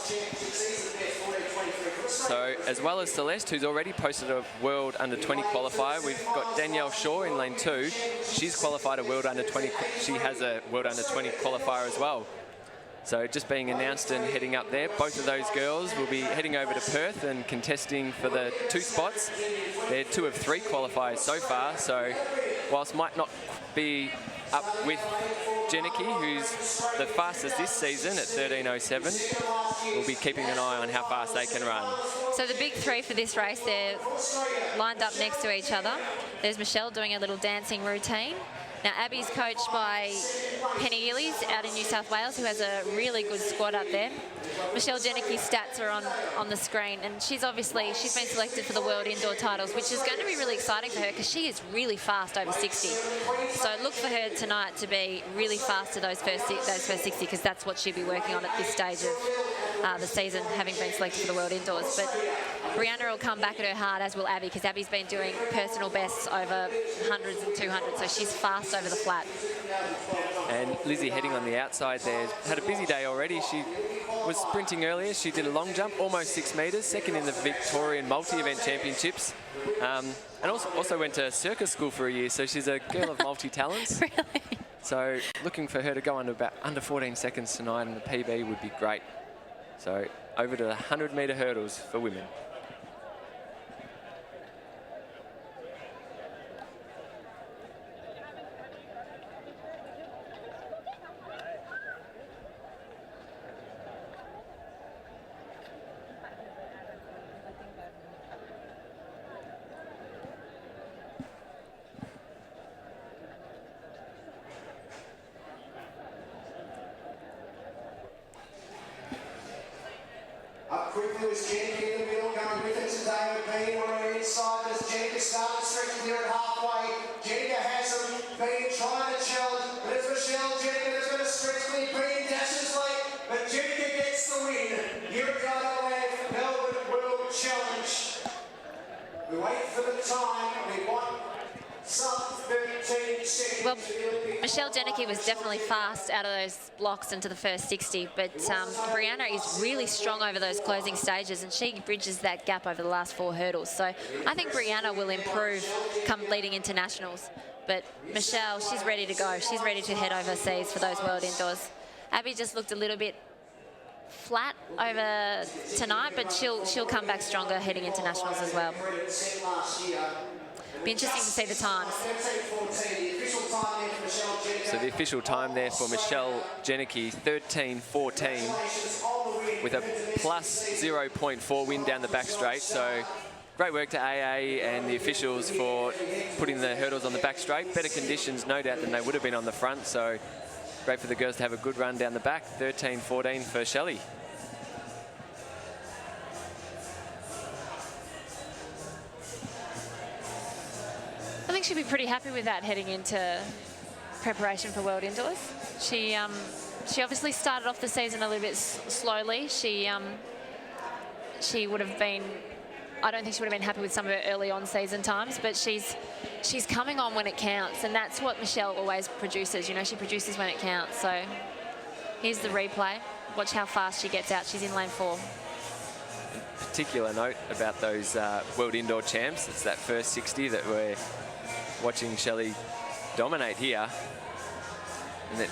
So as well as Celeste, who's already posted a World Under-20 qualifier, we've got Danielle Shaw in lane 2. She's qualified a World Under-20. She has a World Under-20 qualifier as well. So just being announced and heading up there. Both of those girls will be heading over to Perth and contesting for the 2 spots. They're 2 of 3 qualifiers so far. So whilst might not be up with Janicki, who's the fastest this season at 13:07, we'll be keeping an eye on how fast they can run. So the big 3 for this race, they're lined up next to each other. There's Michelle doing a little dancing routine. Now, Abby's coached by Penny Gillies out in New South Wales, who has a really good squad up there. Michelle Janicki's stats are on the screen, and she's been selected for the World Indoor titles, which is going to be really exciting for her because she is really fast over 60. So look for her tonight to be really fast to those first 60, because that's what she'll be working on at this stage of the season, having been selected for the World Indoors. But Brianna will come back at her hard, as will Abby, because Abby's been doing personal bests over 100s and 200s, so she's fast over the flat. And Lizzie Heading on the outside there had a busy day already. She was sprinting earlier. She did a long jump, almost 6 metres, second in the Victorian Multi-Event Championships. And also went to circus school for a year, so she's a girl of multi-talents. Really? So looking for her to go under 14 seconds tonight, and the PB would be great. So over to the 100-metre hurdles for women. Up quickly was Janicki in the middle, going with it today with Bean on her inside. As Janicki started stretching here at halfway. Janicki has him. Bean trying to challenge, but it's Michelle Janicki that's going to stretch me. Bean dashes late, but Janicki gets the win. Here at the IAAF Melbourne World Challenge. We wait for the time. We want some 13 seconds. Well, Michelle Janicki was definitely fast out of those blocks into the first 60, but Brianna is really strong over those closing stages, and she bridges that gap over the last 4 hurdles. So I think Brianna will improve come leading into nationals. But Michelle, she's ready to go. She's ready to head overseas for those World Indoors. Abby just looked a little bit flat over tonight, but she'll come back stronger heading into nationals as well. Be interesting to see the times. So the official time there for Michelle Janicki, 13:14, with a plus 0.4 wind down the back straight. So great work to AA and the officials for putting the hurdles on the back straight. Better conditions, no doubt, than they would have been on the front. So great for the girls to have a good run down the back. 13:14 for Shelley. I think she'll be pretty happy with that heading into preparation for World Indoors. She obviously started off the season a little bit slowly. She would have been, I don't think she would have been happy with some of her early on season times, but she's coming on when it counts, and that's what Michelle always produces. You know, she produces when it counts. So here's the replay. Watch how fast she gets out. She's in lane 4. Particular note about those World Indoor Champs, it's that first 60 that we're watching Shelley dominate here. And then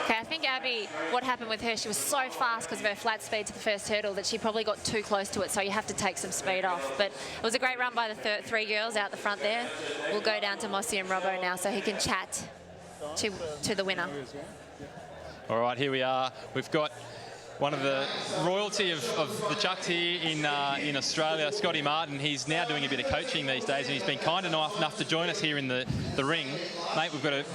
okay, I think Abby, what happened with her, she was so fast because of her flat speed to the first hurdle that she probably got too close to it, so you have to take some speed off. But it was a great run by the 3 girls out the front there. We'll go down to Mossy and Robbo now so he can chat to the winner. All right, here we are. We've got one of the royalty of the chucks here in Australia, Scotty Martin. He's now doing a bit of coaching these days, and he's been kind enough to join us here in the ring. Mate, we've got a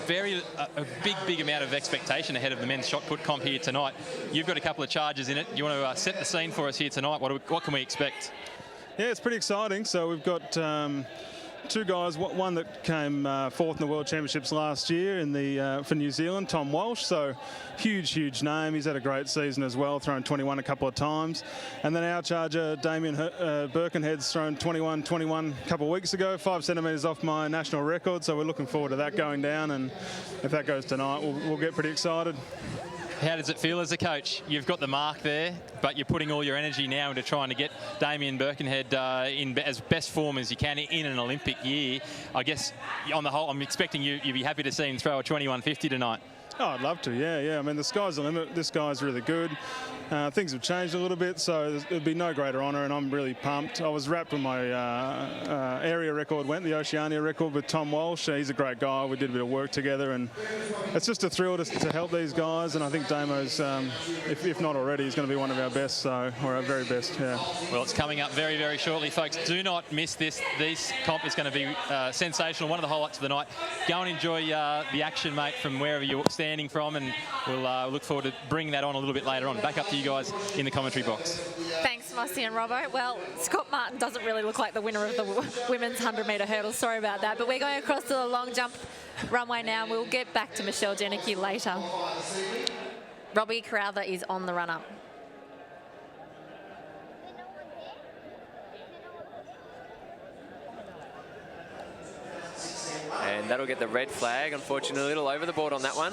big amount of expectation ahead of the men's shot put comp here tonight. You've got a couple of charges in it. You want to set the scene for us here tonight? What can we expect? Yeah, it's pretty exciting. So we've got two guys. One that came fourth in the World Championships last year in the for New Zealand, Tom Walsh. So huge name. He's had a great season as well, thrown 21 a couple of times. And then our charger, Damien Birkenhead's thrown 21 a couple of weeks ago, 5 centimetres off my national record. So we're looking forward to that going down. And if that goes tonight, we'll get pretty excited. How does it feel as a coach? You've got the mark there, but you're putting all your energy now into trying to get Damien Birkenhead in as best form as you can in an Olympic year. I guess, on the whole, I'm expecting you'd be happy to see him throw a 21.50 tonight. Oh, I'd love to, yeah. I mean, the sky's the limit. This guy's really good. Things have changed a little bit, so it'd be no greater honour, and I'm really pumped. I was wrapped when my area record went, the Oceania record with Tom Walsh. He's a great guy. We did a bit of work together, and it's just a thrill to help these guys, and I think Damo's, if not already, he's going to be one of our best, or our very best, yeah. Well, it's coming up very, very shortly, folks. Do not miss this. This comp is going to be sensational. One of the highlights of the night. Go and enjoy the action, mate, from wherever you're standing from, and we'll look forward to bringing that on a little bit later on. Back up to you guys in the commentary box. Thanks, Mossy and Robbo. Well, Scott Martin doesn't really look like the winner of the women's 100-metre hurdle. Sorry about that. But we're going across to the long jump runway now, and we'll get back to Michelle Janicki later. Robbie Crowther is on the run-up. And that'll get the red flag. Unfortunately, a little over the board on that one.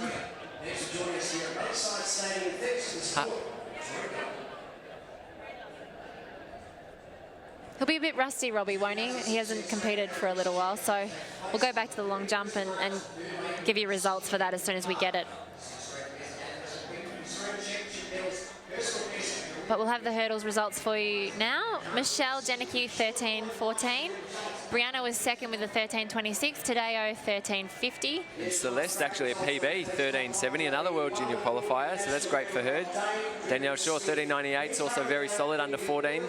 He'll be a bit rusty, Robbie, won't he? He hasn't competed for a little while, so we'll go back to the long jump and give you results for that as soon as we get it. But we'll have the hurdles results for you now. Michelle Janicki, 13.14. Brianna was second with a 13.26. Tadeo, 13.50. And Celeste actually a PB, 13.70, another World Junior qualifier, so that's great for her. Danielle Shaw, 13.98, is also very solid, under 14.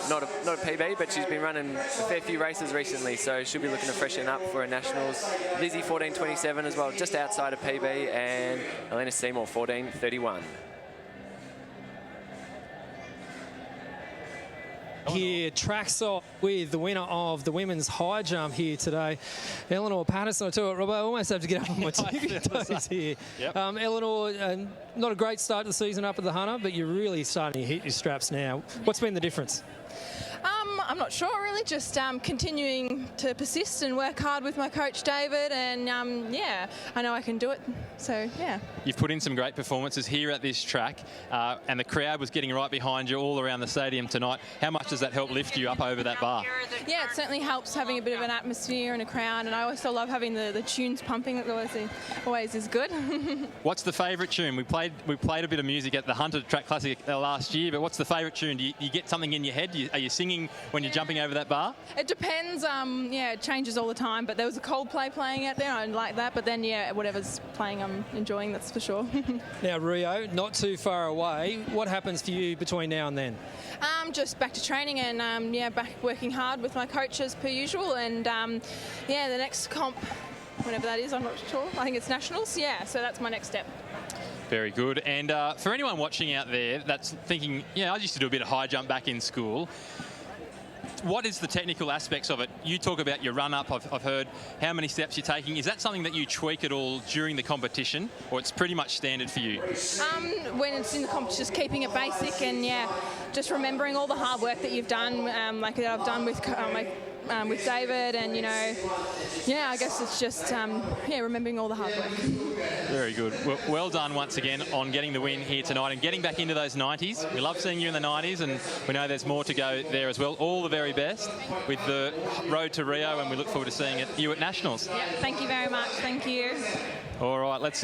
Not a PB, but she's been running a fair few races recently, so she'll be looking to freshen up for her nationals. Lizzie, 14.27 as well, just outside of PB, and Elena Seymour, 14.31. Here, trackside with the winner of the women's high jump here today, Eleanor Patterson. I tell you what, Robbo, I almost have to get up on my TV toes here. Yep. Eleanor, not a great start to the season up at the Hunter, but you're really starting to hit your straps now. What's been the difference? I'm not sure, really. Just continuing to persist and work hard with my coach, David, and yeah, I know I can do it. So, yeah. You've put in some great performances here at this track, and the crowd was getting right behind you all around the stadium tonight. How much does that help lift you up over that bar? Yeah, it certainly helps having a bit of an atmosphere and a crowd, and I also love having the tunes pumping. That always is good. What's the favourite tune? We played a bit of music at the Hunter Track Classic last year, but what's the favourite tune? Do you get something in your head? Are you singing when you're jumping over that bar? It depends. Yeah, it changes all the time, but there was a Coldplay playing out there. I like that, but then, yeah, whatever's playing, I'm enjoying, that's for sure. Now, Rio, not too far away. What happens for you between now and then? Just back to training and, yeah, back working hard with my coaches per usual, and, yeah, the next comp, whenever that is, I'm not sure. I think it's nationals. Yeah, so that's my next step. Very good. And for anyone watching out there that's thinking, yeah, I used to do a bit of high jump back in school, what is the technical aspects of it? You talk about your run-up, I've heard how many steps you're taking. Is that something that you tweak at all during the competition, or it's pretty much standard for you? When it's in the competition, just keeping it basic and, yeah, just remembering all the hard work that you've done, like that I've done with David, and, you know, yeah, I guess it's just, yeah, remembering all the hard work. Very good. Well done once again on getting the win here tonight and getting back into those 90s. We love seeing you in the 90s, and we know there's more to go there as well. All the very best with the road to Rio, and we look forward to seeing you at Nationals. Yeah, thank you very much. Thank you. All right, let's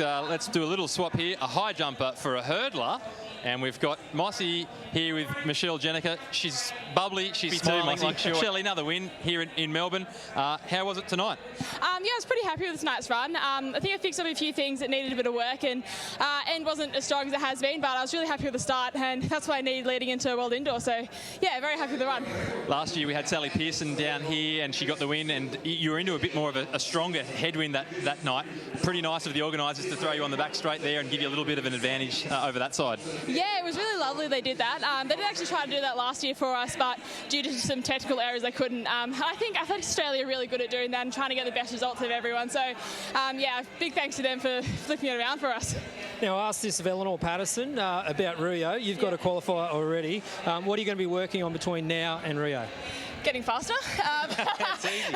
do a little swap here. A high jumper for a hurdler. And we've got Mossy here with Michelle Janicki. She's bubbly, she's smiling like sure. Michelle, another win here in Melbourne. How was it tonight? Yeah, I was pretty happy with this night's run. I think I fixed up a few things that needed a bit of work, and end wasn't as strong as it has been, but I was really happy with the start, and that's what I needed leading into World Indoor. So, yeah, very happy with the run. Last year we had Sally Pearson down here, and she got the win, and you were into a bit more of a stronger headwind that night. Pretty nice of the organisers to throw you on the back straight there and give you a little bit of an advantage over that side. Yeah, it was really lovely they did that. They did actually try to do that last year for us, but due to some technical errors, they couldn't. I think Athletics Australia are really good at doing that and trying to get the best results of everyone. So, yeah, big thanks to them for flipping it around for us. Now, I asked this of Eleanor Patterson about Rio. You've got a qualifier already. What are you going to be working on between now and Rio? Getting faster. That's easy.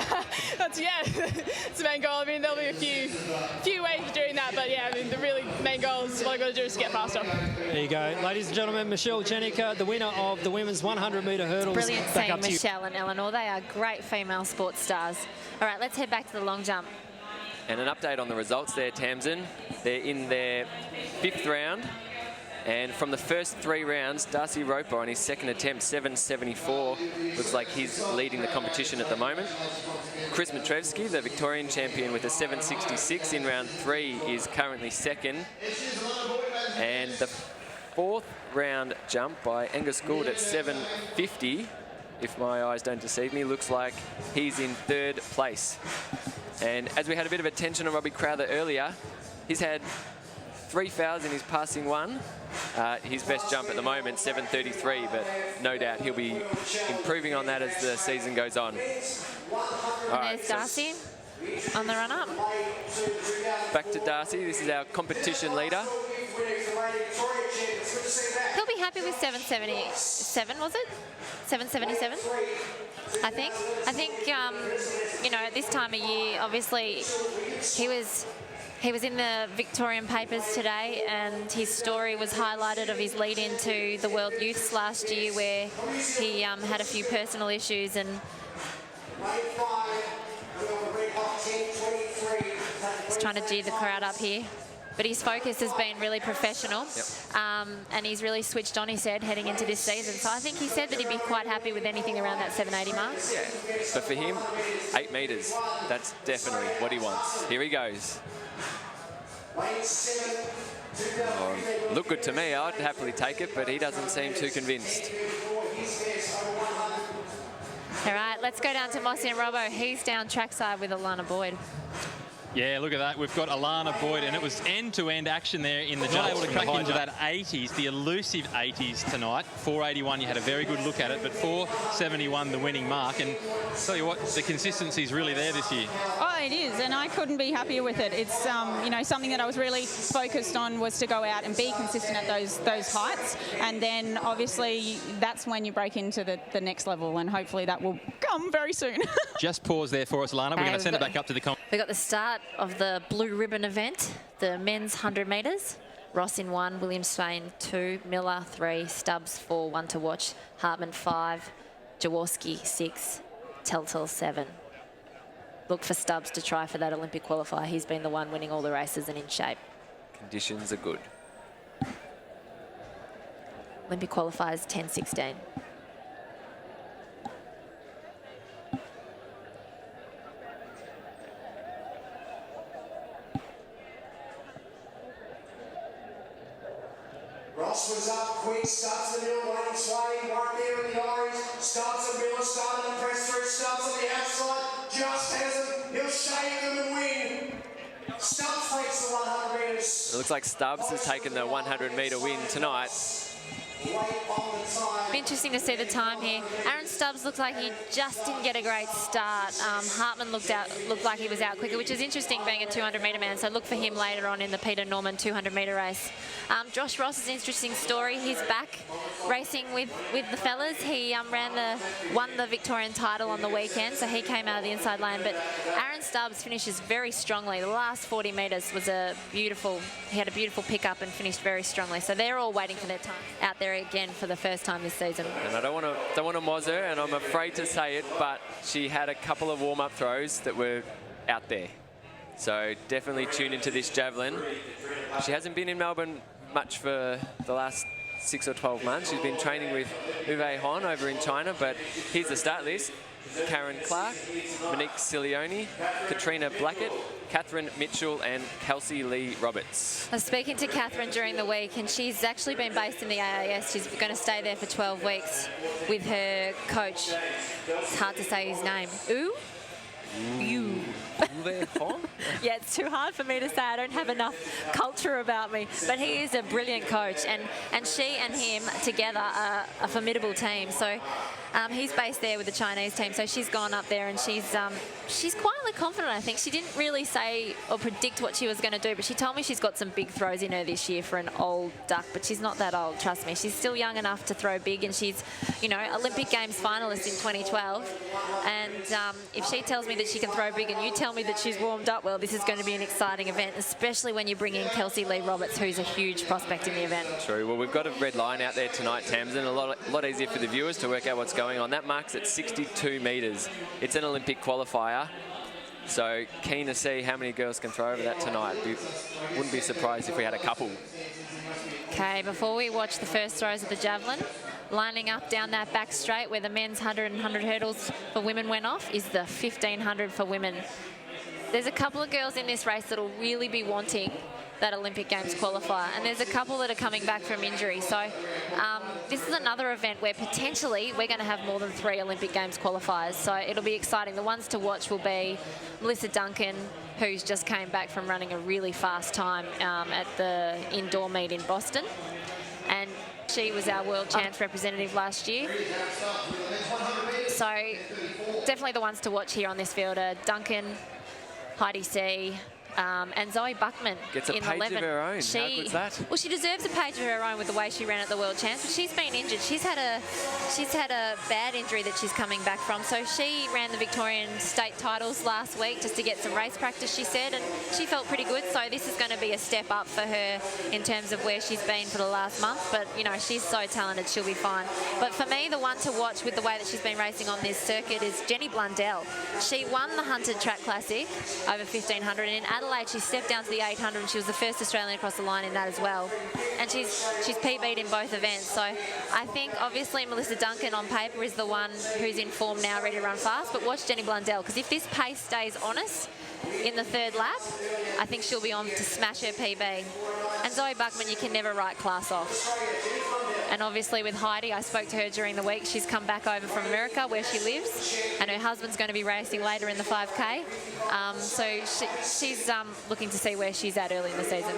That's the main goal. I mean, there'll be a few ways of doing that, but yeah, I mean, the really main goal is what I've got to do is to get faster. There you go. Ladies and gentlemen, Michelle Jenica, the winner of the women's 100-metre hurdles. Brilliant Back seeing up to you. Michelle and Eleanor. They are great female sports stars. All right, let's head back to the long jump. And an update on the results there, Tamsin. They're in their 5th round. And from the first 3 rounds, Darcy Roper on his second attempt, 7.74. Looks like he's leading the competition at the moment. Chris Matrevsky, the Victorian champion, with a 7.66 in round 3 is currently second. And the 4th round jump by Angus Gould at 7.50, if my eyes don't deceive me, looks like he's in 3rd place. And as we had a bit of attention on Robbie Crowther earlier, he's had 3 fouls in his passing one. His best jump at the moment, 7.33, but no doubt he'll be improving on that as the season goes on. There's Darcy on the run-up. Back to Darcy. This is our competition leader. He'll be happy with 7.77, was it? 7.77, I think. You know, at this time of year, obviously, he was in the Victorian papers today, and his story was highlighted of his lead into the World Youths last year, where he had a few personal issues and he's trying to G the crowd up here. But his focus has been really professional, and he's really switched on, he said, heading into this season. So I think he said that he'd be quite happy with anything around that 7.80 mark. Yeah, but for him, 8 metres, that's definitely what he wants. Here he goes. Oh, look good to me. I'd happily take it, but he doesn't seem too convinced. All right, let's go down to Mossy and Robbo. He's down trackside with Alana Boyd. Yeah, look at that. We've got Alana Boyd, and it was end-to-end action there in the jump. Able to crack into that 80s, the elusive 80s tonight. 481, you had a very good look at it, but 471, the winning mark. And tell you what, the consistency is really there this year. Oh, it is, and I couldn't be happier with it. It's you know, something that I was really focused on was to go out and be consistent at those heights, and then obviously that's when you break into the next level, and hopefully that will come very soon. Just pause there for us, Alana. We're going to send it back up to the We got the start of the blue ribbon event, the men's 100 metres. Ross in 1, William Swain 2, Miller 3, Stubbs 4, 1 to watch, Hartman 5, Jaworski 6, Telltale 7. Look for Stubbs to try for that Olympic qualifier. He's been the one winning all the races and in shape. Conditions are good. Olympic qualifiers 10.16. Ross was up quick, Stubbs and Miller, Wayne Swain right there in the orange. Stubbs and Miller starting to press through. Stubbs on the outside, just has him. He'll shake them and win. Stubbs takes the 100 metres. It looks like Stubbs has taken the 100-metre win tonight. Be interesting to see the time here. Aaron Stubbs looked like he just didn't get a great start. Hartman looked like he was out quicker, which is interesting being a 200-metre man. So look for him later on in the Peter Norman 200-metre race. Josh Ross is an interesting story. He's back racing with the fellas. He won the Victorian title on the weekend, so he came out of the inside lane. But Aaron Stubbs finishes very strongly. The last 40 metres was he had a beautiful pickup and finished very strongly. So they're all waiting for their time out there again for the first time this season. And I don't want to moz her, and I'm afraid to say it, but she had a couple of warm-up throws that were out there. So definitely tune into this Javelin. She hasn't been in Melbourne much for the last 6 or 12 months. She's been training with Uwe Hon over in China, but here's the start list. Karen Clark, Monique Cilioni, Katrina Blackett, Catherine Mitchell and Kelsey Lee Roberts. I was speaking to Catherine during the week, and she's actually been based in the IAAF. She's going to stay there for 12 weeks with her coach. It's hard to say his name. You. Yeah, it's too hard for me to say. I don't have enough culture about me. But he is a brilliant coach, and she and him together are a formidable team. So he's based there with the Chinese team. So she's gone up there, and she's quietly confident, I think. She didn't really say or predict what she was going to do, but she told me she's got some big throws in her this year for an old duck. But she's not that old, trust me. She's still young enough to throw big, and she's, you know, Olympic Games finalist in 2012. And if she tells me that she can throw big and you tell me that she's warmed up well, this is going to be an exciting event, especially when you bring in Kelsey Lee Roberts, who's a huge prospect in the event. True. Well, we've got a red line out there tonight, Tamsin. A lot easier for the viewers to work out what's going on. That marks at 62 metres. It's an Olympic qualifier. So keen to see how many girls can throw over that tonight. Wouldn't be surprised if we had a couple. Okay, before we watch the first throws of the Javelin, lining up down that back straight where the men's 100 and 100 hurdles for women went off is the 1500 for women. There's a couple of girls in this race that will really be wanting that Olympic Games qualifier, and there's a couple that are coming back from injury. So this is another event where potentially we're going to have more than 3 Olympic Games qualifiers. So it'll be exciting. The ones to watch will be Melissa Duncan, who's just came back from running a really fast time at the indoor meet in Boston. And she was our world champs representative last year. So definitely the ones to watch here on this field are Duncan, Heidi C, and Zoe Buckman gets a in page 11. of her own. How good's that? Well, she deserves a page of her own with the way she ran at the World Champs, but she's been injured. She's had a bad injury that she's coming back from. So she ran the Victorian state titles last week just to get some race practice, she said, and she felt pretty good. So this is going to be a step up for her in terms of where she's been for the last month. But, you know, she's so talented, she'll be fine. But for me, the one to watch with the way that she's been racing on this circuit is Jenny Blundell. She won the Hunted Track Classic over 1500, and in Adelaide she stepped down to the 800, and she was the first Australian across the line in that as well. And she's PB'd in both events. So I think obviously Melissa Duncan on paper is the one who's in form now, ready to run fast. But watch Jenny Blundell, because if this pace stays honest in the third lap, I think she'll be on to smash her PB. And Zoe Buckman, you can never write class off. And obviously with Heidi, I spoke to her during the week. She's come back over from America where she lives, and her husband's going to be racing later in the 5K. So she's looking to see where she's at early in the season.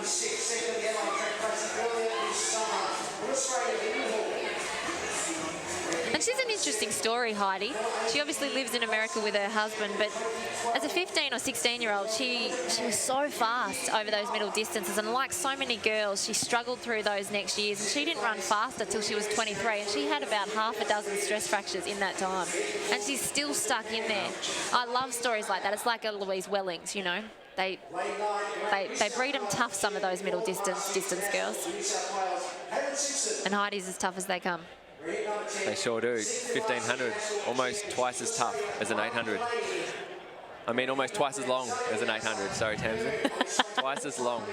And she's an interesting story, Heidi. She obviously lives in America with her husband, but as a 15 or 16-year-old, she was so fast over those middle distances, and like so many girls, she struggled through those next years, and she didn't run faster till she was 23, and she had about half a dozen stress fractures in that time, and she's still stuck in there. I love stories like that. It's like a Louise Wellings, you know. They breed them tough, some of those middle distance girls. And Heidi's as tough as they come. They sure do. 1500, almost twice as tough as an 800. I mean, almost twice as long as an 800. Sorry, Tamsin. Twice as long.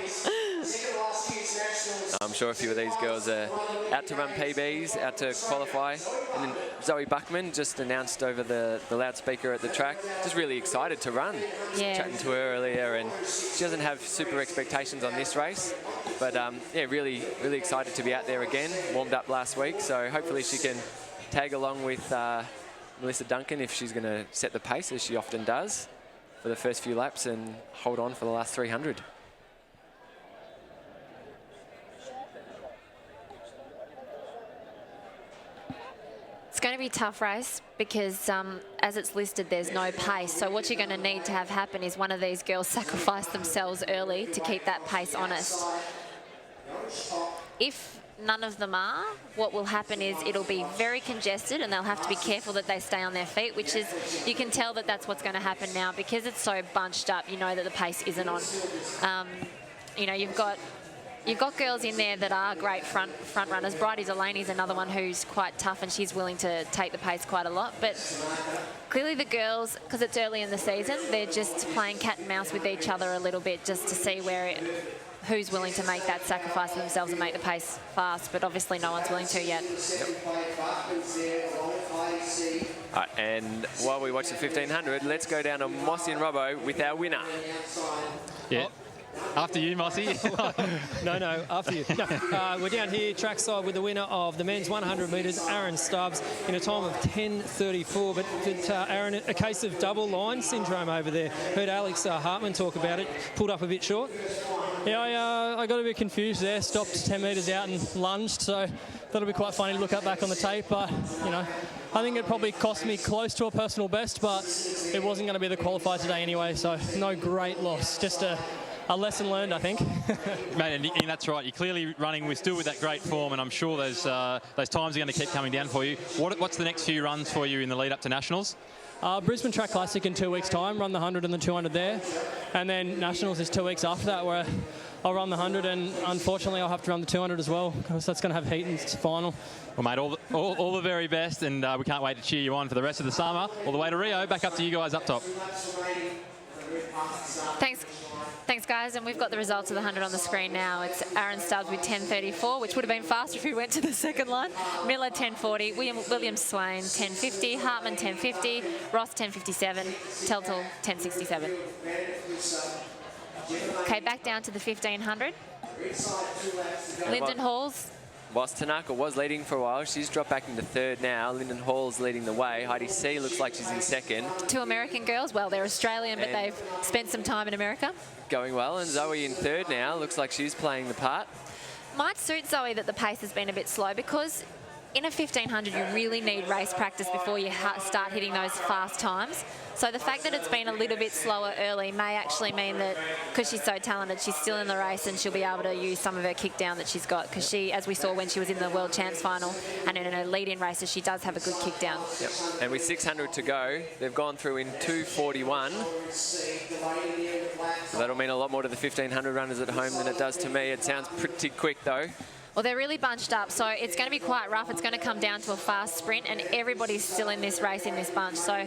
I'm sure a few of these girls are out to run PBs, out to qualify. And then Zoe Buckman just announced over the loudspeaker at the track, just really excited to run. Yeah. Chatting to her earlier, and she doesn't have super expectations on this race. But yeah, really excited to be out there again. Warmed up last week, so hopefully she can tag along with Melissa Duncan if she's going to set the pace, as she often does, for the first few laps and hold on for the last 300. It's going to be a tough race because as it's listed, there's no pace. So what you're going to need to have happen is one of these girls sacrifice themselves early to keep that pace honest. If none of them are, what will happen is it'll be very congested, and they'll have to be careful that they stay on their feet, which is, you can tell that that's what's going to happen now because it's so bunched up. You know that the pace isn't on. You know, you've got girls in there that are great front runners. Bridie Delaney's another one who's quite tough, and she's willing to take the pace quite a lot. But clearly the girls, because it's early in the season, they're just playing cat and mouse with each other a little bit just to see who's willing to make that sacrifice of themselves and make the pace fast. But obviously no one's willing to yet. All right, and while we watch the 1500, let's go down to Mossy and Robbo with our winner. Yeah. After you, Mossy. No, after you. No, we're down here trackside with the winner of the men's 100 metres, Aaron Stubbs, in a time of 10:34. But Aaron, a case of double line syndrome over there. Heard Alex Hartman talk about it. Pulled up a bit short. Yeah, I got a bit confused there. Stopped 10 metres out and lunged, so that'll be quite funny to look at back on the tape. But, you know, I think it probably cost me close to a personal best, but it wasn't going to be the qualifier today anyway, so no great loss. Just a lesson learned, I think. Mate, and that's right. You're clearly running still with that great form, and I'm sure those times are going to keep coming down for you. What's the next few runs for you in the lead up to Nationals? Brisbane Track Classic in 2 weeks' time, run the 100 and the 200 there. And then Nationals is 2 weeks after that, where I'll run the 100, and unfortunately I'll have to run the 200 as well, because that's going to have heat in its final. Well, mate, all the very best, and we can't wait to cheer you on for the rest of the summer. All the way to Rio, back up to you guys up top. Thanks, guys. And we've got the results of the 100 on the screen now. It's Aaron Stubbs with 10:34, which would have been faster if he went to the second line. Miller 10:40, William Swain 10:50, Hartman 10:50, Ross 10:57, Teltel 10:67. Okay, back down to the 1500. Lyndon Halls. Whilst Tanaka was leading for a while, she's dropped back into third now. Lyndon Hall's leading the way. Heidi C looks like she's in second. Two American girls. Well, they're Australian, but they've spent some time in America. Going well, and Zoe in third now. Looks like she's playing the part. Might suit Zoe that the pace has been a bit slow, because in a 1500 you really need race practice before you start hitting those fast times. So the fact that it's been a little bit slower early may actually mean that, because she's so talented, she's still in the race and she'll be able to use some of her kick down that she's got, because she, as we saw when she was in the World Champs final and in her lead-in races, she does have a good kick down. Yep. And with 600 to go, they've gone through in 2:41. So that'll mean a lot more to the 1500 runners at home than it does to me. It sounds pretty quick though. Well, they're really bunched up, so it's going to be quite rough. It's going to come down to a fast sprint, and everybody's still in this race in this bunch. So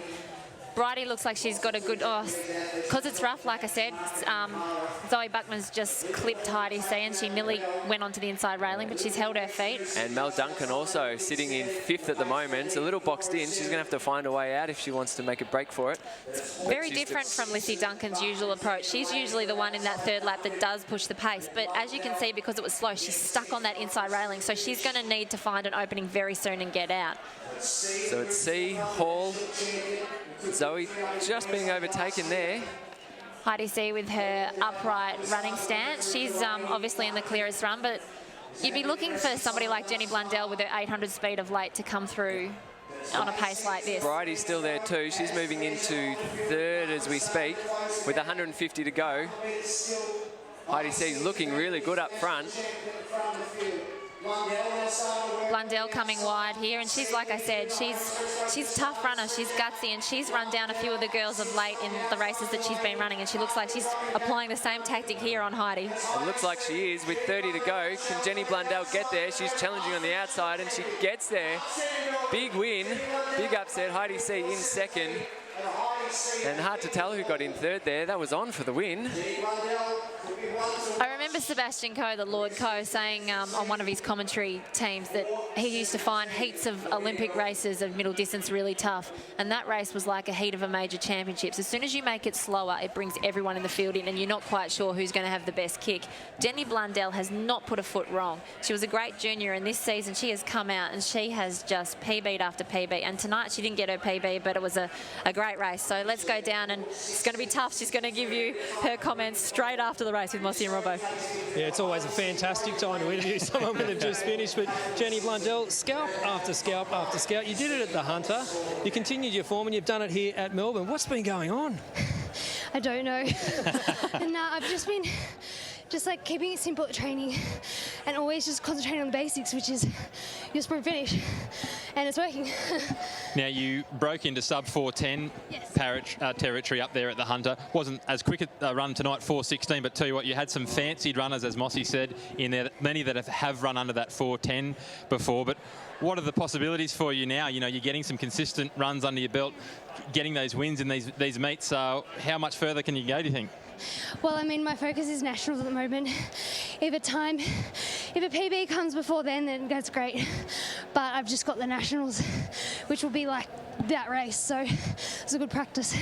Bridie looks like she's got a good, because it's rough, like I said, Zoe Buckman's just clipped Heidi C, and she nearly went onto the inside railing, but she's held her feet. And Mel Duncan also sitting in fifth at the moment. It's a little boxed in. She's going to have to find a way out if she wants to make a break for it. Very different from Lissy Duncan's usual approach. She's usually the one in that third lap that does push the pace, but as you can see, because it was slow, she's stuck on that inside railing, so she's going to need to find an opening very soon and get out. So it's C, Hall, Zoe just being overtaken there. Heidi C with her upright running stance. She's obviously in the clearest run, but you'd be looking for somebody like Jenny Blundell with her 800 speed of late to come through on a pace like this. Bridie's still there too. She's moving into third as we speak with 150 to go. Heidi C's looking really good up front. Blundell coming wide here, and she's, like I said, she's a tough runner, she's gutsy, and she's run down a few of the girls of late in the races that she's been running, and she looks like she's applying the same tactic here on Heidi. It looks like she is with 30 to go. Can Jenny Blundell get there? She's challenging on the outside, and she gets there. Big win, big upset. Heidi C in second. And hard to tell who got in third there. That was on for the win. I remember Sebastian Coe, the Lord Coe, saying on one of his commentary teams that he used to find heats of Olympic races of middle distance really tough, and that race was like a heat of a major championships. As soon as you make it slower, it brings everyone in the field in, and you're not quite sure who's going to have the best kick. Jenny Blundell has not put a foot wrong. She was a great junior, and this season she has come out and she has just PB'd after PB, and tonight she didn't get her PB, but it was a great race. So let's go down, and it's going to be tough. She's going to give you her comments straight after the race with Mossy and Robbo. Yeah, it's always a fantastic time to interview someone when they've just finished. But Jenny Blundell, scalp after scalp after scalp. You did it at the Hunter. You continued your form, and you've done it here at Melbourne. What's been going on? I don't know. And I've just been like keeping it simple at training and always just concentrating on the basics, which is your sprint finish, and it's working. Now, you broke into sub 4:10 territory up there at the Hunter. Wasn't as quick a run tonight, 4:16, but tell you what, you had some fancied runners, as Mossy said, in there, many that have run under that 4:10 before. But what are the possibilities for you now? You know, you're getting some consistent runs under your belt, getting those wins in these meets. So how much further can you go, do you think? Well, I mean, my focus is nationals at the moment. If a PB comes before then that's great. But I've just got the nationals, which will be like that race. So it's a good practice.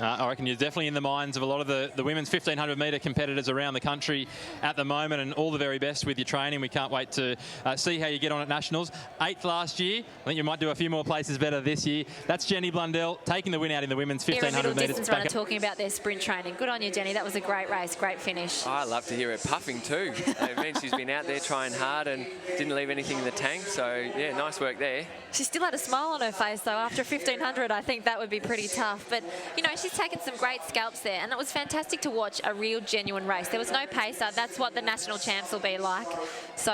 I reckon you're definitely in the minds of a lot of the women's 1500 metre competitors around the country at the moment, and all the very best with your training. We can't wait to see how you get on at Nationals. 8th last year. I think you might do a few more places better this year. That's Jenny Blundell taking the win out in the women's 1500 metres. Distance runner talking about their sprint training. Good on you, Jenny. That was a great race, great finish. I love to hear her puffing too. I mean, she's been out there trying hard and didn't leave anything in the tank. So yeah, nice work there. She still had a smile on her face though. After 1500, I think that would be pretty tough. But you know, she's taken some great scalps there, and it was fantastic to watch a real genuine race. There was no pacer. That's what the national champs will be like. So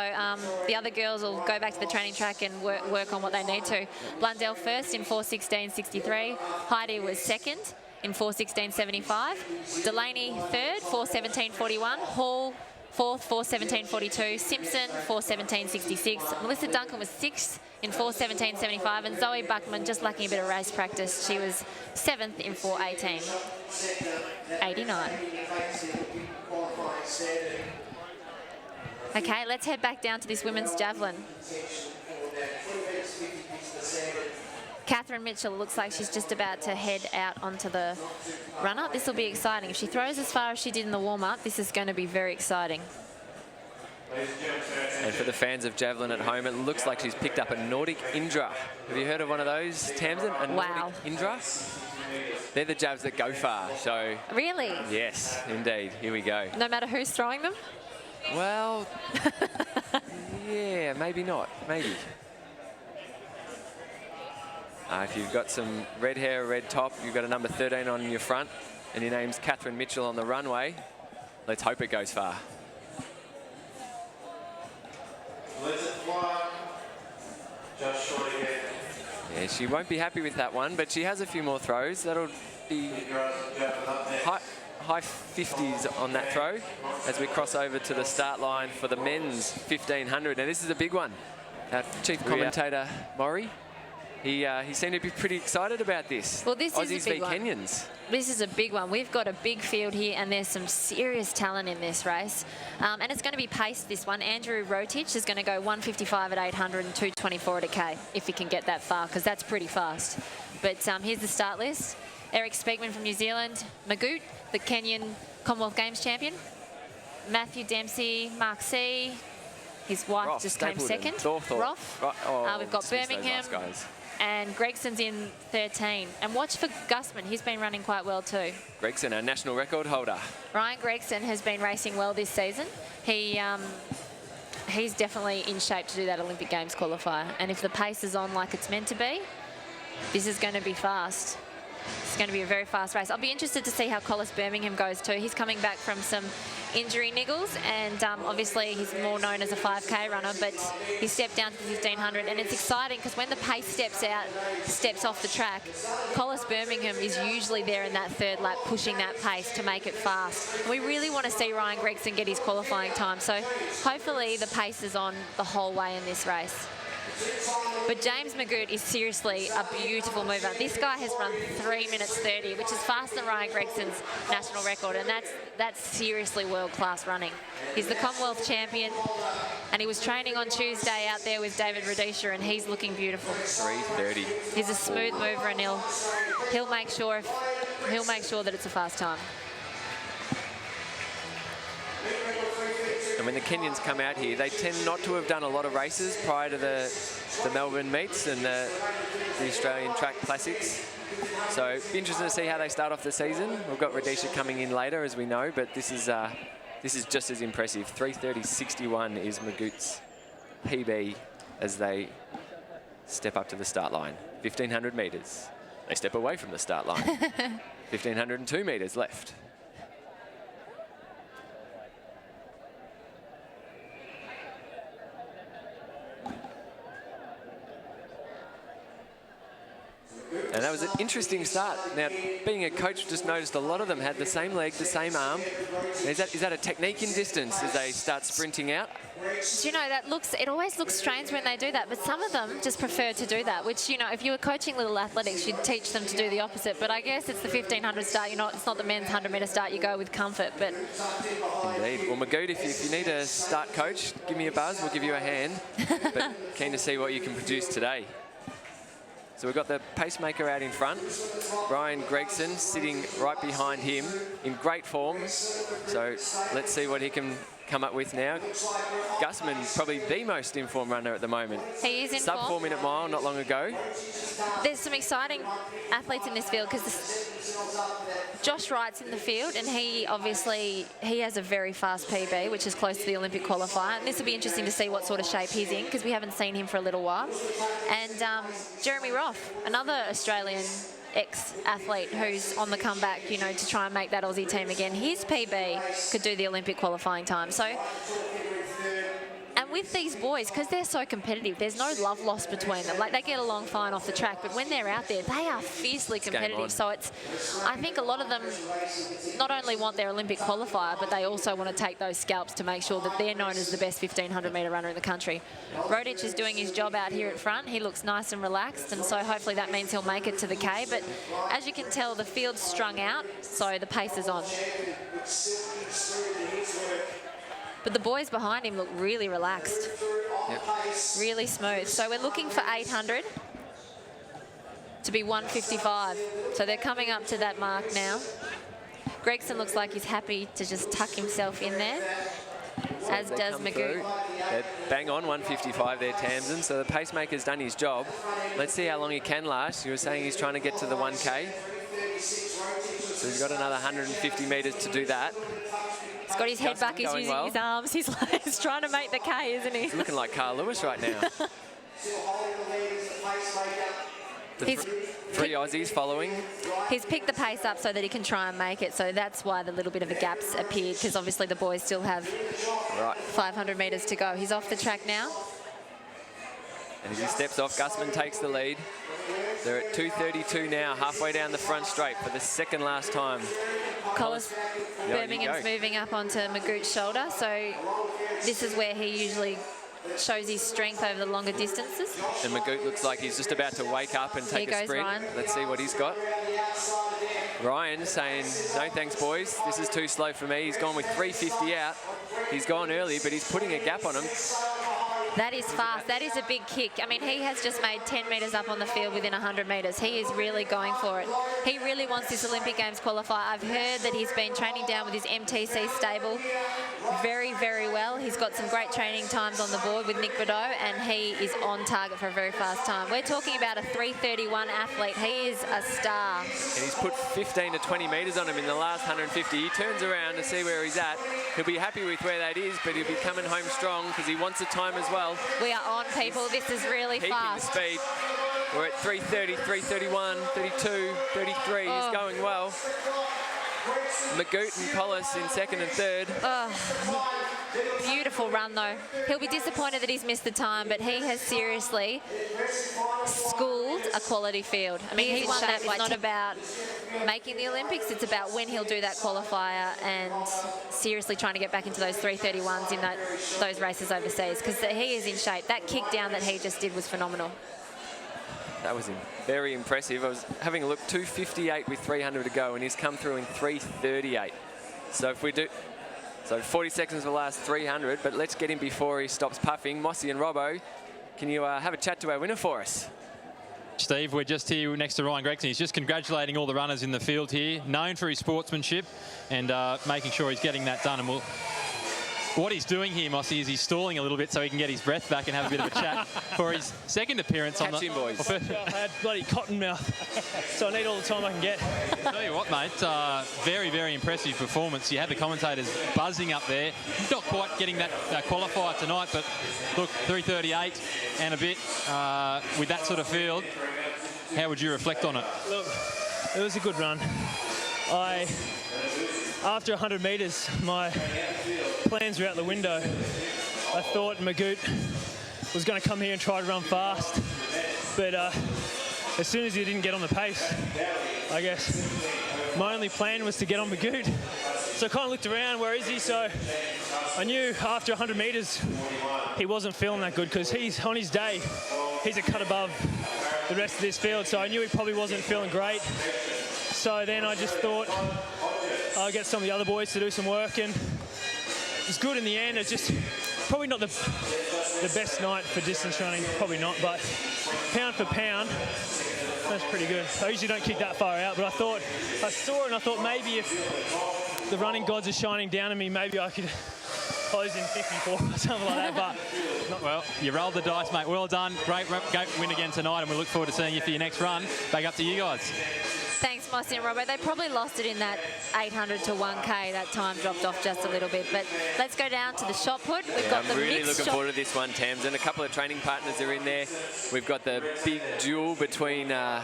the other girls will go back to the training track and work on what they need to. Blundell first in 4:16.63. Heidi was second in 4:16.75. Delaney third, 4:17.41. Hall fourth, 4:17.42. Simpson, 4:17.66. Melissa Duncan was sixth in 4:17.75. And Zoe Buckman just lacking a bit of race practice. She was seventh in 4:18.89. Okay, let's head back down to this women's javelin. Catherine Mitchell looks like she's just about to head out onto the run-up. This will be exciting. If she throws as far as she did in the warm-up, this is going to be very exciting. And for the fans of javelin at home, it looks like she's picked up a Nordic Indra. Have you heard of one of those, Tamsin? A Nordic Indra? They're the jabs that go far, so... Really? Yes, indeed. Here we go. No matter who's throwing them? Well, yeah, maybe not. Maybe. If you've got some red hair, red top, you've got a number 13 on your front, and your name's Catherine Mitchell on the runway, let's hope it goes far. Yeah, she won't be happy with that one, but she has a few more throws. That'll be high 50s on that throw as we cross over to the start line for the men's 1500. And this is a big one. Our chief commentator, Maury, he seemed to be pretty excited about this. Well, this Aussies is a big v one. Kenyans. This is a big one. We've got a big field here, and there's some serious talent in this race. And it's going to be paced, this one. Andrew Rotich is going to go 155 at 800 and 224 at a K, if he can get that far, because that's pretty fast. But here's the start list. Eric Speakman from New Zealand. Magoot, the Kenyan Commonwealth Games champion. Matthew Dempsey, Mark C. His wife Roth, just came Stapleton, second. Roth. We've got Birmingham. And Gregson's in 13. And watch for Gusman. He's been running quite well too. Gregson, our national record holder. Ryan Gregson has been racing well this season. He's definitely in shape to do that Olympic Games qualifier. And if the pace is on like it's meant to be, this is going to be fast. It's going to be a very fast race. I'll be interested to see how Collis Birmingham goes too. He's coming back from some injury niggles, and obviously he's more known as a 5K runner, but he stepped down to the 1500, and it's exciting because when the pace steps off the track, Collis Birmingham is usually there in that third lap pushing that pace to make it fast. And we really want to see Ryan Gregson get his qualifying time, so hopefully the pace is on the whole way in this race. But James Magoot is seriously a beautiful mover. This guy has run 3 minutes 30, which is faster than Ryan Gregson's national record, and that's seriously world-class running. He's the Commonwealth champion, and he was training on Tuesday out there with David Radisha, and he's looking beautiful. 3:30. He's a smooth mover, and he'll make sure that it's a fast time. And when the Kenyans come out here, they tend not to have done a lot of races prior to the Melbourne meets and the Australian Track Classics. So it'll be interesting to see how they start off the season. We've got Radisha coming in later, as we know, but this is just as impressive. 3:30.61 is Magoot's PB as they step up to the start line. 1,500 metres. They step away from the start line. 1,502 metres left. And that was an interesting start. Now, being a coach, just noticed a lot of them had the same leg, the same arm. Is that a technique in distance as they start sprinting out? Do you know, it always looks strange when they do that, but some of them just prefer to do that, which, you know, if you were coaching little athletics, you'd teach them to do the opposite. But I guess it's the 1,500 start, it's not the men's 100-metre start, you go with comfort. But indeed. Well, Magoot, if you need a start coach, give me a buzz, we'll give you a hand. But keen to see what you can produce today. So we've got the pacemaker out in front. Ryan Gregson sitting right behind him in great form. So let's see what he can come up with now. Gusman, probably the most informed runner at the moment. He is in Sub form. 4-minute mile not long ago. There's some exciting athletes in this field because Josh Wright's in the field, and he has a very fast PB, which is close to the Olympic qualifier. And this will be interesting to see what sort of shape he's in because we haven't seen him for a little while. And Jeremy Roth, another Australian ex-athlete who's on the comeback, you know, to try and make that Aussie team again. His PB could do the Olympic qualifying time. So, and with these boys, because they're so competitive, there's no love lost between them. Like, they get along fine off the track, but when they're out there, they are fiercely competitive. So I think a lot of them not only want their Olympic qualifier, but they also want to take those scalps to make sure that they're known as the best 1,500 metre runner in the country. Rodich is doing his job out here at front. He looks nice and relaxed, and so hopefully that means he'll make it to the K. But as you can tell, the field's strung out, so the pace is on. But the boys behind him look really relaxed. Yep. Really smooth. So we're looking for 800 to be 155. So they're coming up to that mark now. Gregson looks like he's happy to just tuck himself in there, as does Magoo. They're bang on 155 there, Tamsin. So the pacemaker's done his job. Let's see how long he can last. You were saying he's trying to get to the 1K. So he's got another 150 metres to do that. He's got his head back, he's using his arms. He's trying to make the K, isn't he? He's looking like Carl Lewis right now. He's three Aussies following. He's picked the pace up so that he can try and make it. So that's why the little bit of a gap's appeared, because obviously the boys still have 500 metres to go. He's off the track now. And as he steps off, Gusman takes the lead. They're at 2:32 now, halfway down the front straight for the second last time. Collis Birmingham's moving up onto Magoot's shoulder, so this is where he usually shows his strength over the longer distances. And Magoot looks like he's just about to wake up and take a sprint. Ryan. Let's see what he's got. Ryan saying, no thanks, boys. This is too slow for me. He's gone with 3:50 out. He's gone early, but he's putting a gap on him. That is fast. That is a big kick. I mean, he has just made 10 metres up on the field within 100 metres. He is really going for it. He really wants this Olympic Games qualifier. I've heard that he's been training down with his MTC stable very, very well. He's got some great training times on the board with Nick Bordeaux, and he is on target for a very fast time. We're talking about a 3:31 athlete. He is a star. And he's put 15 to 20 metres on him in the last 150. He turns around to see where he's at. He'll be happy with where that is, but he'll be coming home strong because he wants a time as well. We are on, people. This is really fast. Keeping the speed. We're at 3:30, 3:31, 32, 33. He's going well. Magoot and Collis in second and third. Beautiful run, though. He'll be disappointed that he's missed the time, but he has seriously schooled a quality field. I mean, he won that. It's not about making the Olympics. It's about when he'll do that qualifier and seriously trying to get back into those 3:31s in those races overseas, because he is in shape. That kick down that he just did was phenomenal. That was very impressive. I was having a look, 2:58 with 300 to go, and he's come through in 3:38. So if we do, 40 seconds for the last 300, but let's get him before he stops puffing. Mossy and Robbo, can you have a chat to our winner for us? Steve, we're just here next to Ryan Gregson. He's just congratulating all the runners in the field here, known for his sportsmanship and making sure he's getting that done. And what he's doing here, Mossy, is he's stalling a little bit so he can get his breath back and have a bit of a chat for his second appearance on the... Catch him, boys. I had bloody cotton mouth, so I need all the time I can get. I'll tell you what, mate, very, very impressive performance. You had the commentators buzzing up there. Not quite getting that qualifier tonight, but look, 3:38 and a bit with that sort of field. How would you reflect on it? Look, it was a good run. After 100 metres, my plans were out the window. I thought Magoot was going to come here and try to run fast, but as soon as he didn't get on the pace, I guess my only plan was to get on Magoot. So I kind of looked around, where is he? So I knew after 100 metres he wasn't feeling that good, because he's on his day, he's a cut above the rest of this field, so I knew he probably wasn't feeling great. So then I just thought I'll get some of the other boys to do some work, and it was good in the end. It's just probably not the best night for distance running, probably not, but pound for pound, That's pretty good. I usually don't kick that far out, but I saw it and I thought maybe if the running gods are shining down on me, maybe I could close in 54 or something like that, but... Well, you rolled the dice, mate. Well done. Great win again tonight, and we look forward to seeing you for your next run. Back up to you guys. Thanks, Mossy and Robbo. They probably lost it in that 800 to 1K. That time dropped off just a little bit. But let's go down to the shot put. We've got the I'm really mixed looking shot. forward to this one, Tams. And a couple of training partners are in there. We've got the big duel between, well,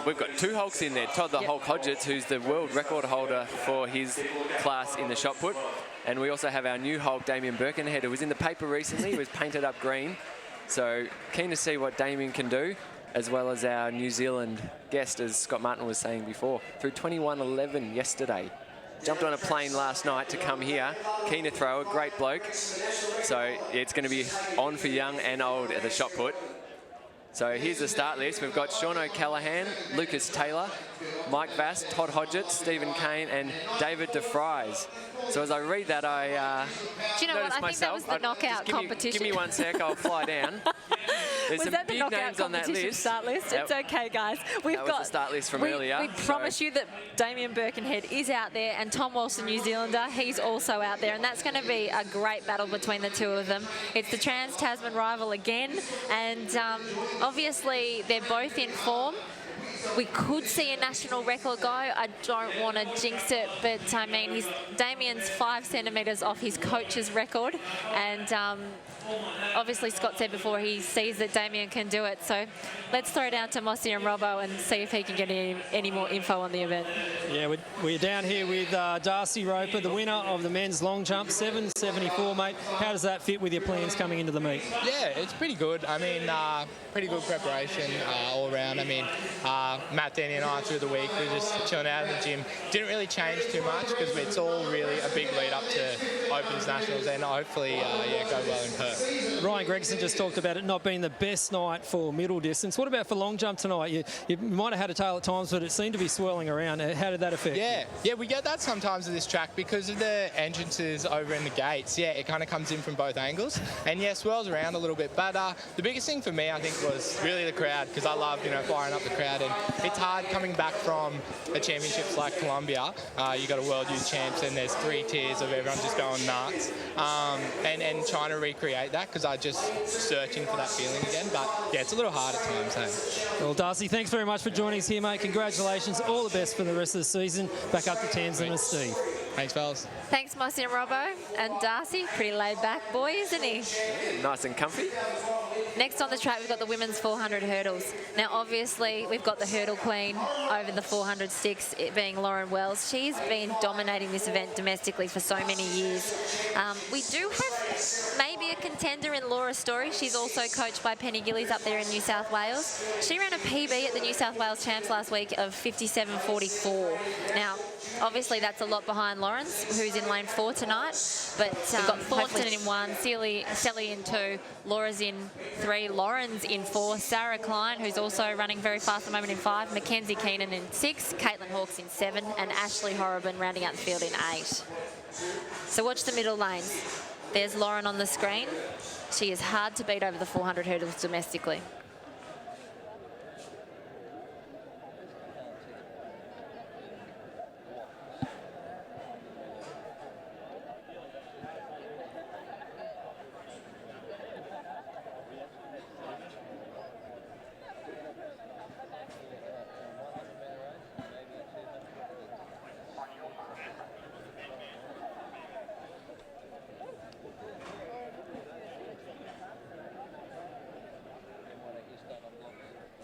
we've got two Hulks in there. Todd the Hulk Hodgetts, who's the world record holder for his class in the shot put. And we also have our new Hulk, Damien Birkenhead, who was in the paper recently. He was painted up green. So keen to see what Damien can do, as well as our New Zealand guest, as Scott Martin was saying before, through 21:11 yesterday. Jumped on a plane last night to come here. Keen to throw, a great bloke. So it's going to be on for young and old at the shot put. So here's the start list. We've got Sean O'Callaghan, Lucas Taylor, Mike Vass, Todd Hodgetts, Stephen Kane, and David DeFries. So as I read that, Do you know what? I think that was the knockout competition. Give me 1 sec, I'll fly down. There's was some that the big knockout names on that competition list. start list? Yep. It's okay, guys. That was the start list from earlier. We promise you that Damien Birkenhead is out there, and Tom Walsh, the New Zealander, he's also out there, and that's going to be a great battle between the two of them. It's the Trans-Tasman rival again, and obviously they're both in form. We could see a national record go. I don't want to jinx it, but I mean, Damien's 5 centimetres off his coach's record, and obviously Scott said before he sees that Damien can do it. So let's throw down to Mossy and Robbo and see if he can get any more info on the event. Yeah, we're down here with Darcy Roper, the winner of the men's long jump, 7.74, mate. How does that fit with your plans coming into the meet? Yeah, it's pretty good. I mean, pretty good preparation all around. I mean, Matt, Danny and I through the week, we were just chilling out in the gym. Didn't really change too much because it's all really a big lead up to Opens Nationals and hopefully go well in Perth. Ryan Gregson just talked about it not being the best night for middle distance. What about for long jump tonight? You might have had a tail at times, but it seemed to be swirling around. How did that affect you? Yeah, we get that sometimes at this track because of the entrances over in the gates. Yeah, it kind of comes in from both angles and swirls around a little bit. But the biggest thing for me, I think, was really the crowd because I love, firing up the crowd, and it's hard coming back from a championships like Colombia. You got a World Youth Champs and there's 3 tiers of everyone just going nuts, and trying to recreate that because I'm just searching for that feeling again. But yeah, it's a little hard at times. Well, Darcy, thanks very much for joining us here, mate. Congratulations. All the best for the rest of the season. Back up to Tamsin and Steve. Thanks, fellas. Thanks, Mossy and Robbo. And Darcy, pretty laid back boy, isn't he? Yeah, nice and comfy. Next on the track, we've got the women's 400 hurdles. Now, obviously, we've got the hurdle queen over the 400 sticks, it being Lauren Wells. She's been dominating this event domestically for so many years. We do have maybe a contender in Laura Story. She's also coached by Penny Gillies up there in New South Wales. She ran a PB at the New South Wales Champs last week of 57.44. Now, obviously, that's a lot behind Lawrence, who's in lane 4 tonight. But we've got Thornton in 1, Sally in 2, Laura's in 3, Lauren's in 4, Sarah Klein, who's also running very fast at the moment, in 5, Mackenzie Keenan in 6, Caitlin Hawkes in 7, and Ashley Horrobin rounding out the field in 8. So watch the middle lanes. There's Lauren on the screen. She is hard to beat over the 400 hurdles domestically.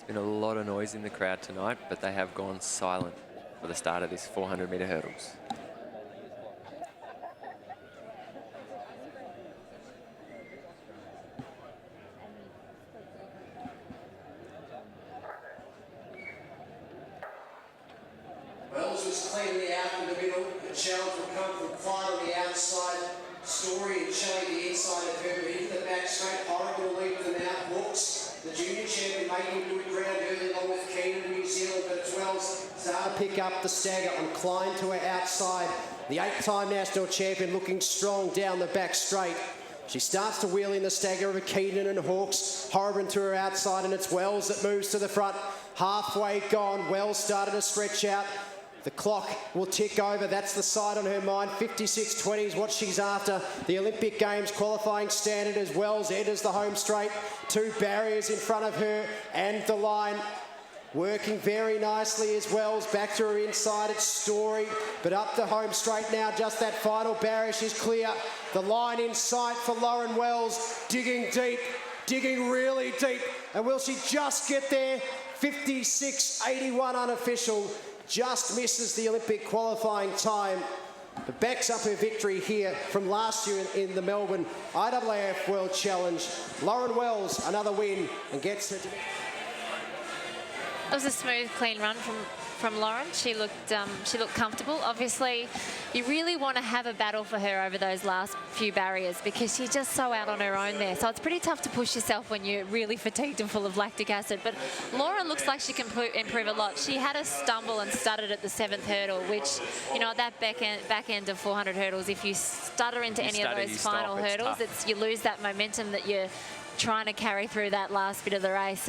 Been a lot of noise in the crowd tonight, but they have gone silent for the start of this 400-metre hurdles. Wells was cleanly out in the middle. The challenge will come from Klein on the outside. Story and showing the inside of her into the back straight. Horrible lead them out. Hooks. The junior champion making good ground early along with Keenan, New Zealand, but as well start to pick up the stagger on Klein to her outside. The 8-time national champion looking strong down the back straight. She starts to wheel in the stagger of Keenan and Hawkes. Horrobin to her outside, and it's Wells that moves to the front. halfway gone. Wells started to stretch out. The clock will tick over. That's the side on her mind. 56.20 is what she's after. The Olympic Games qualifying standard as Wells enters the home straight. 2 barriers in front of her and the line. Working very nicely as Wells. Back to her inside. It's Story. But up the home straight now. Just that final barrier. She's clear. The line in sight for Lauren Wells. Digging deep. Digging really deep. And will she just get there? 56.81 unofficial. Just misses the Olympic qualifying time, but backs up her victory here from last year in the Melbourne IAAF World Challenge. Lauren Wells, another win, and gets her to... It was a smooth, clean run from Lauren. She looked comfortable. Obviously, you really want to have a battle for her over those last few barriers because she's just so out on her own there. So it's pretty tough to push yourself when you're really fatigued and full of lactic acid. But Lauren looks like she can improve a lot. She had a stumble and stuttered at the 7th hurdle, which, you know, at that back end of 400 hurdles, if you stutter into any of those final hurdles, you lose that momentum that you're trying to carry through that last bit of the race.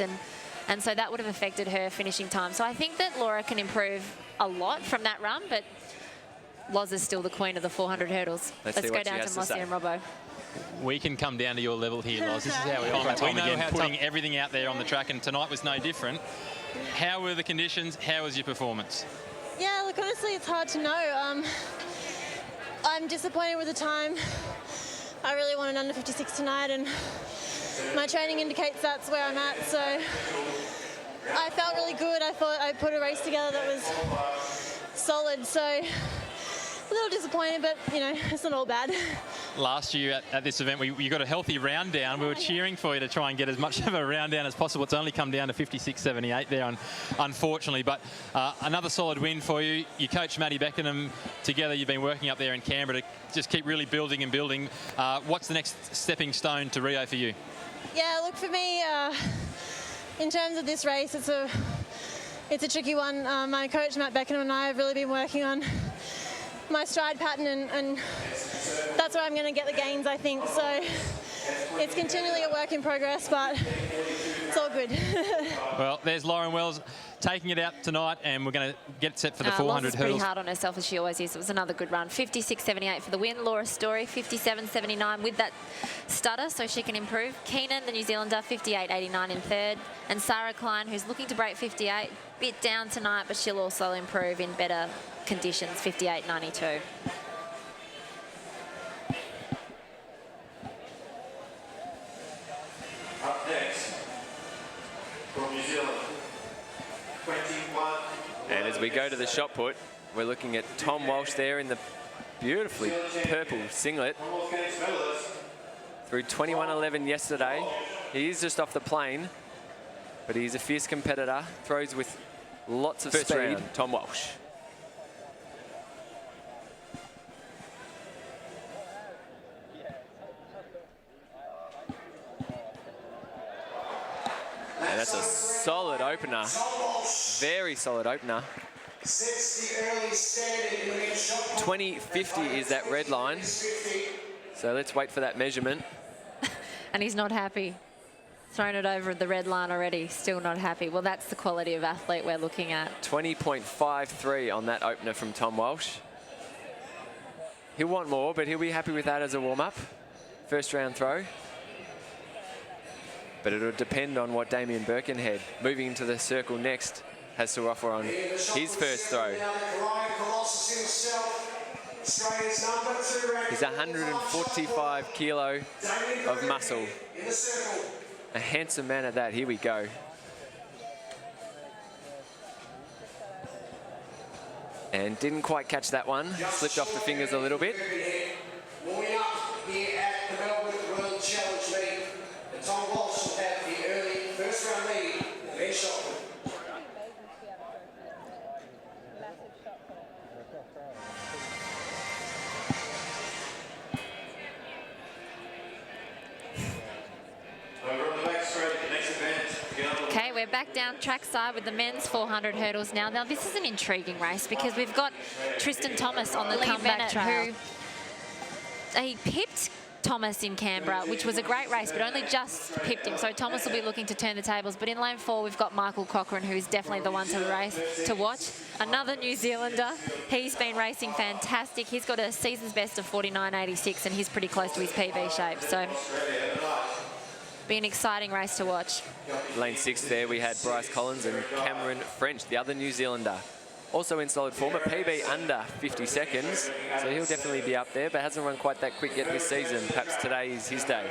And so that would have affected her finishing time. So I think that Laura can improve a lot from that run, but Loz is still the queen of the 400 hurdles. Let's go down to Mossy and Robbo. We can come down to your level here, Loz. This is how we operate. We know how putting everything out there on the track, and tonight was no different. How were the conditions? How was your performance? Yeah, look, honestly, it's hard to know. I'm disappointed with the time. I really wanted under 56 tonight, and my training indicates that's where I'm at, so I felt really good. I thought I put a race together that was solid, so a little disappointed, but, you know, it's not all bad. Last year at this event, you got a healthy round down. We were cheering for you to try and get as much of a round down as possible. It's only come down to 56.78 there, unfortunately, but another solid win for you. You coach Maddie Beckenham together. You've been working up there in Canberra to just keep really building and building. What's the next stepping stone to Rio for you? Yeah, look, for me, in terms of this race, it's a tricky one. My coach, Matt Beckenham, and I have really been working on my stride pattern, and that's where I'm going to get the gains, I think. So it's continually a work in progress, but it's all good. Well, there's Lauren Wells taking it out tonight, and we're going to get set for the 400 hurdles. Pretty hard on herself, as she always is. It was another good run. 56.78 for the win. Laura Story, 57.79 with that stutter, so she can improve. Keenan, the New Zealander, 58.89 in third. And Sarah Klein, who's looking to break 58, bit down tonight, but she'll also improve in better conditions, 58.92. Up next, from New Zealand, 21. And as we go to the shot put, we're looking at Tom Walsh there in the beautifully purple singlet. Through 21.11 yesterday. He is just off the plane, but he's a fierce competitor. Throws with lots of speed. Tom Walsh. And that's a solid opener. Very solid opener. 20.50 is that red line. So let's wait for that measurement. And he's not happy. Thrown it over the red line already, still not happy. Well, that's the quality of athlete we're looking at. 20.53 on that opener from Tom Walsh. He'll want more, but he'll be happy with that as a warm-up. First round throw. But it'll depend on what Damien Birkenhead, moving into the circle next, has to offer on his first throw. He's 145 kilo of muscle. A handsome man at that. Here we go. And didn't quite catch that one. Slipped off the fingers a little bit. Warming up here at the Melbourne World Challenge meet. And Tom Walsh will have the early first round lead in the men's shot put. Okay, we're back down trackside with the men's 400 hurdles now. Now, this is an intriguing race because we've got Tristan Thomas on the comeback trail. He pipped Thomas in Canberra, which was a great race, but only just pipped him. So Thomas will be looking to turn the tables. But in lane 4, we've got Michael Cochrane, who's definitely the one to watch. Another New Zealander. He's been racing fantastic. He's got a season's best of 49.86, and he's pretty close to his PB shape. So be an exciting race to watch. Lane 6 there, we had Bryce Collins and Cameron French, the other New Zealander. Also in solid form, a PB under 50 seconds, so he'll definitely be up there, but hasn't run quite that quick yet this season. Perhaps today is his day.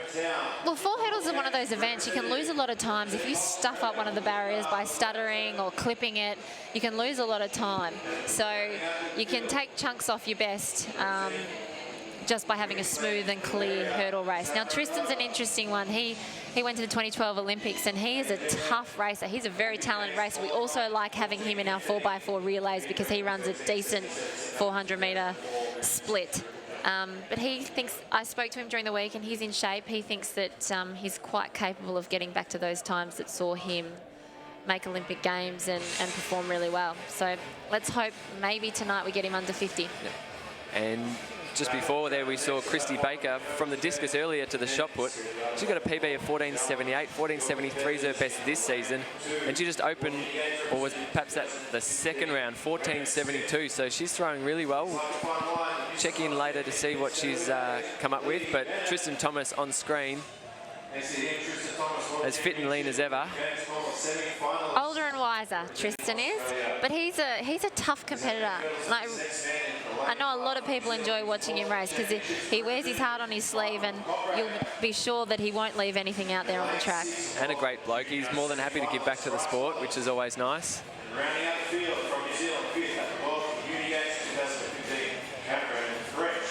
Well, 4 hurdles is one of those events you can lose a lot of times. If you stuff up one of the barriers by stuttering or clipping it, you can lose a lot of time. So you can take chunks off your best just by having a smooth and clear hurdle race. Now, Tristan's an interesting one. He went to the 2012 Olympics, and he is a tough racer. He's a very talented racer. We also like having him in our 4x4 relays because he runs a decent 400-metre split. But he thinks, I spoke to him during the week, and he's in shape. He thinks that he's quite capable of getting back to those times that saw him make Olympic Games and perform really well. So let's hope maybe tonight we get him under 50. Yep. And just before there, we saw Christy Baker from the discus earlier to the shot put. She got a PB of 14.78. 14.73 is her best this season. And she just opened, or was perhaps at the second round, 14.72. So she's throwing really well. We'll check in later to see what she's come up with. But Tristan Thomas on screen, as fit and lean as ever. Older and wiser, Tristan is, but he's a tough competitor. Like, I know a lot of people enjoy watching him race because he wears his heart on his sleeve, and you'll be sure that he won't leave anything out there on the track. And a great bloke. He's more than happy to give back to the sport, which is always nice. Rounding out the field from New Zealand, 5th at the World Uni Games 2015, Cameron French.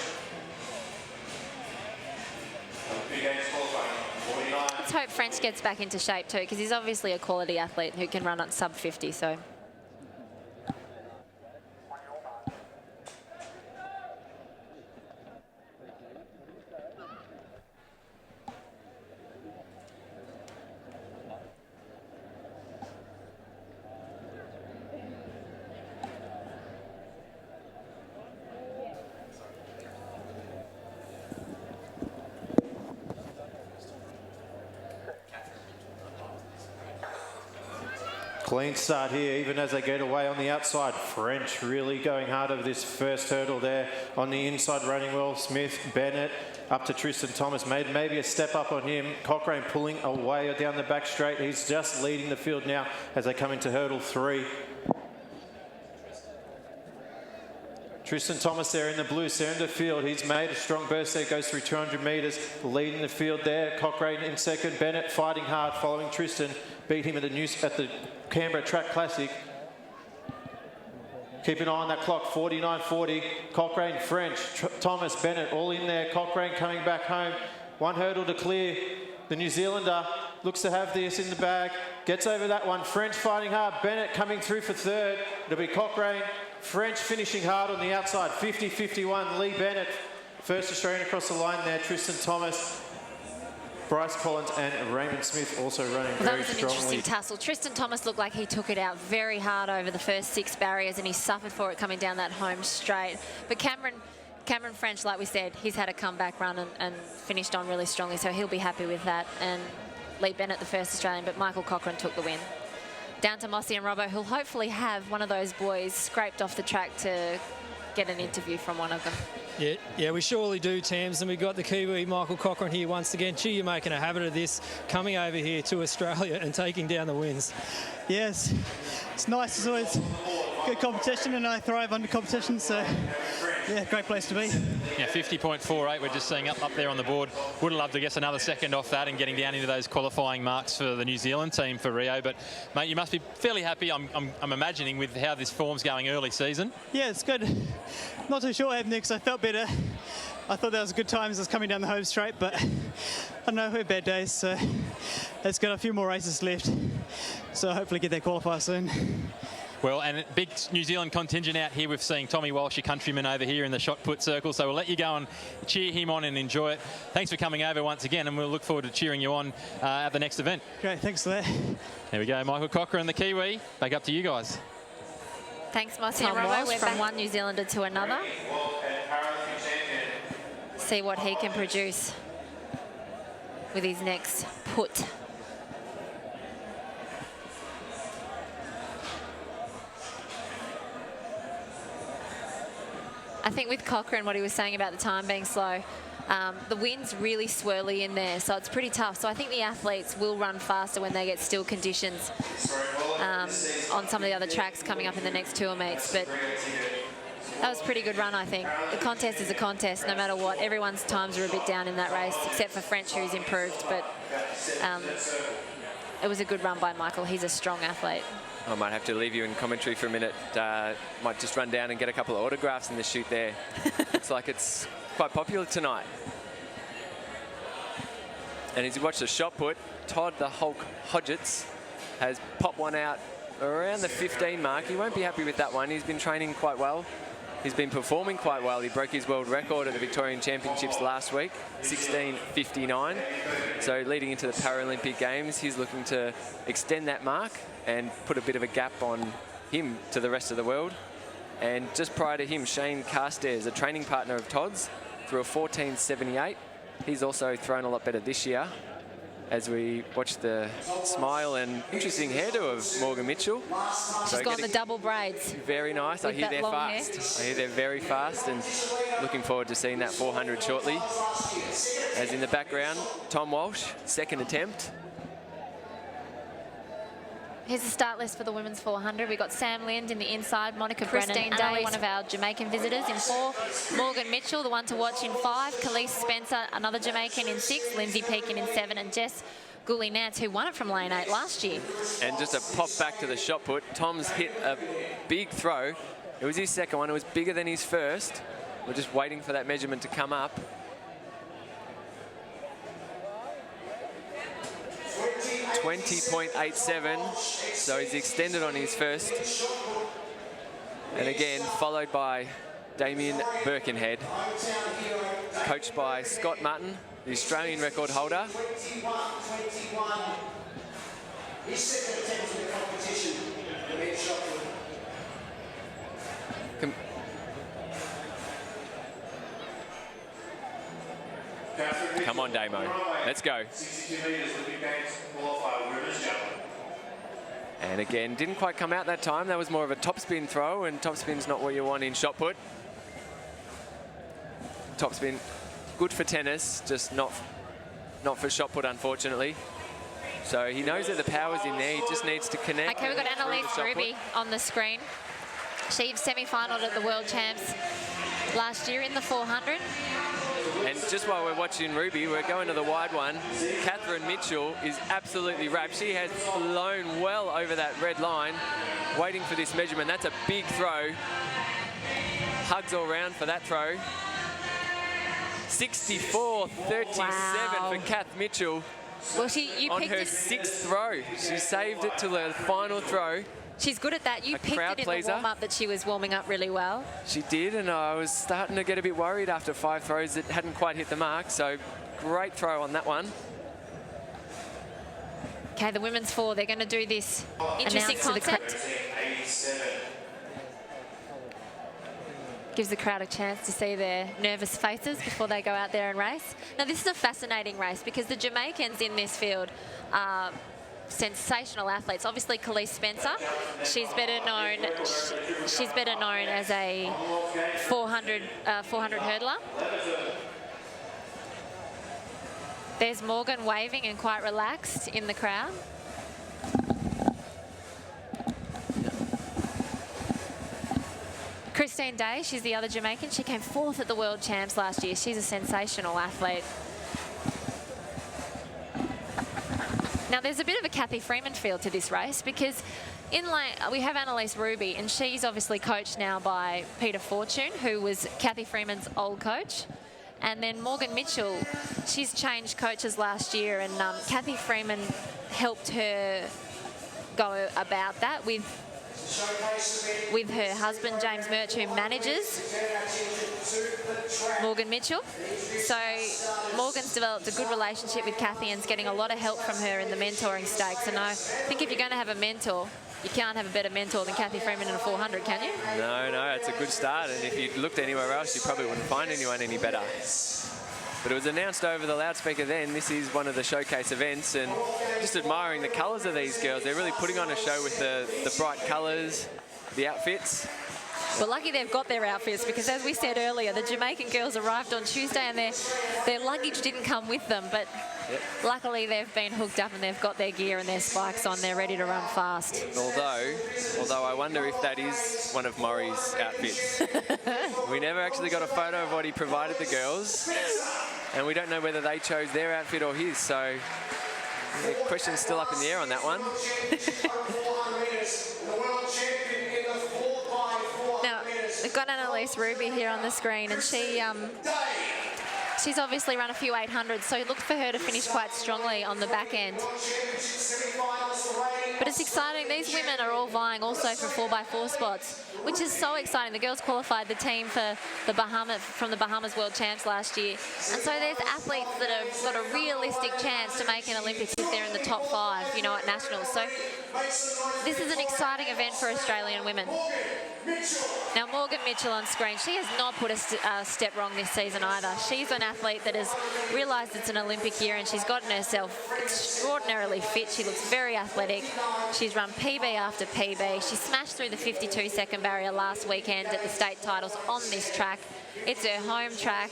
Big Games qualifying, 49. Let's hope French gets back into shape too, because he's obviously a quality athlete who can run at sub 50. So. Clean start here, even as they get away on the outside. French really going hard over this first hurdle there. On the inside, running well. Smith, Bennett, up to Tristan Thomas. Made maybe a step up on him. Cochrane pulling away down the back straight. He's just leading the field now as they come into hurdle 3. Tristan Thomas there in the blue, center field. He's made a strong burst there, goes through 200 metres, leading the field there. Cochrane in second, Bennett fighting hard, following Tristan. Beat him at the Canberra Track Classic. Keep an eye on that clock, 49.40. Cochrane, French, Thomas, Bennett, all in there. Cochrane coming back home. One hurdle to clear. The New Zealander looks to have this in the bag. Gets over that one. French fighting hard. Bennett coming through for third. It'll be Cochrane. French finishing hard on the outside. 50-51. Lee Bennett, first Australian across the line there. Tristan Thomas, Bryce Collins and Raymond Smith also running very strongly. That was an interesting tussle. Tristan Thomas looked like he took it out very hard over the first 6 barriers, and he suffered for it coming down that home straight. But Cameron French, like we said, he's had a comeback run and finished on really strongly, so he'll be happy with that. And Lee Bennett, the first Australian, but Michael Cochrane took the win. Down to Mossy and Robbo, who'll hopefully have one of those boys scraped off the track to get an interview from one of them. Yeah, we surely do, Tams, and we've got the Kiwi Michael Cochrane here once again. Gee, you're making a habit of this, coming over here to Australia and taking down the wins. Yes, it's nice. It's always good competition, and I thrive under competition, so yeah, great place to be. Yeah, 50.48 we're just seeing up there on the board. Would have loved to get another second off that and getting down into those qualifying marks for the New Zealand team for Rio. But mate, you must be fairly happy, I'm imagining, with how this form's going early season. Yeah, it's good. Not too sure what happened because I felt better. I thought that was a good time as I was coming down the home straight, but I don't know, we're bad days, so it's got a few more races left. So hopefully get that qualifier soon. Well, and a big New Zealand contingent out here. We're seeing Tommy Walsh, your countryman, over here in the shot put circle. So we'll let you go and cheer him on and enjoy it. Thanks for coming over once again, and we'll look forward to cheering you on at the next event. Great, thanks for that. There we go, Michael Cochrane, the Kiwi. Back up to you guys. Thanks, Mossy and Robbo. We're from one New Zealander to another. See what he can produce. with his next put. I think with Cochrane, what he was saying about the time being slow, the wind's really swirly in there, so it's pretty tough. So I think the athletes will run faster when they get still conditions on some of the other tracks coming up in the next tour meets. But that was a pretty good run, I think. The contest is a contest, no matter what. Everyone's times are a bit down in that race, except for French, who's improved. But it was a good run by Michael. He's a strong athlete. I might have to leave you in commentary for a minute. Might just run down and get a couple of autographs in the chute there. Looks like it's quite popular tonight. And as you watch the shot put, Todd the Hulk Hodgetts has popped one out around the 15 mark. He won't be happy with that one. He's been training quite well. He's been performing quite well. He broke his world record at the Victorian Championships last week, 16:59. So leading into the Paralympic Games, he's looking to extend that mark and put a bit of a gap on him to the rest of the world. And just prior to him, Shane Carstairs, a training partner of Todd's, threw a 14:78. He's also thrown a lot better this year, as we watch the smile and interesting hairdo of Morgan Mitchell. She's got the double braids. Very nice. I hear they're fast. I hear they're very fast, and looking forward to seeing that 400 shortly. As in the background, Tom Walsh, second attempt. Here's the start list for the women's 400. We've got Sam Lind in the inside, Monica Brennan, Day, one of our Jamaican visitors, in 4. Morgan Mitchell, the one to watch, in 5. Khalees Spencer, another Jamaican, in 6. Lindsay Pekin in 7. And Jess Gooley-Nance, who won it from lane 8 last year. And just a pop back to the shot put. Tom's hit a big throw. It was his second one. It was bigger than his first. We're just waiting for that measurement to come up. 20.87, so he's extended on his first. And again, followed by Damien Birkenhead, coached by Scott Mutton, the Australian record holder. Come on, Damo. Let's go. And again, didn't quite come out that time. That was more of a topspin throw, and topspin's not what you want in shot put. Topspin, good for tennis, just not for shot put, unfortunately. So he knows that the power's in there. He just needs to connect. Okay, we've got Annalise Ruby on the screen. She semi-finaled at the World Champs last year in the 400. And just while we're watching Ruby, we're going to the wide one. Catherine Mitchell is absolutely wrapped. She has flown well over that red line, waiting for this measurement. That's a big throw. Hugs all round for that throw. 64.37 for Kath Mitchell. Well, you on picked her it. 6th throw. She saved it till her final throw. She's good at that. You picked it in pleaser. the warm-up that she was warming up really well. She did, and I was starting to get a bit worried after 5 throws that hadn't quite hit the mark, so great throw on that one. Okay, the women's 4, they're going to do this interesting concept. Gives the crowd a chance to see their nervous faces before they go out there and race. Now, this is a fascinating race because the Jamaicans in this field are sensational athletes. Obviously, Khalees Spencer, she's better known as a 400 hurdler. There's Morgan waving and quite relaxed in the crowd. Christine Day, she's the other Jamaican. She came 4th at the World Champs last year. She's a sensational athlete. Now, there's a bit of a Kathy Freeman feel to this race because we have Annalise Ruby, and she's obviously coached now by Peter Fortune, who was Kathy Freeman's old coach. And then Morgan Mitchell, she's changed coaches last year, and Kathy Freeman helped her go about that with her husband, James Murch, who manages Morgan Mitchell. So Morgan's developed a good relationship with Kathy and's getting a lot of help from her in the mentoring stakes. And I think if you're going to have a mentor, you can't have a better mentor than Kathy Freeman in a 400, can you? No, it's a good start. And if you looked anywhere else, you probably wouldn't find anyone any better. But it was announced over the loudspeaker then, this is one of the showcase events, and just admiring the colours of these girls. They're really putting on a show with the bright colours, the outfits. Well, lucky they've got their outfits because, as we said earlier, the Jamaican girls arrived on Tuesday and their luggage didn't come with them. But luckily they've been hooked up and they've got their gear and their spikes on. They're ready to run fast. Although I wonder if that is one of Maury's outfits. We never actually got a photo of what he provided the girls, and we don't know whether they chose their outfit or his. So the question's still up in the air on that one. Now, we've got Annalise Ruby here on the screen, and she's obviously run a few 800s, so look for her to finish quite strongly on the back end. But it's exciting. These women are all vying also for 4x4 spots, which is so exciting. The girls qualified the team for from the Bahamas World Champs last year. And so there's athletes that have got a realistic chance to make an Olympics if they're in the top 5, you know, at nationals. So this is an exciting event for Australian women. Now, Morgan Mitchell on screen, she has not put a step wrong this season either. She's an athlete that has realised it's an Olympic year and she's gotten herself extraordinarily fit. She looks very athletic. She's run PB after PB. She smashed through the 52-second barrier last weekend at the state titles on this track. It's her home track.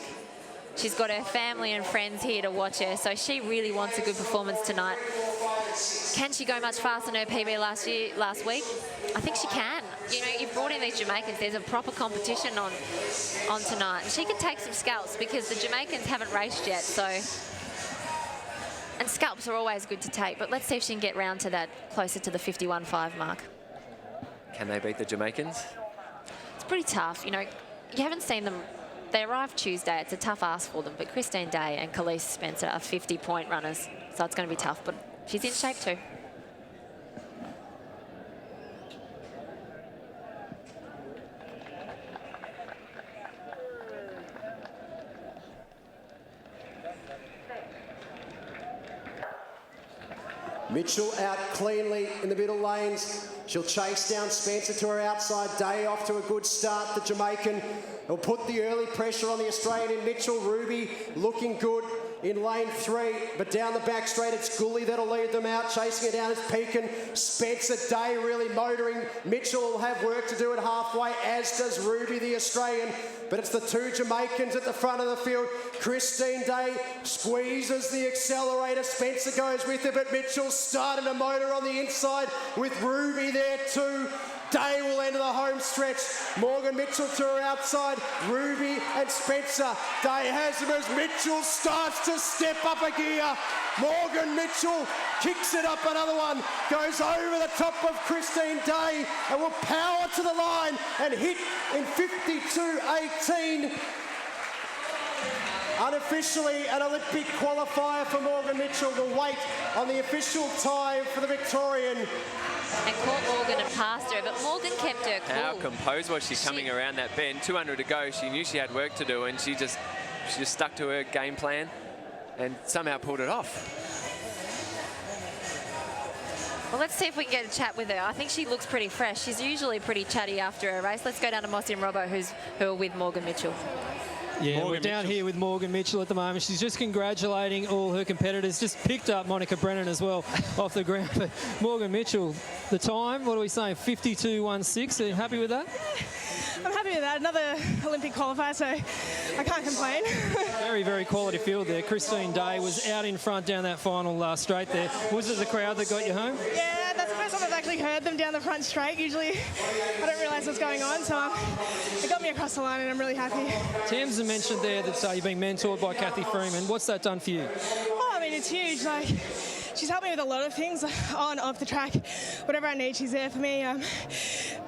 She's got her family and friends here to watch her, so she really wants a good performance tonight. Can she go much faster than her PB last week? I think she can. You know, you've brought in these Jamaicans. There's a proper competition on tonight. She can take some scalps because the Jamaicans haven't raced yet, so... And scalps are always good to take, but let's see if she can get round to that, closer to the 51.5 mark. Can they beat the Jamaicans? It's pretty tough. You know, you haven't seen them. They arrived Tuesday. It's a tough ask for them, but Christine Day and Khalees Spencer are 50-point runners, so it's going to be tough, but she's in shape too. Mitchell out cleanly in the middle lanes. She'll chase down Spencer to her outside. Day off to a good start. The Jamaican will put the early pressure on the Australian in Mitchell. Ruby looking good in lane 3, but down the back straight it's Gooley that'll lead them out. Chasing it down is Pekin. Spencer Day really motoring. Mitchell will have work to do at halfway, as does Ruby, the Australian. But it's the two Jamaicans at the front of the field. Christine Day squeezes the accelerator. Spencer goes with it, but Mitchell's starting to motor on the inside with Ruby there too. Day will enter the home stretch. Morgan Mitchell to her outside. Ruby and Spencer. Day has them as Mitchell starts to step up a gear. Morgan Mitchell kicks it up another one. Goes over the top of Christine Day and will power to the line and hit in 52.18. Unofficially an Olympic qualifier for Morgan Mitchell. Will wait on the official time for the Victorian. And caught Morgan and passed her, but Morgan kept her cool. How composed was she coming around that bend? 200 to go. She knew she had work to do, and she just stuck to her game plan and somehow pulled it off. Well, let's see if we can get a chat with her. I think she looks pretty fresh. She's usually pretty chatty after a race. Let's go down to Mossy and Robbo, who are with Morgan Mitchell. Yeah, we're down here with Morgan Mitchell at the moment. She's just congratulating all her competitors. Just picked up Monica Brennan as well off the ground. But Morgan Mitchell, the time, what are we saying, 52.16? Are you happy with that? I'm happy with that. Another Olympic qualifier, so I can't complain. Very, very quality field there. Christine Day was out in front down that final straight there. Was it the crowd that got you home? Yeah, that's the first time I've actually heard them down the front straight. Usually I don't realise what's going on, so it got me across the line and I'm really happy. Tamsin mentioned there that you've been mentored by Kathy Freeman. What's that done for you? Oh, I mean, it's huge. Like, she's helped me with a lot of things on, off the track. Whatever I need, she's there for me.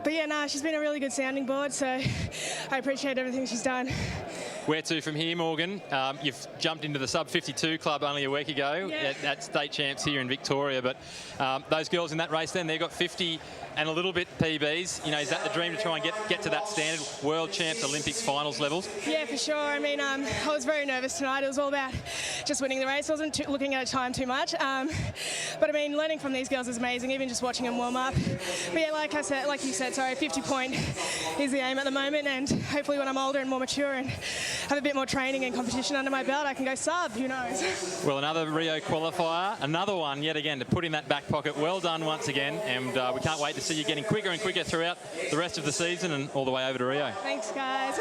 But yeah, she's been a really good sounding board, so I appreciate everything she's done. Where to from here, Morgan? You've jumped into the sub-52 club only a week ago at state champs here in Victoria, but those girls in that race then, they've got 50 and a little bit PBs. You know, is that the dream to try and get to that standard world champs, Olympics finals levels? Yeah, for sure. I mean, I was very nervous tonight. It was all about just winning the race. I wasn't looking at time too much. But I mean, learning from these girls is amazing, even just watching them warm up. But yeah, like you said, 50 point is the aim at the moment, and hopefully when I'm older and more mature and have a bit more training and competition under my belt, I can go sub, who knows. Well, another Rio qualifier, another one yet again to put in that back pocket. Well done once again, and we can't wait to see you getting quicker and quicker throughout the rest of the season and all the way over to Rio. Thanks, guys.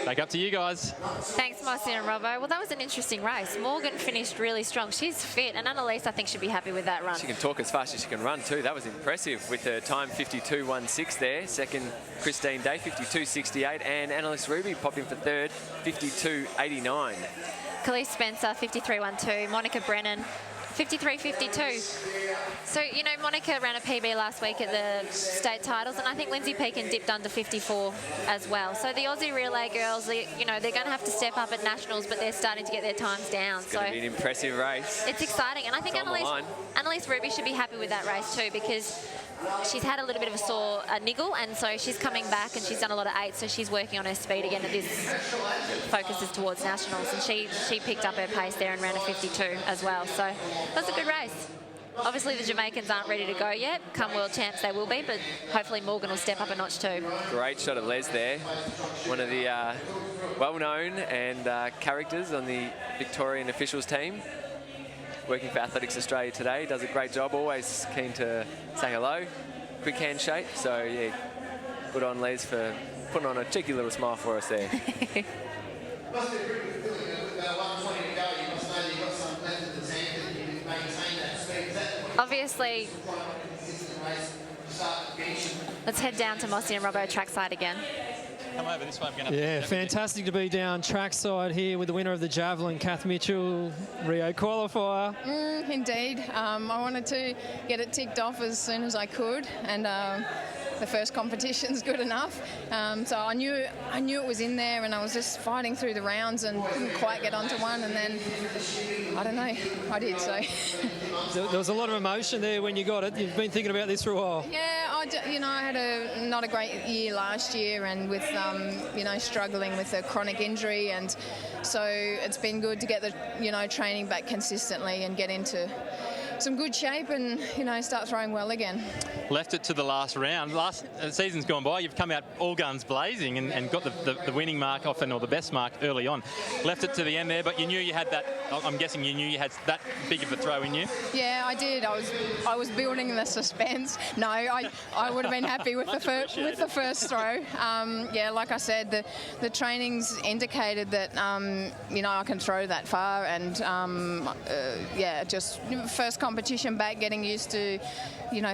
Back up to you guys. Thanks, Mossy and Robbo. Well, that was an interesting race. Morgan finished really strong. She's fit, and Annalise, I think, should be happy with that run. She can talk as fast as she can run too. That was impressive with her time 52.16 there. Second, Christine Day, 52.68, and Annalise Ruby popped in for third, 52.89. Khalees Spencer, 53.12. Monica Brennan, 53.52. So, you know, Monica ran a PB last week at the state titles, and I think Lindsay Pekin dipped under 54 as well. So the Aussie relay girls, you know, they're going to have to step up at nationals, but they're starting to get their times down. It's going to be an impressive race. It's exciting, and I think Annalise Ruby should be happy with that race too, because she's had a little bit of a niggle, and so she's coming back and she's done a lot of 8, so she's working on her speed again at this focuses towards nationals, and she picked up her pace there and ran a 52 as well. So it was a good race. Obviously the Jamaicans aren't ready to go yet. Come World Champs they will be, but hopefully Morgan will step up a notch too. Great shot of Les there. One of the well-known and characters on the Victorian officials team. Working for Athletics Australia today, does a great job, always keen to say hello, quick handshake. So yeah, good on Les for putting on a cheeky little smile for us there. Obviously, let's head down to Mossy and Robbo trackside again. Come over this way. I'm going to Yeah, fantastic to be down trackside here with the winner of the Javelin, Kath Mitchell, Rio qualifier. Indeed. I wanted to get it ticked off as soon as I could, and the first competition's good enough. So I knew it was in there, and I was just fighting through the rounds and couldn't quite get onto one, and then, I don't know, I did, so. There was a lot of emotion there when you got it. You've been thinking about this for a while. Yeah, I had not a great year last year, and with, struggling with a chronic injury, and so it's been good to get the, training back consistently and get into some good shape and, start throwing well again. Left it to the last round. Last season's gone by. You've come out all guns blazing and got the winning mark often, or the best mark early on. Left it to the end there, but you knew you had that. I'm guessing you knew you had that big of a throw in you. Yeah, I did. I was building the suspense. No, I would have been happy with the first throw. Yeah, like I said, the training's indicated that I can throw that far, and just first competition back, getting used to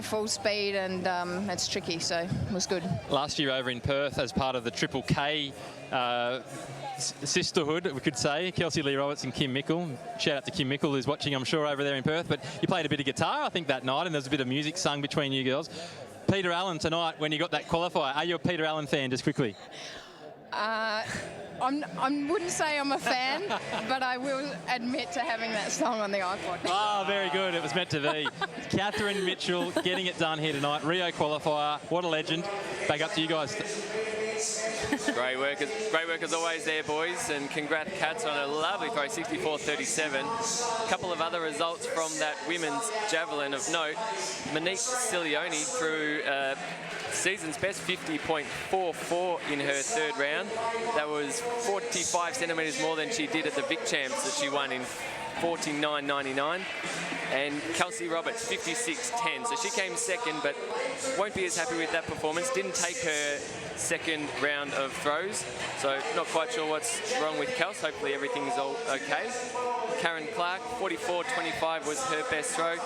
full speed, and it's tricky, so it was good. Last year over in Perth as part of the Triple K sisterhood, we could say, Kelsey Lee Roberts and Kim Mickle. Shout out to Kim Mickle, who's watching, I'm sure, over there in Perth. But you played a bit of guitar, I think, that night, and there's a bit of music sung between you girls. Peter Allen tonight, when you got that qualifier, are you a Peter Allen fan, just quickly? I wouldn't say I'm a fan, but I will admit to having that song on the iPod. Oh, very good. It was meant to be. Catherine Mitchell getting it done here tonight. Rio qualifier. What a legend. Back up to you guys. Great work as always there, boys, and congrats Cats on a lovely throw, 64.37. A couple of other results from that women's javelin of note. Monique Silioni threw season's best 50.44 in her third round. That was 45 centimetres more than she did at the Vic Champs that she won in 49.99. And Kelsey Roberts, 56.10. So she came second, but won't be as happy with that performance. Didn't take her second round of throws, so not quite sure what's wrong with Kels. Hopefully everything's all okay. Karen Clark, 44.25 was her best throw,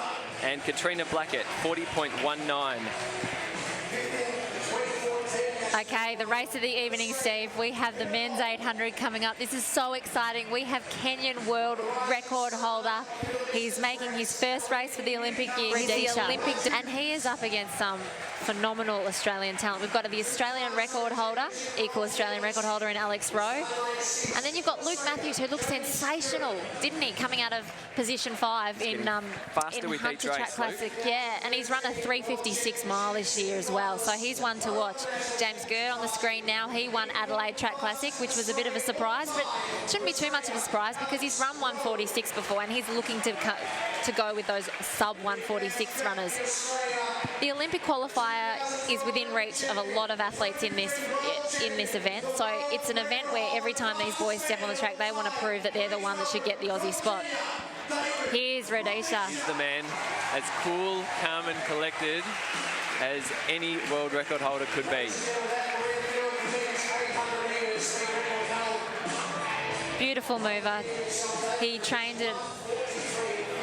and Katrina Blackett, 40.19. Okay, the race of the evening, Steve. We have the men's 800 coming up. This is so exciting. We have Kenyan world record holder. He's making his first race for the Olympic year. He's the Olympic, and he is up against some phenomenal Australian talent. We've got the Australian record holder, equal Australian record holder in Alex Rowe. And then you've got Luke Matthews, who looked sensational, didn't he? Coming out of position 5 in Hunter Track Classic. Yeah, and he's run a 3:56 mile this year as well. So he's one to watch. James Gurr on the screen now. He won Adelaide Track Classic, which was a bit of a surprise, but shouldn't be too much of a surprise because he's run 1:46 before, and he's looking to go with those sub 1:46 runners. the Olympic qualifier is within reach of a lot of athletes in this event. So it's an event where every time these boys step on the track, they want to prove that they're the one that should get the Aussie spot. Here's Rhodesia. He's the man, as cool, calm and collected as any world record holder could be. Beautiful mover. He trained at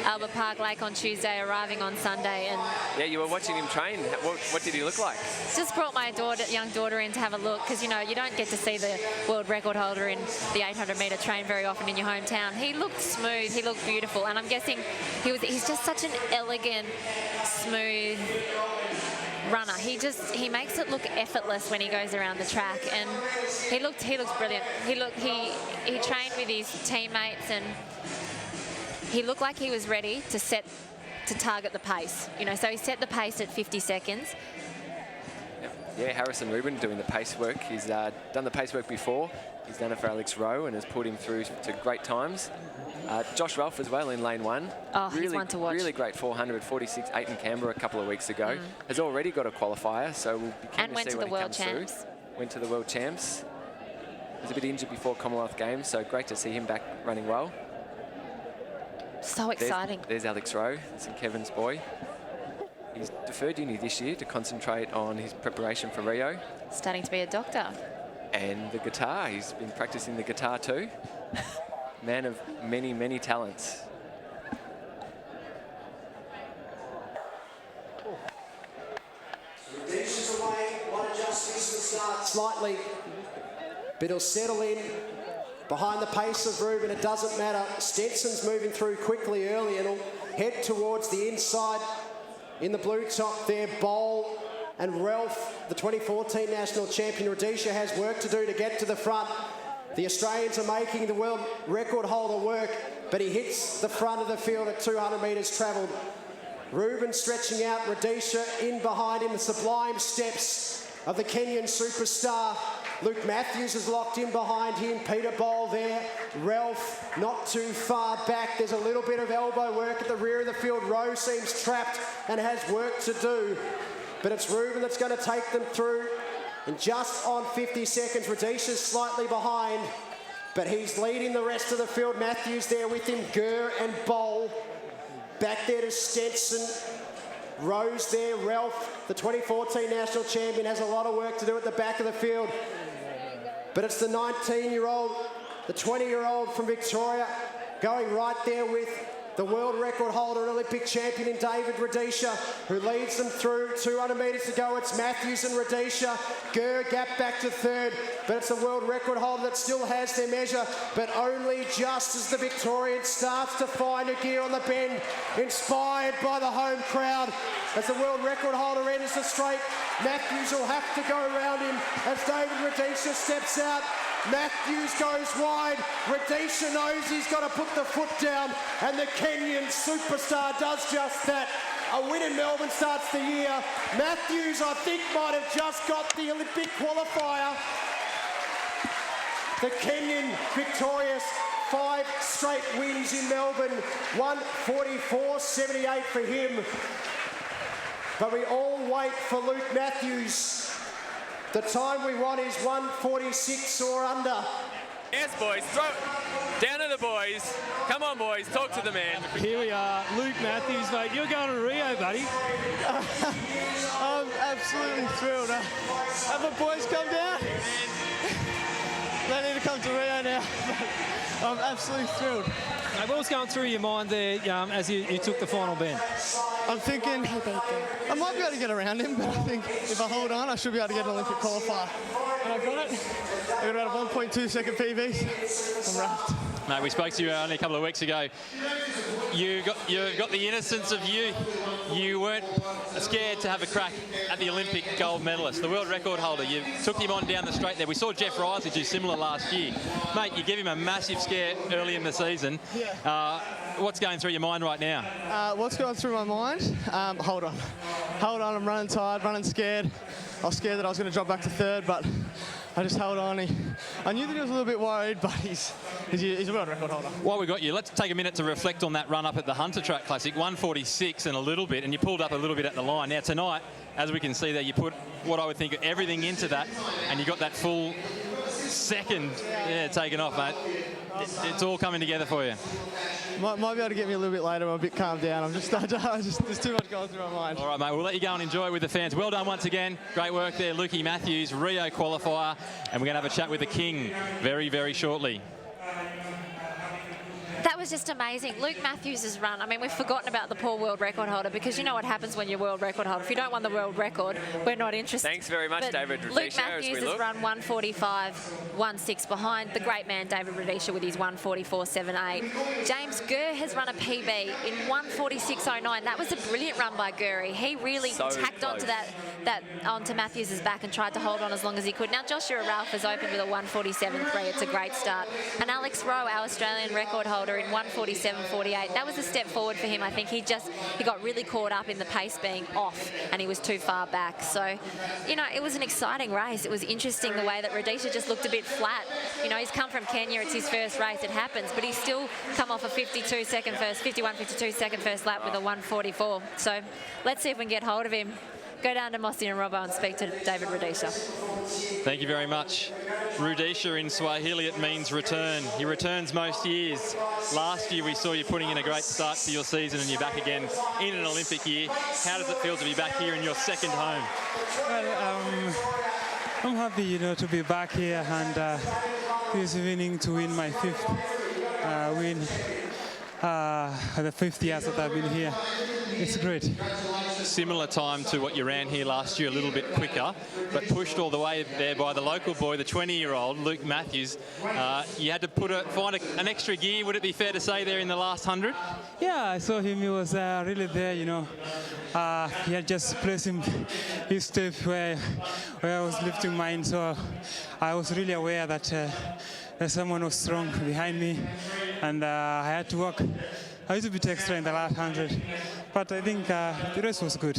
Albert Park Lake on Tuesday, arriving on Sunday, and Yeah, you were watching him train. What did he look like? just brought my young daughter in to have a look, because you know you don't get to see the world record holder in the 800-metre train very often in your hometown. He looked smooth, he looked beautiful, and I'm guessing he's just such an elegant, smooth runner. He makes it look effortless when he goes around the track, and he looked brilliant. He trained with his teammates, and he looked like he was ready to target the pace. You know, so he set the pace at 50 seconds. Yeah, Harrison Rubin doing the pace work. He's done the pace work before. He's done it for Alex Rowe and has put him through to great times. Josh Ralph as well in lane 1. Oh, he's one to watch. Really great 400, 46.8 in Canberra a couple of weeks ago. Has already got a qualifier, so we'll be keen to see when he comes through. Went to the World Champs. Was a bit injured before Commonwealth Games, so great to see him back running well. So exciting. There's Alex Rowe, St Kevin's boy. He's deferred uni this year to concentrate on his preparation for Rio. Starting to be a doctor. And the guitar, he's been practicing the guitar too. Man of many, many talents. Rhodesia's away, one adjustments to start slightly, but he'll settle in behind the pace of Rubin. It doesn't matter. Stenson's moving through quickly early and he'll head towards the inside in the blue top there. Bowl and Ralph, the 2014 national champion. Rhodesia has work to do to get to the front. The Australians are making the world record holder work, but he hits the front of the field at 200 metres travelled. Rubin stretching out, Rhodesia in behind him. The sublime steps of the Kenyan superstar. Luke Matthews is locked in behind him. Peter Bowl there. Ralph not too far back. There's a little bit of elbow work at the rear of the field. Rowe seems trapped and has work to do. But it's Rubin that's going to take them through. And just on 50 seconds, Rhodesia's slightly behind. But he's leading the rest of the field. Matthews there with him. Gurr and Bowl. Back there to Stenson. Rose there. Ralph, the 2014 national champion, has a lot of work to do at the back of the field. But it's the 19-year-old, the 20-year-old from Victoria, going right there with the world record holder and Olympic champion in David Rhodesia, who leads them through 200 metres to go. It's Matthews and Rhodesia. Gurr gap back to third, but it's the world record holder that still has their measure, but only just as the Victorian starts to find a gear on the bend, inspired by the home crowd. As the world record holder enters the straight, Matthews will have to go around him as David Rhodesia steps out. Matthews goes wide. Rhodesia knows he's got to put the foot down, and the Kenyan superstar does just that. A win in Melbourne starts the year. Matthews, I think, might have just got the Olympic qualifier. The Kenyan victorious, 5 straight wins in Melbourne. 1:44.78 for him. But we all wait for Luke Matthews. The time we want is 1:46 or under. Yes, boys, throw it down to the boys. Come on, boys, talk to the man. Here we are, Luke Matthews, mate. You're going to Rio, buddy. I'm absolutely thrilled. Have the boys come down? They need to come to Rio now. I'm absolutely thrilled. What was going through your mind there as you took the final bend? I'm thinking I might be able to get around him, but I think if I hold on, I should be able to get an Olympic qualifier. And I've got it. I've got about a 1.2 second PB. I'm wrapped. Mate, we spoke to you only a couple of weeks ago. You've got the innocence of youth. You weren't scared to have a crack at the Olympic gold medalist, the world record holder. You took him on down the straight there. We saw Jeff Risley do similar last year. Mate, you gave him a massive scare early in the season. What's going through your mind right now? What's going through my mind? Hold on, I'm running tired, running scared. I was scared that I was going to drop back to third, but I just held on. I knew that he was a little bit worried, but he's a world record holder. While we got you, let's take a minute to reflect on that run up at the Hunter Track Classic, 1:46 and a little bit, and you pulled up a little bit at the line. Now tonight, as we can see there, you put what I would think of everything into that, and you got that full second taken off, mate. It's all coming together for you. Might be able to get me a little bit later. I'm a bit calmed down. There's too much going through my mind. All right, mate, we'll let you go and enjoy it with the fans. Well done once again. Great work there, Lukey Matthews, Rio qualifier, and we're going to have a chat with the King very, very shortly. That was just amazing. Luke Matthews' run. I mean, we've forgotten about the poor world record holder because you know what happens when you're world record holder. If you don't win the world record, we're not interested. Thanks very much, but David Luke Rudisha. Matthews has run 1:45.16 behind the great man David Rudisha with his 1:44.78. James Gurr has run a PB in 1:46.09. That was a brilliant run by Gurry. He really tacked onto onto Matthews' back and tried to hold on as long as he could. Now Joshua Ralph has opened with a 1:47.3. It's a great start. And Alex Rowe, our Australian record holder, in 1:47.48. That was a step forward for him. I think he got really caught up in the pace being off and he was too far back. So, you know, it was an exciting race. It was interesting the way that Rudisha just looked a bit flat. You know, he's come from Kenya. It's his first race. It happens. But he's still come off a 51, 52 second first lap with a 1:44. So let's see if we can get hold of him. Go down to Mossy and Robbo and speak to David Rudisha. Thank you very much. Rudisha in Swahili, it means return. He returns most years. Last year we saw you putting in a great start to your season and you're back again in an Olympic year. How does it feel to be back here in your second home? Well, I'm happy, you know, to be back here and this evening to win my fifth win. The 5th year that I've been here. It's great. Similar time to what you ran here last year, a little bit quicker, but pushed all the way there by the local boy, the 20-year-old Luke Matthews. You had to find an extra gear, would it be fair to say, there in the last 100? Yeah, I saw him. He was really there, you know. He had just placed his step where I was lifting mine, so I was really aware that someone was strong behind me, and I had to work a little bit extra in the last 100, but I think the race was good.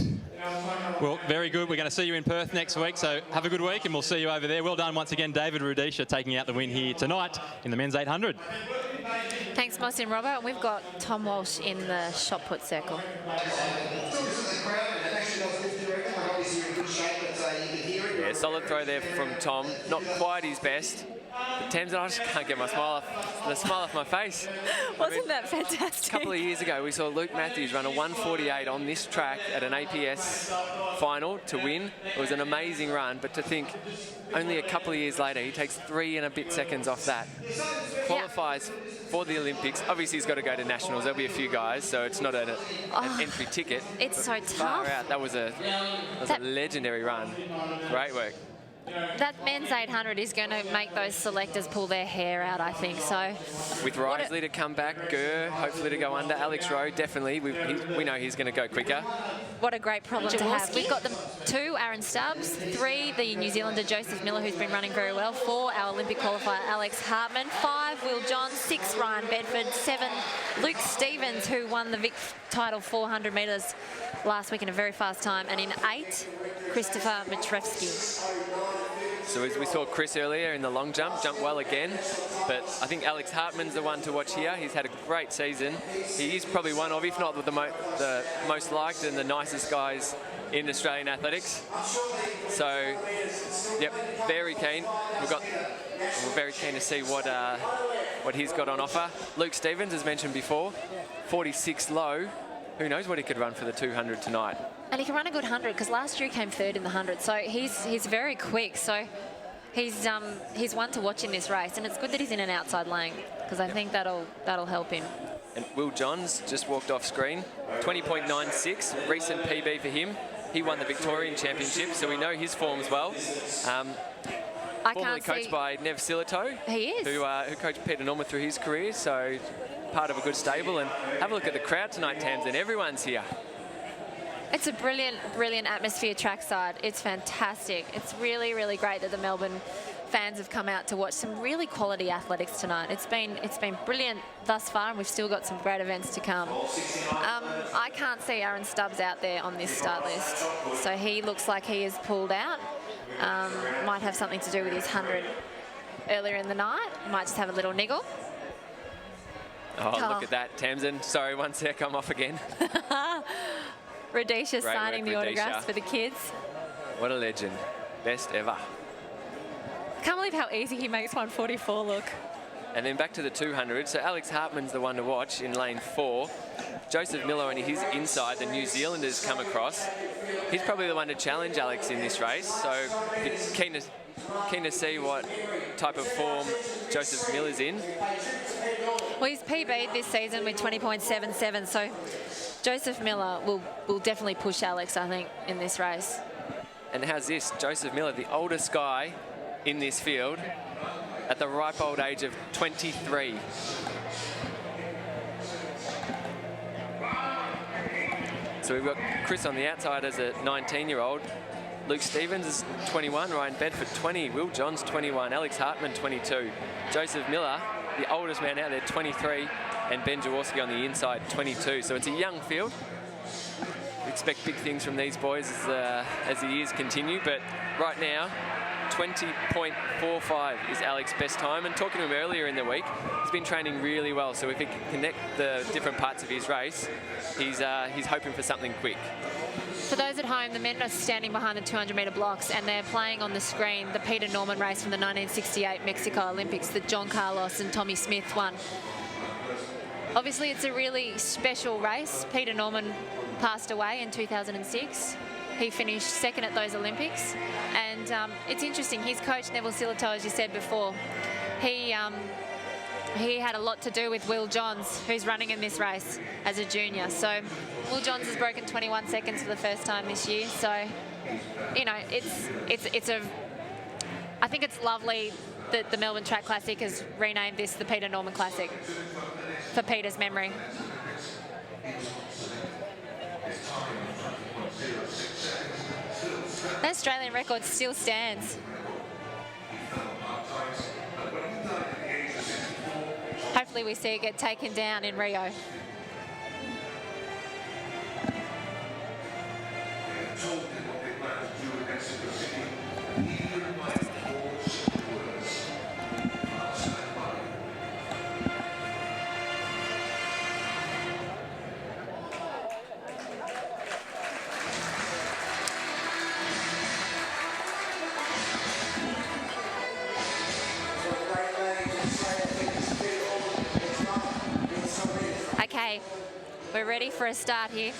Well, very good. We're going to see you in Perth next week, so have a good week and we'll see you over there. Well done once again, David Rudisha, taking out the win here tonight in the men's 800. Thanks, Mossy and Robbo. And we've got Tom Walsh in the shot put circle. Yeah, solid throw there from Tom. Not quite his best. But Tamsin, I just can't get the smile off my face. Wasn't that fantastic? A couple of years ago, we saw Luke Matthews run a 1:48 on this track at an APS final to win. It was an amazing run, but to think only a couple of years later, he takes 3 and a bit seconds off that. Qualifies for the Olympics. Obviously, he's got to go to nationals. There'll be a few guys, so it's not an entry ticket. It's so tough. Far out. That was a legendary run. Great work. That men's 800 is going to make those selectors pull their hair out, I think. So, with Risley to come back, Gurr hopefully to go under, Alex Rowe definitely. We know he's going to go quicker. What a great problem to have. We've got them 2, Aaron Stubbs, 3, the New Zealander Joseph Miller, who's been running very well, 4, our Olympic qualifier Alex Hartman, 5, Will John, 6, Ryan Bedford, 7, Luke Stevens, who won the Vic title 400 metres last week in a very fast time, and in 8, Christopher Mitrevsky. So as we saw Chris earlier in the long jump, jumped well again, but I think Alex Hartman's the one to watch here. He's had a great season. He is probably one of, if not the most liked and the nicest guys in Australian athletics. So, yep, very keen. We're very keen to see what he's got on offer. Luke Stevens, as mentioned before, 46 low. Who knows what he could run for the 200 tonight. And he can run a good 100 because last year he came 3rd in the 100. So he's very quick. So he's one to watch in this race. And it's good that he's in an outside lane because I think that'll help him. And Will Johns just walked off screen. 20.96, recent PB for him. He won the Victorian Championship, so we know his form's well. Formerly coached by Nev Silito. He is. Who coached Peter Norma through his career, so part of a good stable. And have a look at the crowd tonight, Tamsin. Everyone's here. It's a brilliant, brilliant atmosphere trackside. It's fantastic. It's really, really great that the Melbourne fans have come out to watch some really quality athletics tonight. It's been brilliant thus far, and we've still got some great events to come. I can't see Aaron Stubbs out there on this start list, so he looks like he is pulled out. Might have something to do with his 100 earlier in the night. Might just have a little niggle. Oh, look at that, Tamsin. Sorry, one sec, I'm off again. Rhodesia Great signing work, the Rhodesia. autographs for the kids. What a legend. Best ever. I can't believe how easy he makes 144 look. And then back to the 200. So Alex Hartman's the one to watch in lane 4. Joseph Miller on his inside, the New Zealanders come across. He's probably the one to challenge Alex in this race. So keen to see what type of form Joseph Miller's in. Well, he's PB'd this season with 20.77, so Joseph Miller will definitely push Alex, I think, in this race. And how's this? Joseph Miller, the oldest guy in this field, at the ripe old age of 23. So we've got Chris on the outside as a 19-year-old. Luke Stevens is 21, Ryan Bedford 20, Will Johns 21, Alex Hartman 22, Joseph Miller, the oldest man out there, 23, and Ben Jaworski on the inside, 22. So it's a young field. We expect big things from these boys as the years continue, but right now, 20.45 is Alex's best time. And talking to him earlier in the week, he's been training really well. So if he can connect the different parts of his race, he's hoping for something quick. For those at home, the men are standing behind the 200-metre blocks and they're playing on the screen the Peter Norman race from the 1968 Mexico Olympics that John Carlos and Tommy Smith won. Obviously, it's a really special race. Peter Norman passed away in 2006. He finished second at those Olympics. And it's interesting, his coach, Neville Silito, as you said before, he had a lot to do with Will Johns, who's running in this race as a junior. So Will Johns has broken 21 seconds for the first time this year. So, you know, I think it's lovely that the Melbourne Track Classic has renamed this the Peter Norman Classic for Peter's memory. The Australian record still stands. Hopefully we see it get taken down in Rio. Okay, we're ready for a start here.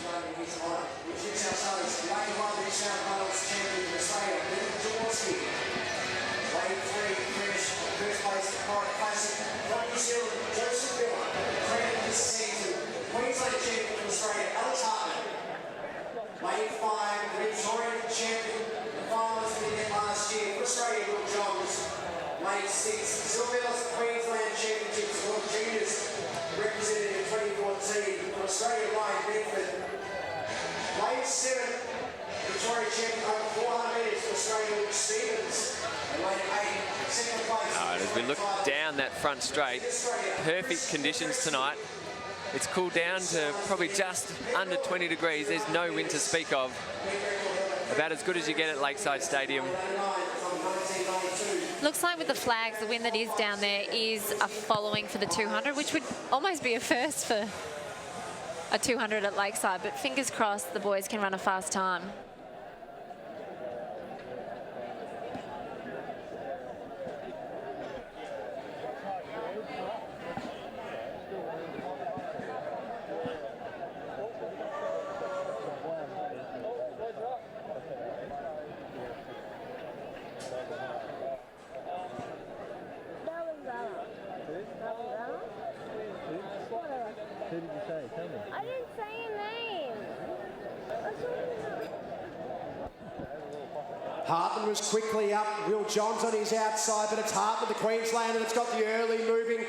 Lane 5, the Victorian champion, the finalist we did last year for Australia, Will Johns. Lane 6, silver medalist Queensland Championships World Juniors, represented in 2014 for Australia, Ryan Bedford. Lane 7, Victoria champion over 400 metres for Australia, Luke Stevens. And lane 8, second place. All right, as we look down that front straight, perfect conditions tonight. It's cooled down to probably just under 20 degrees. There's no wind to speak of. About as good as you get at Lakeside Stadium. Looks like with the flags, the wind that is down there is a following for the 200, which would almost be a first for a 200 at Lakeside. But fingers crossed the boys can run a fast time. Hartman was quickly up. Will Johns on his outside, but it's Hartman, the Queenslander, that's got the early moving.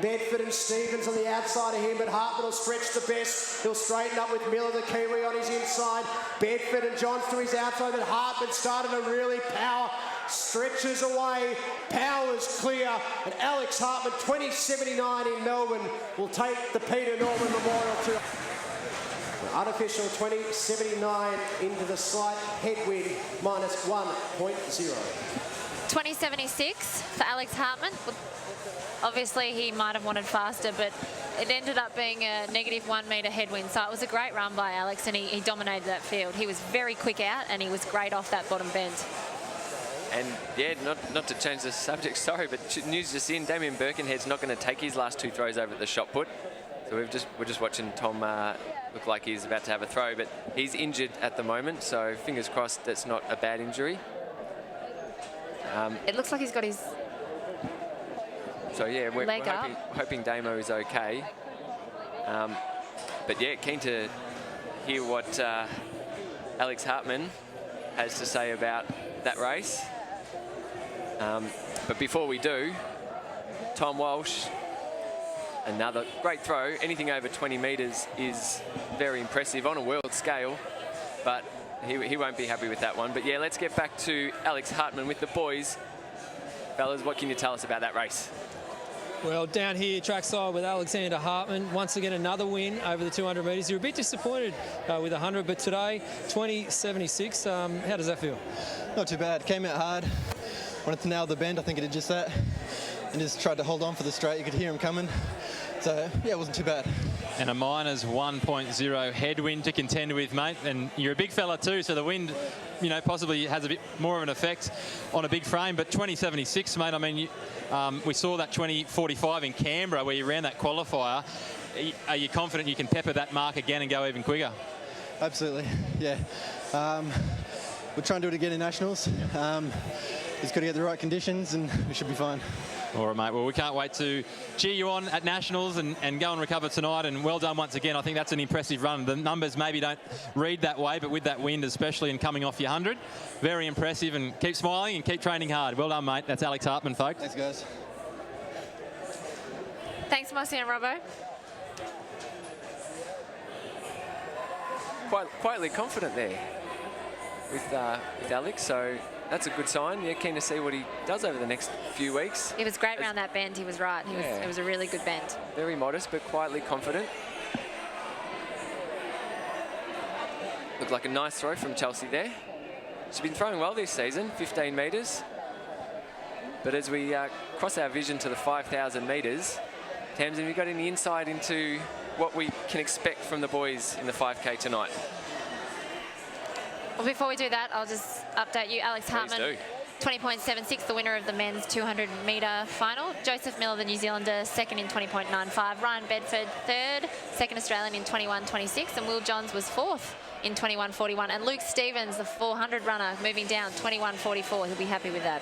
Bedford and Stevens on the outside of him, but Hartman will stretch the best. He'll straighten up with Miller, the Kiwi, on his inside. Bedford and Johns to his outside, but Hartman started to really power. Stretches away, powers clear, and Alex Hartman, 20.79 in Melbourne, will take the Peter Norman Memorial Tour. unofficial 20.79 into the slight headwind, minus 1.0. 20.76 for Alex Hartman. Obviously, he might have wanted faster, but it ended up being a negative 1 metre headwind. So it was a great run by Alex, and he dominated that field. He was very quick out, and he was great off that bottom bend. And yeah, not to change the subject, sorry, but news just in, Damien Birkenhead's not going to take his last 2 throws over at the shot put. So we're just watching Tom look like he's about to have a throw, but he's injured at the moment, so fingers crossed that's not a bad injury. It looks like he's got his So yeah, we're leg up. hoping Damo is okay. But yeah, keen to hear what Alex Hartman has to say about that race. But before we do, Tom Walsh, another great throw. Anything over 20 metres is very impressive on a world scale, but he won't be happy with that one. But yeah, let's get back to Alex Hartman with the boys. Fellas, what can you tell us about that race? Well, down here, trackside with Alexander Hartman. Once again, another win over the 200 metres. You're a bit disappointed with 100, but today, 20.76. How does that feel? Not too bad. Came out hard. Wanted to nail the bend. I think it did just that. And just tried to hold on for the straight. You could hear him coming. So, yeah, it wasn't too bad. And a minus 1.0 headwind to contend with, mate. And you're a big fella too, so the wind, you know, possibly has a bit more of an effect on a big frame. But 20.76, mate, I mean, we saw that 20.45 in Canberra where you ran that qualifier. Are you confident you can pepper that mark again and go even quicker? Absolutely, yeah. We'll try and do it again in Nationals. Just got to get the right conditions and we should be fine. All right, mate. Well, we can't wait to cheer you on at Nationals and go and recover tonight. And well done once again. I think that's an impressive run. The numbers maybe don't read that way, but with that wind, especially and coming off your 100, very impressive. And keep smiling and keep training hard. Well done, mate. That's Alex Hartman, folks. Thanks, guys. Thanks, Mossy and Robbo. Quietly confident there with Alex, so that's a good sign. Yeah, keen to see what he does over the next few weeks. It was great around that bend. He was right. It was a really good bend. Very modest, but quietly confident. Looked like a nice throw from Chelsea there. She's been throwing well this season, 15 metres. But as we cross our vision to the 5,000 metres, Tamsin, have you got any insight into what we can expect from the boys in the 5K tonight? Well, before we do that, I'll just update you. Alex Hartman, 20.76, the winner of the men's 200 metre final. Joseph Miller, the New Zealander, second in 20.95. Ryan Bedford, third, second Australian in 21.26. And Will Johns was fourth in 21.41. And Luke Stevens, the 400 runner, moving down, 21.44. He'll be happy with that.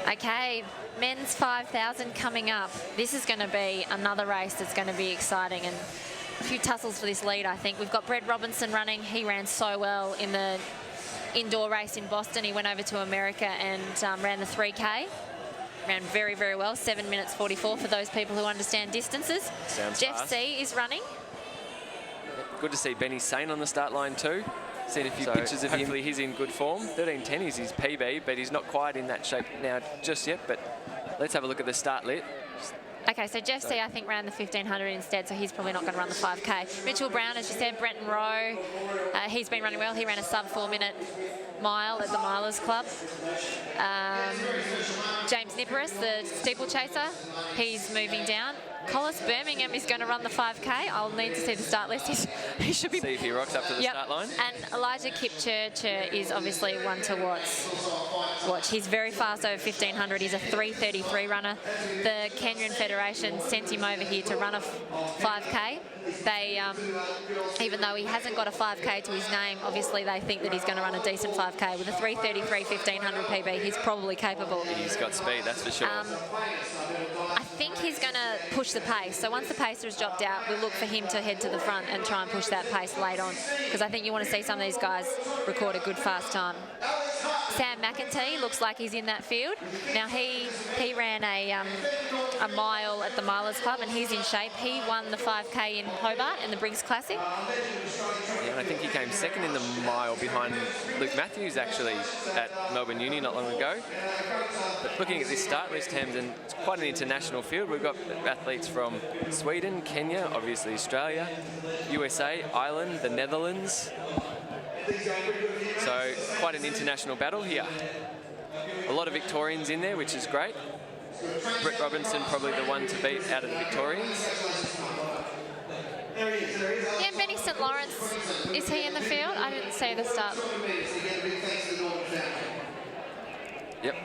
Okay, men's 5,000 coming up. This is going to be another race that's going to be exciting and a few tussles for this lead, I think. We've got Brett Robinson running. He ran so well in the indoor race in Boston. He went over to America and ran the 3K. Ran very, very well, 7 minutes 44 for those people who understand distances. Sounds Jeff fast. C is running. Good to see Benny Sain on the start line too. Seen a few pictures of him. Hopefully he's in good form. 13.10 is his PB, but he's not quite in that shape now just yet. But let's have a look at the start lit. Okay, so Jeff C, I think, ran the 1,500 instead, so he's probably not going to run the 5K. Mitchell Brown, as you said, Brenton Rowe, he's been running well. He ran a sub-4-minute mile at the Milers Club. James Niparis, the steeplechaser, he's moving down. Collis Birmingham is going to run the 5K. I'll need to see the start list. He should be... See if he rocks up to the start line. And Elijah Kipchirchir is obviously one to watch. He's very fast over 1,500. He's a 3:33 runner. The Kenyan Federation sent him over here to run a 5K. They, even though he hasn't got a 5K to his name, obviously they think that he's going to run a decent 5K. With a 3:33 1,500 PB, he's probably capable. He's got speed, that's for sure. I think he's going to push the pace. So once the pacer has dropped out, we'll look for him to head to the front and try and push that pace late on, because I think you want to see some of these guys record a good fast time. Sam McEntee looks like he's in that field. Now he ran a mile at the Milers Club and he's in shape. He won the 5K in Hobart in the Briggs Classic. Yeah, and I think he came second in the mile behind Luke Matthews actually at Melbourne Uni not long ago. But looking at this start list, Hamden, it's quite an international field. We've got athletes from Sweden, Kenya, obviously Australia, USA, Ireland, the Netherlands. So quite an international battle here. A lot of Victorians in there, which is great. Brett Robinson probably the one to beat out of the Victorians. Yeah, Benny St. Lawrence, is he in the field? I didn't see the start. Yep.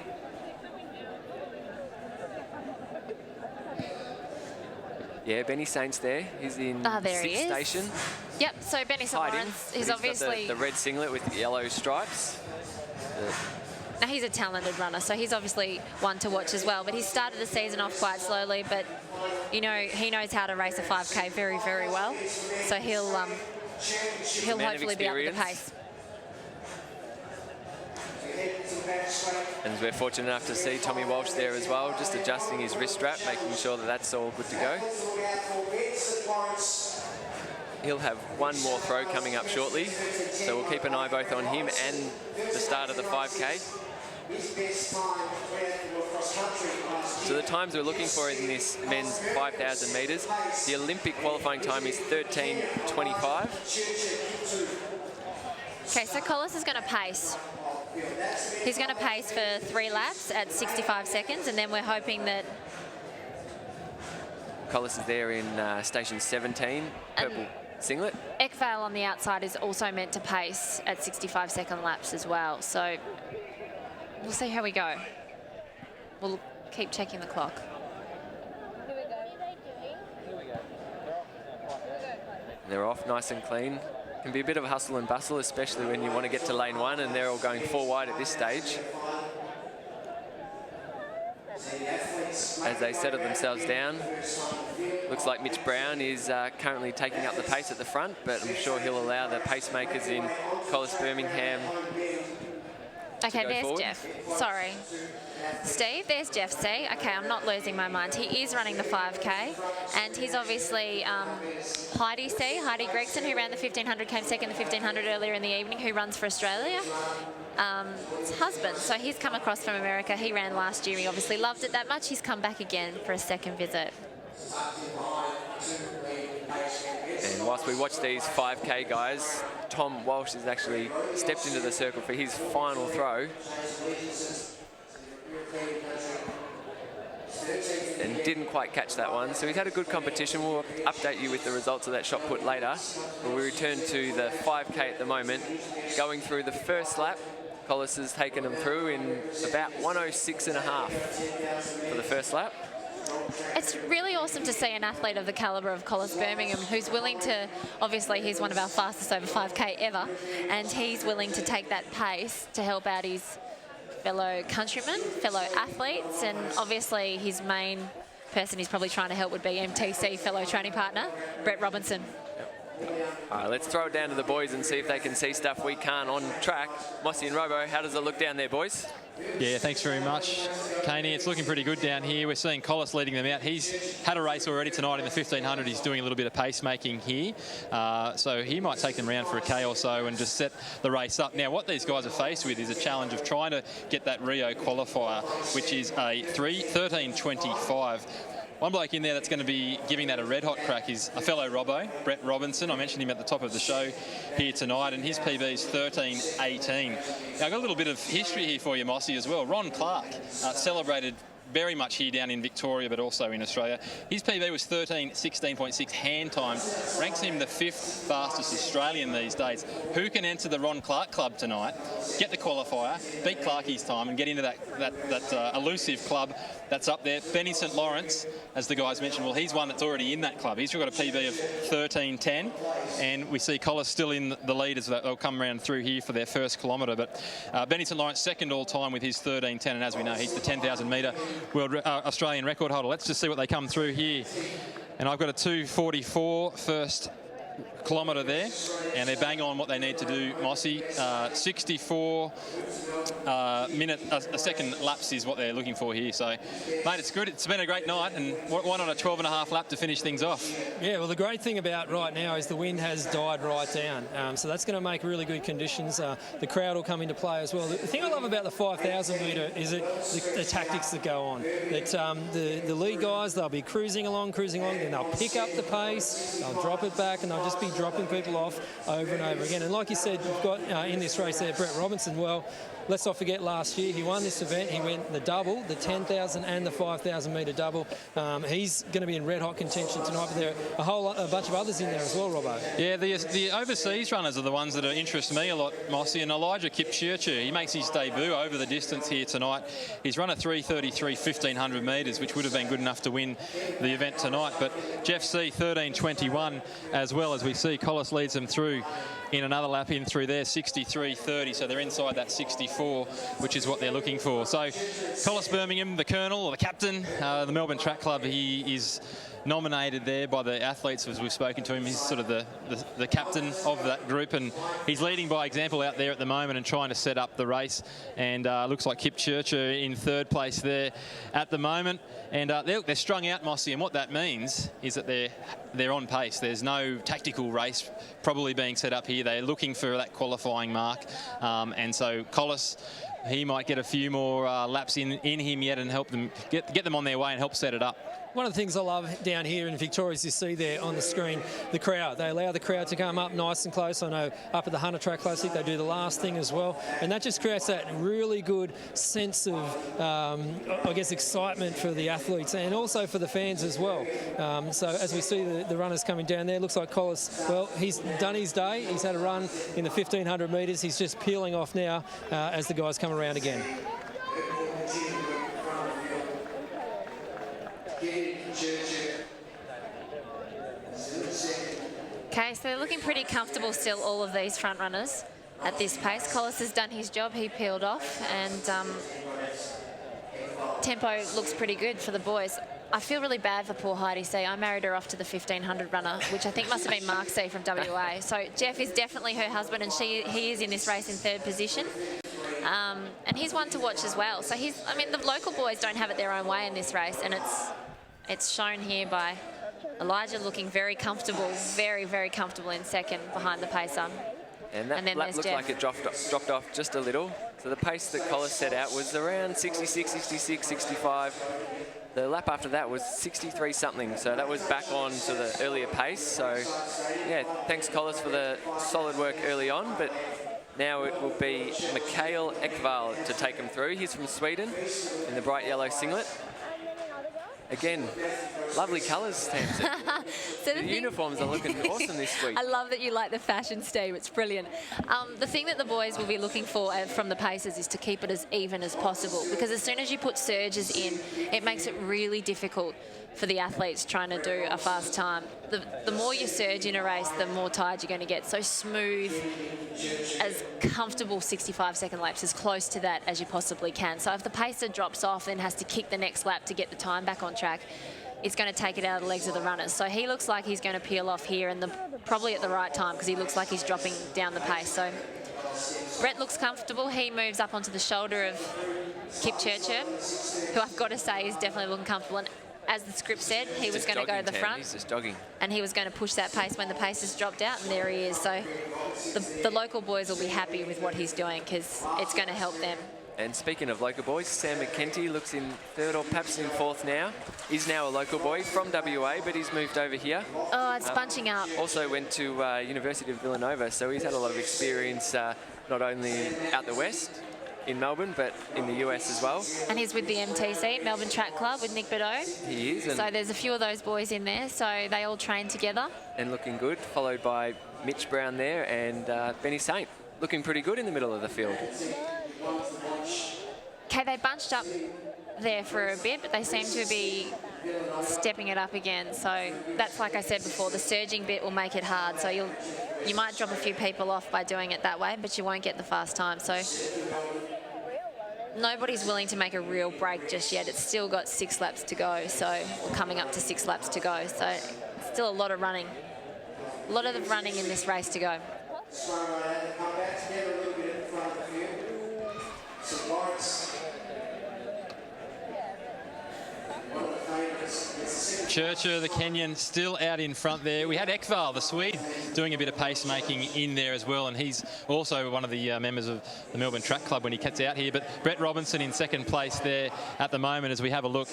Yeah, Benny Saint's there. He's in there sixth he is. station. Yep, so Benny St. Lawrence is obviously... got the red singlet with the yellow stripes. Now, he's a talented runner, so he's obviously one to watch as well. But he started the season off quite slowly, but, you know, he knows how to race a 5K very, very well. So he'll hopefully be up with the pace. And we're fortunate enough to see Tommy Walsh there as well, just adjusting his wrist strap, making sure that that's all good to go. He'll have one more throw coming up shortly, so we'll keep an eye both on him and the start of the 5K. So the times we're looking for in this men's 5,000 metres, the Olympic qualifying time is 13:25. Okay, so Collis is going to pace. He's going to pace for 3 laps at 65 seconds, and then we're hoping that... Collis is there in station 17, purple singlet. Ekvale on the outside is also meant to pace at 65-second laps as well. So we'll see how we go. We'll keep checking the clock. They're off nice and clean. Can be a bit of a hustle and bustle, especially when you want to get to lane 1 and they're all going 4 wide at this stage. As they settle themselves down, looks like Mitch Brown is currently taking up the pace at the front, but I'm sure he'll allow the pacemakers in Collis Birmingham. Okay, there's Jeff. Sorry. Steve, there's Jeff C. Okay, I'm not losing my mind. He is running the 5K, and he's obviously Heidi C, Heidi Gregson, who ran the 1500, came second the 1500 earlier in the evening, who runs for Australia. His husband, so he's come across from America. He ran last year. He obviously loved it that much. He's come back again for a second visit. And whilst we watch these 5K guys, Tom Walsh has actually stepped into the circle for his final throw. And didn't quite catch that one. So he's had a good competition. We'll update you with the results of that shot put later. But we return to the 5K at the moment. Going through the first lap, Collis has taken them through in about 1:06.5 for the first lap. It's really awesome to see an athlete of the calibre of Collis Birmingham who's willing to, obviously he's one of our fastest over 5K ever, and he's willing to take that pace to help out his fellow countrymen, fellow athletes, and obviously his main person he's probably trying to help would be MTC fellow training partner, Brett Robinson. All right, let's throw it down to the boys and see if they can see stuff we can't on track. Mossy and Robo, how does it look down there, boys? Yeah, thanks very much, Caney. It's looking pretty good down here. We're seeing Collis leading them out. He's had a race already tonight in the 1500. He's doing a little bit of pacemaking here. So he might take them round for a K or so and just set the race up. Now, what these guys are faced with is a challenge of trying to get that Rio qualifier, which is a 13:25. One bloke in there that's going to be giving that a red-hot crack is a fellow Robbo, Brett Robinson. I mentioned him at the top of the show here tonight, and his PB is 13:18. Now, I've got a little bit of history here for you, Mossy, as well. Ron Clark celebrated very much here down in Victoria, but also in Australia. His PB was 13:16.6 hand time. Ranks him the 5th fastest Australian these days. Who can enter the Ron Clark Club tonight, get the qualifier, beat Clarkie's time, and get into that elusive club that's up there? Benny St. Lawrence, as the guys mentioned, well, he's one that's already in that club. He's got a PB of 13:10, and we see Collis still in the lead as they'll come round through here for their first kilometre. But Benny St. Lawrence second all time with his 13:10, and as we know, he's the 10,000 metre Australian record holder. Let's just see what they come through here. And I've got a 2:44 first kilometre there, and they're bang on what they need to do, Mossy. 64 minute a second laps is what they're looking for here. So, mate, it's good. It's been a great night, and why not a 12.5 lap to finish things off? Yeah, well, the great thing about right now is the wind has died right down, so that's going to make really good conditions. The crowd will come into play as well. The thing I love about the 5,000 metre is the tactics that go on. That the lead guys, they'll be cruising along, then they'll pick up the pace, they'll drop it back, and they'll just be dropping people off over and over again. And like you said, you've got in this race there, Brett Robinson. Well, let's not forget last year he won this event. He went the double, the 10,000 and the 5,000 metre double. He's going to be in red hot contention tonight, but there are a bunch of others in there as well, Robbo. Yeah, the overseas runners are the ones that interest me a lot, Mossy. And Elijah Kipchirchir, he makes his debut over the distance here tonight. He's run a 3:33 1,500 metres, which would have been good enough to win the event tonight. But Jeff C, 13:21 as well. As we see, Collis leads them through in another lap in through there, 63.30. So they're inside that 64, which is what they're looking for. So Collis Birmingham, the colonel or the captain, the Melbourne Track Club, he is nominated there by the athletes as we've spoken to him. He's sort of the captain of that group, and he's leading by example out there at the moment and trying to set up the race. And looks like Kipchirchir in third place there at the moment. And they're strung out, Mossy, and what that means is that they're on pace. There's no tactical race probably being set up here. They're looking for that qualifying mark, and so Collis, he might get a few more laps in him yet and help them get them on their way and help set it up. One of the things I love down here in Victoria is you see there on the screen the crowd. They allow the crowd to come up nice and close. I know up at the Hunter Track Classic they do the last thing as well, and that just creates that really good sense of, I guess, excitement for the athletes and also for the fans as well. So as we see the runners coming down there, looks like Collis, well, he's done his day. He's had a run in the 1,500 metres. He's just peeling off now as the guys come around again. Okay, so they're looking pretty comfortable still, all of these front runners at this pace. Collis has done his job, he peeled off, and tempo looks pretty good for the boys. I feel really bad for poor Heidi C. I married her off to the 1,500 runner, which I think must have been Mark C from WA. So Jeff is definitely her husband, and he is in this race in third position. And he's one to watch as well. So the local boys don't have it their own way in this race, and it's shown here by Elijah looking very comfortable, very, very comfortable in second behind the pacer. And that lap looked like it dropped off just a little. So the pace that Collis set out was around 66, 66, 65. The lap after that was 63 something, so that was back on to the earlier pace. So yeah, thanks Collis for the solid work early on, but now it will be Mikael Ekvall to take him through. He's from Sweden in the bright yellow singlet. Again, lovely colours, Tamsin. So the uniforms are looking awesome this week. I love that you like the fashion, Steve. It's brilliant. The thing that the boys will be looking for from the pacers is to keep it as even as possible, because as soon as you put surges in, it makes it really difficult for the athletes trying to do a fast time. The more you surge in a race, the more tired you're going to get. So smooth, as comfortable 65-second laps, as close to that as you possibly can. So if the pacer drops off and has to kick the next lap to get the time back on track, it's going to take it out of the legs of the runners. So he looks like he's going to peel off here, and probably at the right time, because he looks like he's dropping down the pace. So Brett looks comfortable. He moves up onto the shoulder of Kipchirchir, who I've got to say is definitely looking comfortable. And as the script said, he was going to go to the front. He's just jogging. And he was going to push that pace when the pace has dropped out, and there he is. So the local boys will be happy with what he's doing, because it's going to help them. And speaking of local boys, Sam McKenty looks in third or perhaps in fourth now. He's now a local boy from WA, but he's moved over here. Oh, it's bunching up. Also went to University of Villanova, so he's had a lot of experience not only out the west in Melbourne, but in the US as well. And he's with the MTC, Melbourne Track Club, with Nick Beddoe. He is. So there's a few of those boys in there, so they all train together. And looking good, followed by Mitch Brown there and Benny Saint, looking pretty good in the middle of the field. Okay, they bunched up there for a bit, but they seem to be stepping it up again. So that's, like I said before, the surging bit will make it hard. So you might drop a few people off by doing it that way, but you won't get the fast time. So nobody's willing to make a real break just yet. It's still got 6 laps to go, so we're coming up to 6 laps to go. So still a lot of running. A lot of running in this race to go. Churcher, the Kenyan, still out in front there. We had Ekval, the Swede, doing a bit of pacemaking in there as well, and he's also one of the members of the Melbourne Track Club when he gets out here. But Brett Robinson in second place there at the moment as we have a look.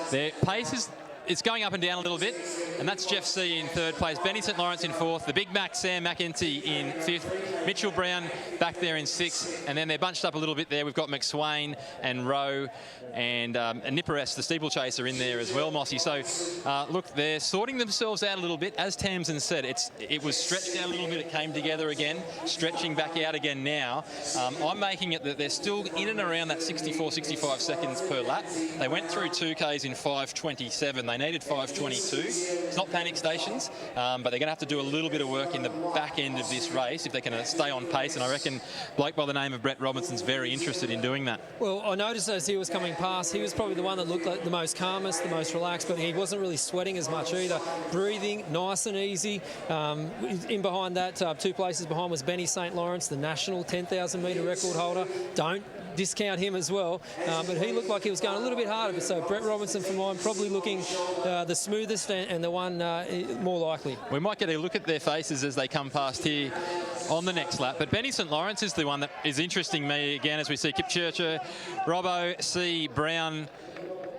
Their pace is... It's going up and down a little bit, and that's Jeff C in third place, Benny St Lawrence in fourth, the Big Mac Sam McEntee in fifth, Mitchell Brown back there in sixth, and then they're bunched up a little bit there. We've got McSwain and Rowe and Nipperes, the steeplechaser, in there as well, Mossy. So, look, they're sorting themselves out a little bit. As Tamsin said, it was stretched out a little bit. It came together again, stretching back out again now. I'm making it that they're still in and around that 64, 65 seconds per lap. They went through 2Ks in 5:27. They needed 5:22. It's not panic stations, but they're going to have to do a little bit of work in the back end of this race if they can stay on pace. And I reckon bloke by the name of Brett Robinson's very interested in doing that. Well, I noticed as he was coming past, he was probably the one that looked like the most calmest, the most relaxed, but he wasn't really sweating as much either. Breathing nice and easy. In behind that, 2 places behind was Benny St Lawrence, the national 10,000 metre record holder. Don't discount him as well, but he looked like he was going a little bit harder. So Brett Robinson for mine probably looking the smoothest and the one more likely. We might get a look at their faces as they come past here on the next lap, but Benny St Lawrence is the one that is interesting me again as we see Kipchircher, Robbo, C, Brown,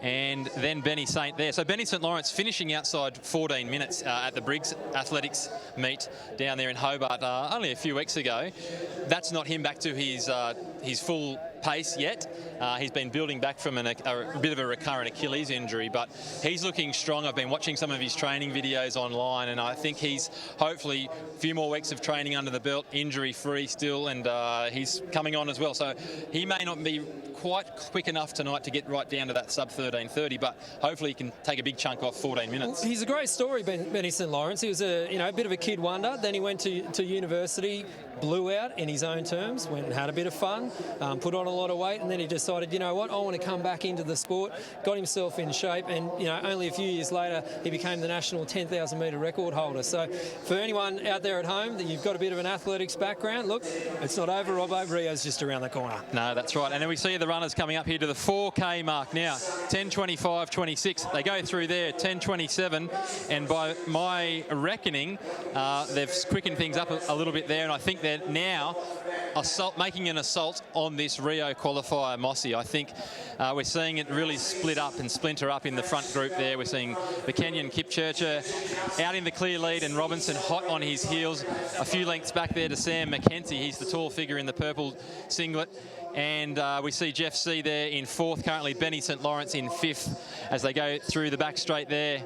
and then Benny St there. So Benny St Lawrence finishing outside 14 minutes at the Briggs Athletics meet down there in Hobart only a few weeks ago. That's not him back to his full pace yet. He's been building back from a bit of a recurrent Achilles injury, but he's looking strong. I've been watching some of his training videos online, and I think he's hopefully a few more weeks of training under the belt, injury-free still, and he's coming on as well. So he may not be quite quick enough tonight to get right down to that sub 13:30, but hopefully he can take a big chunk off 14 minutes. He's a great story, Benny St Lawrence. He was a bit of a kid wonder. Then he went to university, blew out in his own terms, went and had a bit of fun, put on a lot of weight, and then he decided, you know what, I want to come back into the sport, got himself in shape, and only a few years later he became the national 10,000 metre record holder. So for anyone out there at home that you've got a bit of an athletics background, look, it's not over, Robbo. Rio's just around the corner. No, that's right. And then we see the runners coming up here to the 4K mark now, 10:25.26. They go through there, 10:27, and by my reckoning, they've quickened things up a little bit there, and I think they're now making an assault on this Rio qualifier, Mossy. I think we're seeing it really split up and splinter up in the front group there. We're seeing the Kenyan Kipchircher out in the clear lead and Robinson hot on his heels. A few lengths back there to Sam McEntee. He's the tall figure in the purple singlet. And we see Jeff C there in fourth, currently Benny St Lawrence in fifth as they go through the back straight there.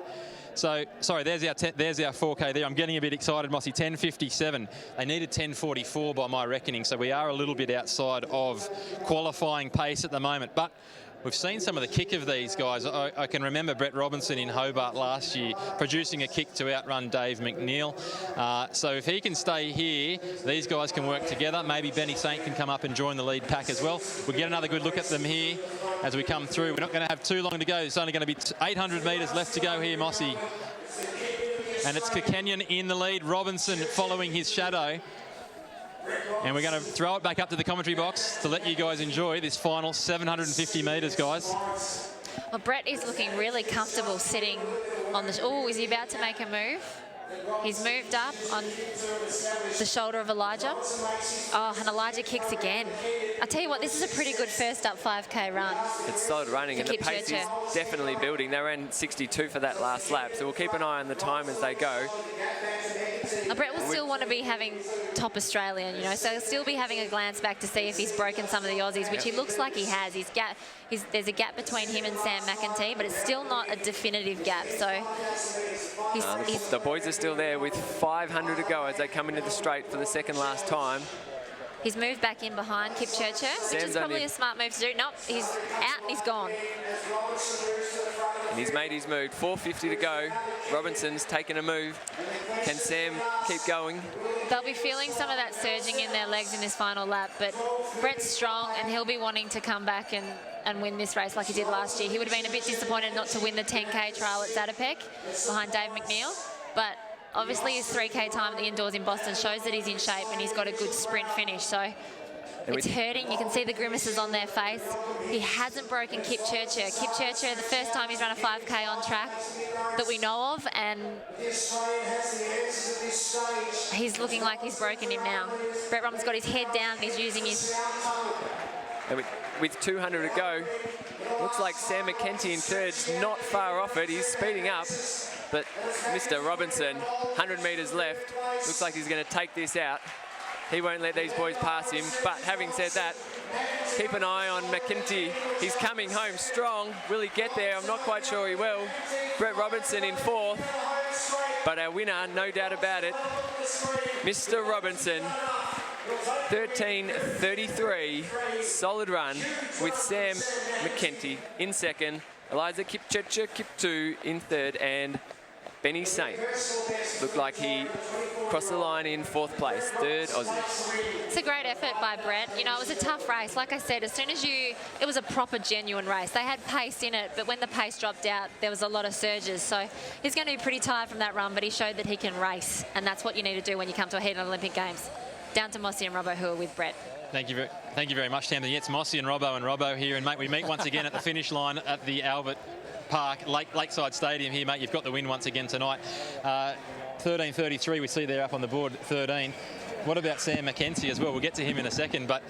So, sorry, there's our 4K there. I'm getting a bit excited, Mossy. 10:57. They needed 10:44 by my reckoning, so we are a little bit outside of qualifying pace at the moment. But we've seen some of the kick of these guys. I can remember Brett Robinson in Hobart last year producing a kick to outrun Dave McNeil. So if he can stay here, these guys can work together. Maybe Benny St can come up and join the lead pack as well. We'll get another good look at them here as we come through. We're not going to have too long to go. It's only going to be 800 metres left to go here, Mossy. And it's Kenyan in the lead, Robinson following his shadow. And we're going to throw it back up to the commentary box to let you guys enjoy this final 750 metres, guys. Well, Brett is looking really comfortable sitting on the... Oh, is he about to make a move? He's moved up on the shoulder of Elijah. Oh, and Elijah kicks again. I tell you what, this is a pretty good first up 5K run. It's solid running and the pace is definitely building. They ran 62 for that last lap, so we'll keep an eye on the time as they go. Brett will still want to be having top Australian, so he'll still be having a glance back to see if he's broken some of the Aussies, which he looks like he has. There's a gap between him and Sam McEntee, but it's still not a definitive gap. So the boys are still there with 500 to go as they come into the straight for the second last time. He's moved back in behind Kipchirchir, which is probably a smart move to do. Nope, he's out and he's gone. And he's made his move. 4:50 to go. Robinson's taken a move. Can Sam keep going? They'll be feeling some of that surging in their legs in this final lap, but Brett's strong and he'll be wanting to come back and win this race like he did last year. He would have been a bit disappointed not to win the 10K trial at Zatopek behind Dave McNeil, but obviously his 3K time at the indoors in Boston shows that he's in shape and he's got a good sprint finish. So it's hurting. You can see the grimaces on their face. He hasn't broken Kipchirchir. Kipchirchir, the first time he's run a 5K on track that we know of, and he's looking like he's broken him now. Brett Robinson's got his head down and he's using his... And with 200 to go, looks like Sam McKenty in third's not far off it. He's speeding up, but Mr. Robinson, 100 metres left, looks like he's going to take this out. He won't let these boys pass him, but having said that, keep an eye on McKenty. He's coming home strong. Will he get there? I'm not quite sure he will. Brett Robinson in fourth, but our winner, no doubt about it, Mr. Robinson. 13:33, solid run with Sam McKenty in second, Eliza Kipchirchir Kiptu in third, and Benny Saint looked like he crossed the line in fourth place, third Aussie. It's a great effort by Brett. You know, it was a tough race. Like I said, as soon as it was a proper, genuine race. They had pace in it, but when the pace dropped out, there was a lot of surges. So he's going to be pretty tired from that run, but he showed that he can race, and that's what you need to do when you come to a heat of Olympic Games. Down to Mossy and Robbo, who are with Brett. Thank you very much, Tammy. It's Mossy and Robbo here, and mate, we meet once again at the finish line at the Albert Park, Lakeside Stadium here, mate. You've got the win once again tonight. 13:33, we see there up on the board, 13. What about Sam McKenty as well? We'll get to him in a second, but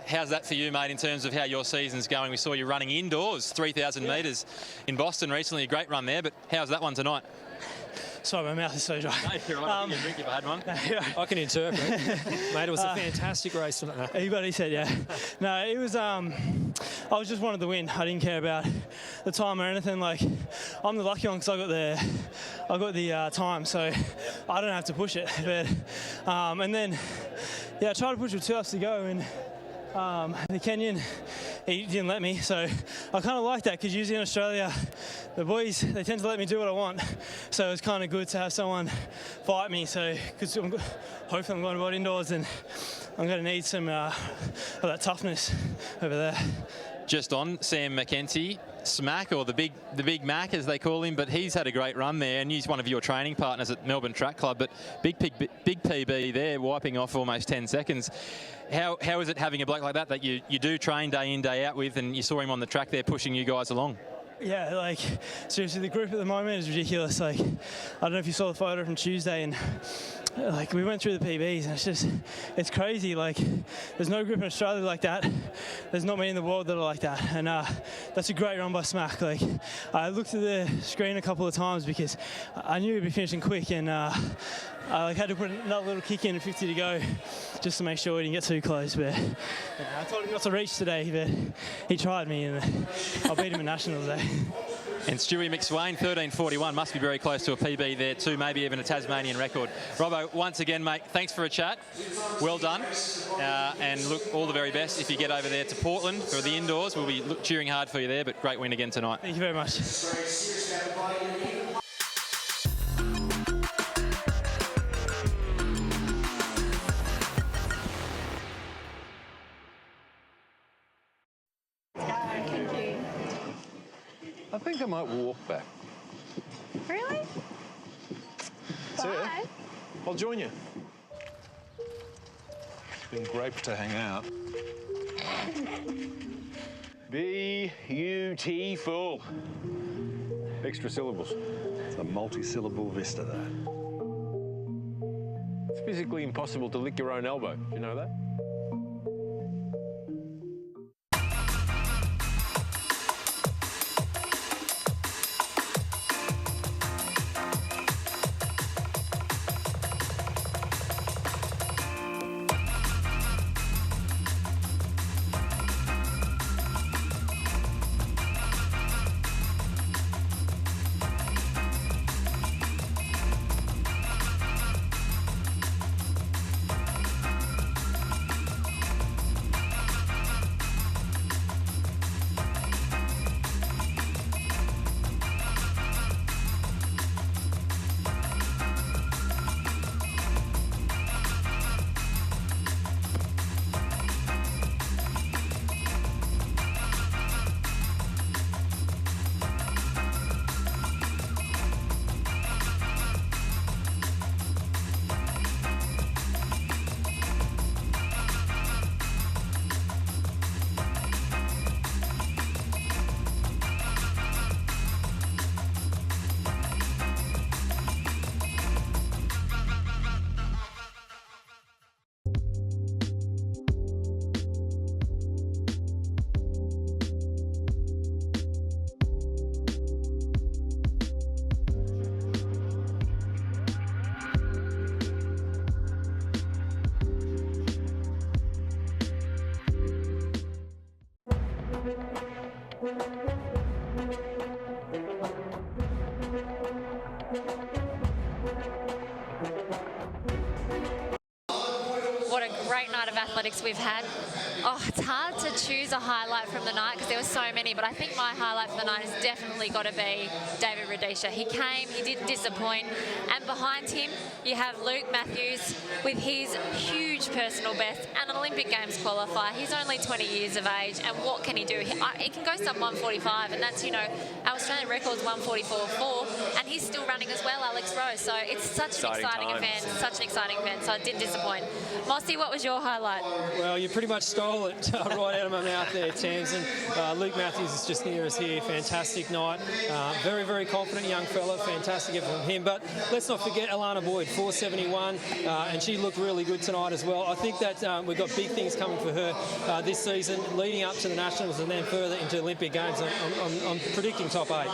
how's that for you, mate, in terms of how your season's going? We saw you running indoors, 3,000 metres in Boston recently. A great run there, but how's that one tonight? Sorry, my mouth is so dry. No, you're right. I'll drink if I had one. I can interpret. Mate, it was a fantastic race tonight. He said, yeah. No, it was, I just wanted to win. I didn't care about the time or anything. Like, I'm the lucky one because I got the time, so I don't have to push it. But, and then, yeah, I tried to push with 2 laps to go, and the Kenyan, he didn't let me, so I kind of like that because usually in Australia, the boys, they tend to let me do what I want, so it's kind of good to have someone fight me. So, because hopefully I'm going to World Indoors and I'm going to need some of that toughness over there. Just on Sam McKenty, Smack, or the big Mac as they call him, but he's had a great run there, and he's one of your training partners at Melbourne Track Club. But big PB there, wiping off almost 10 seconds. How is it having a bloke like that you do train day in, day out with, and you saw him on the track there pushing you guys along? Yeah, like, seriously, the group at the moment is ridiculous. Like, I don't know if you saw the photo from Tuesday, and like, we went through the PBs, and it's crazy. Like, there's no group in Australia like that. There's not many in the world that are like that, and that's a great run by Smack. Like, I looked at the screen a couple of times because I knew he'd be finishing quick, and I had to put another little kick in at 50 to go just to make sure we didn't get too close. But I told him not to reach today, but he tried me, and I beat him in Nationals today. And Stewie McSwain, 13:41, must be very close to a PB there too, maybe even a Tasmanian record. Robbo, once again, mate, thanks for a chat. Well done. And look, all the very best if you get over there to Portland for the indoors. We'll be cheering hard for you there, but great win again tonight. Thank you very much. I think I might walk back. Really? See ya. Bye. I'll join you. It's been great to hang out. Beautiful. Extra syllables. It's a multi-syllable vista, that. It's physically impossible to lick your own elbow. Do you know that? What a great night of athletics we've had. Oh, it's hard to choose a highlight from the night because there were so many, but I think my highlight for the night has definitely got to be David Rudisha. He came, he didn't disappoint, and behind him you have Luke Matthews with his huge personal best and an Olympic Games qualifier. He's only 20 years of age, and what can he do? He can go sub 145, and that's, you know, our Australian record's 144.4, and he's still running as well, Alex Rose. So it's such an exciting event, so it didn't disappoint. Mossy, what was your highlight? Well, you pretty much stole it right out of my mouth there, Tamsin. Luke Matthews is just near us here. Fantastic night. Very, very confident young fella. Fantastic effort from him. But let's not forget Alana Boyd, 471, and she looked really good tonight as well. I think that we've got big things coming for her this season, leading up to the Nationals and then further into Olympic Games. I'm predicting top 8.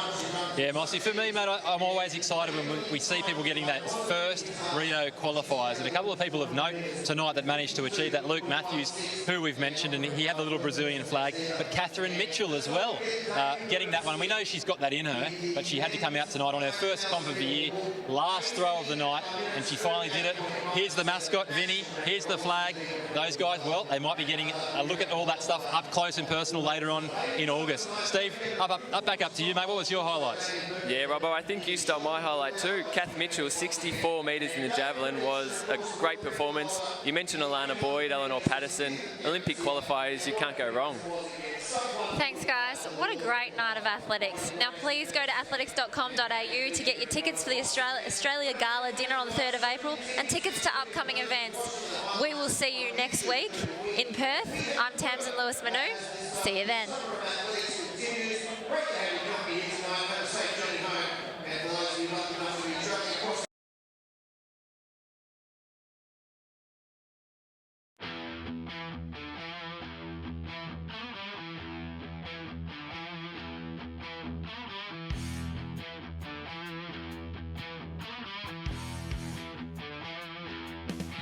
Yeah, Mossy, for me, mate, I'm always excited when we see people getting that first Rio qualifiers. And a couple of people of note tonight that managed to achieve that. Luke Matthews, who we've mentioned, and he had the little Brazilian flag, but Catherine Mitchell as well, getting that one. We know she's got that in her, but she had to come out tonight on her first comp of the year, last throw of the night, and she finally did it. Here's the mascot, Vinny. Here's the flag. Those guys, well, they might be getting a look at all that stuff up close and personal later on in August. Steve, back up to you, mate. What was your highlights? Yeah, Robbo, I think you stole my highlight too. Kath Mitchell, 64 metres in the Javelin, was a great performance. You mentioned Alana Boyd, Eleanor Patterson, Olympic qualifiers, you can't go wrong. Thanks, guys. What a great night of athletics. Now, please go to athletics.com.au to get your tickets for the Australia Gala dinner on the 3rd of April and tickets to upcoming events. We will see you next week in Perth. I'm Tamsin Lewis-Manu. See you then.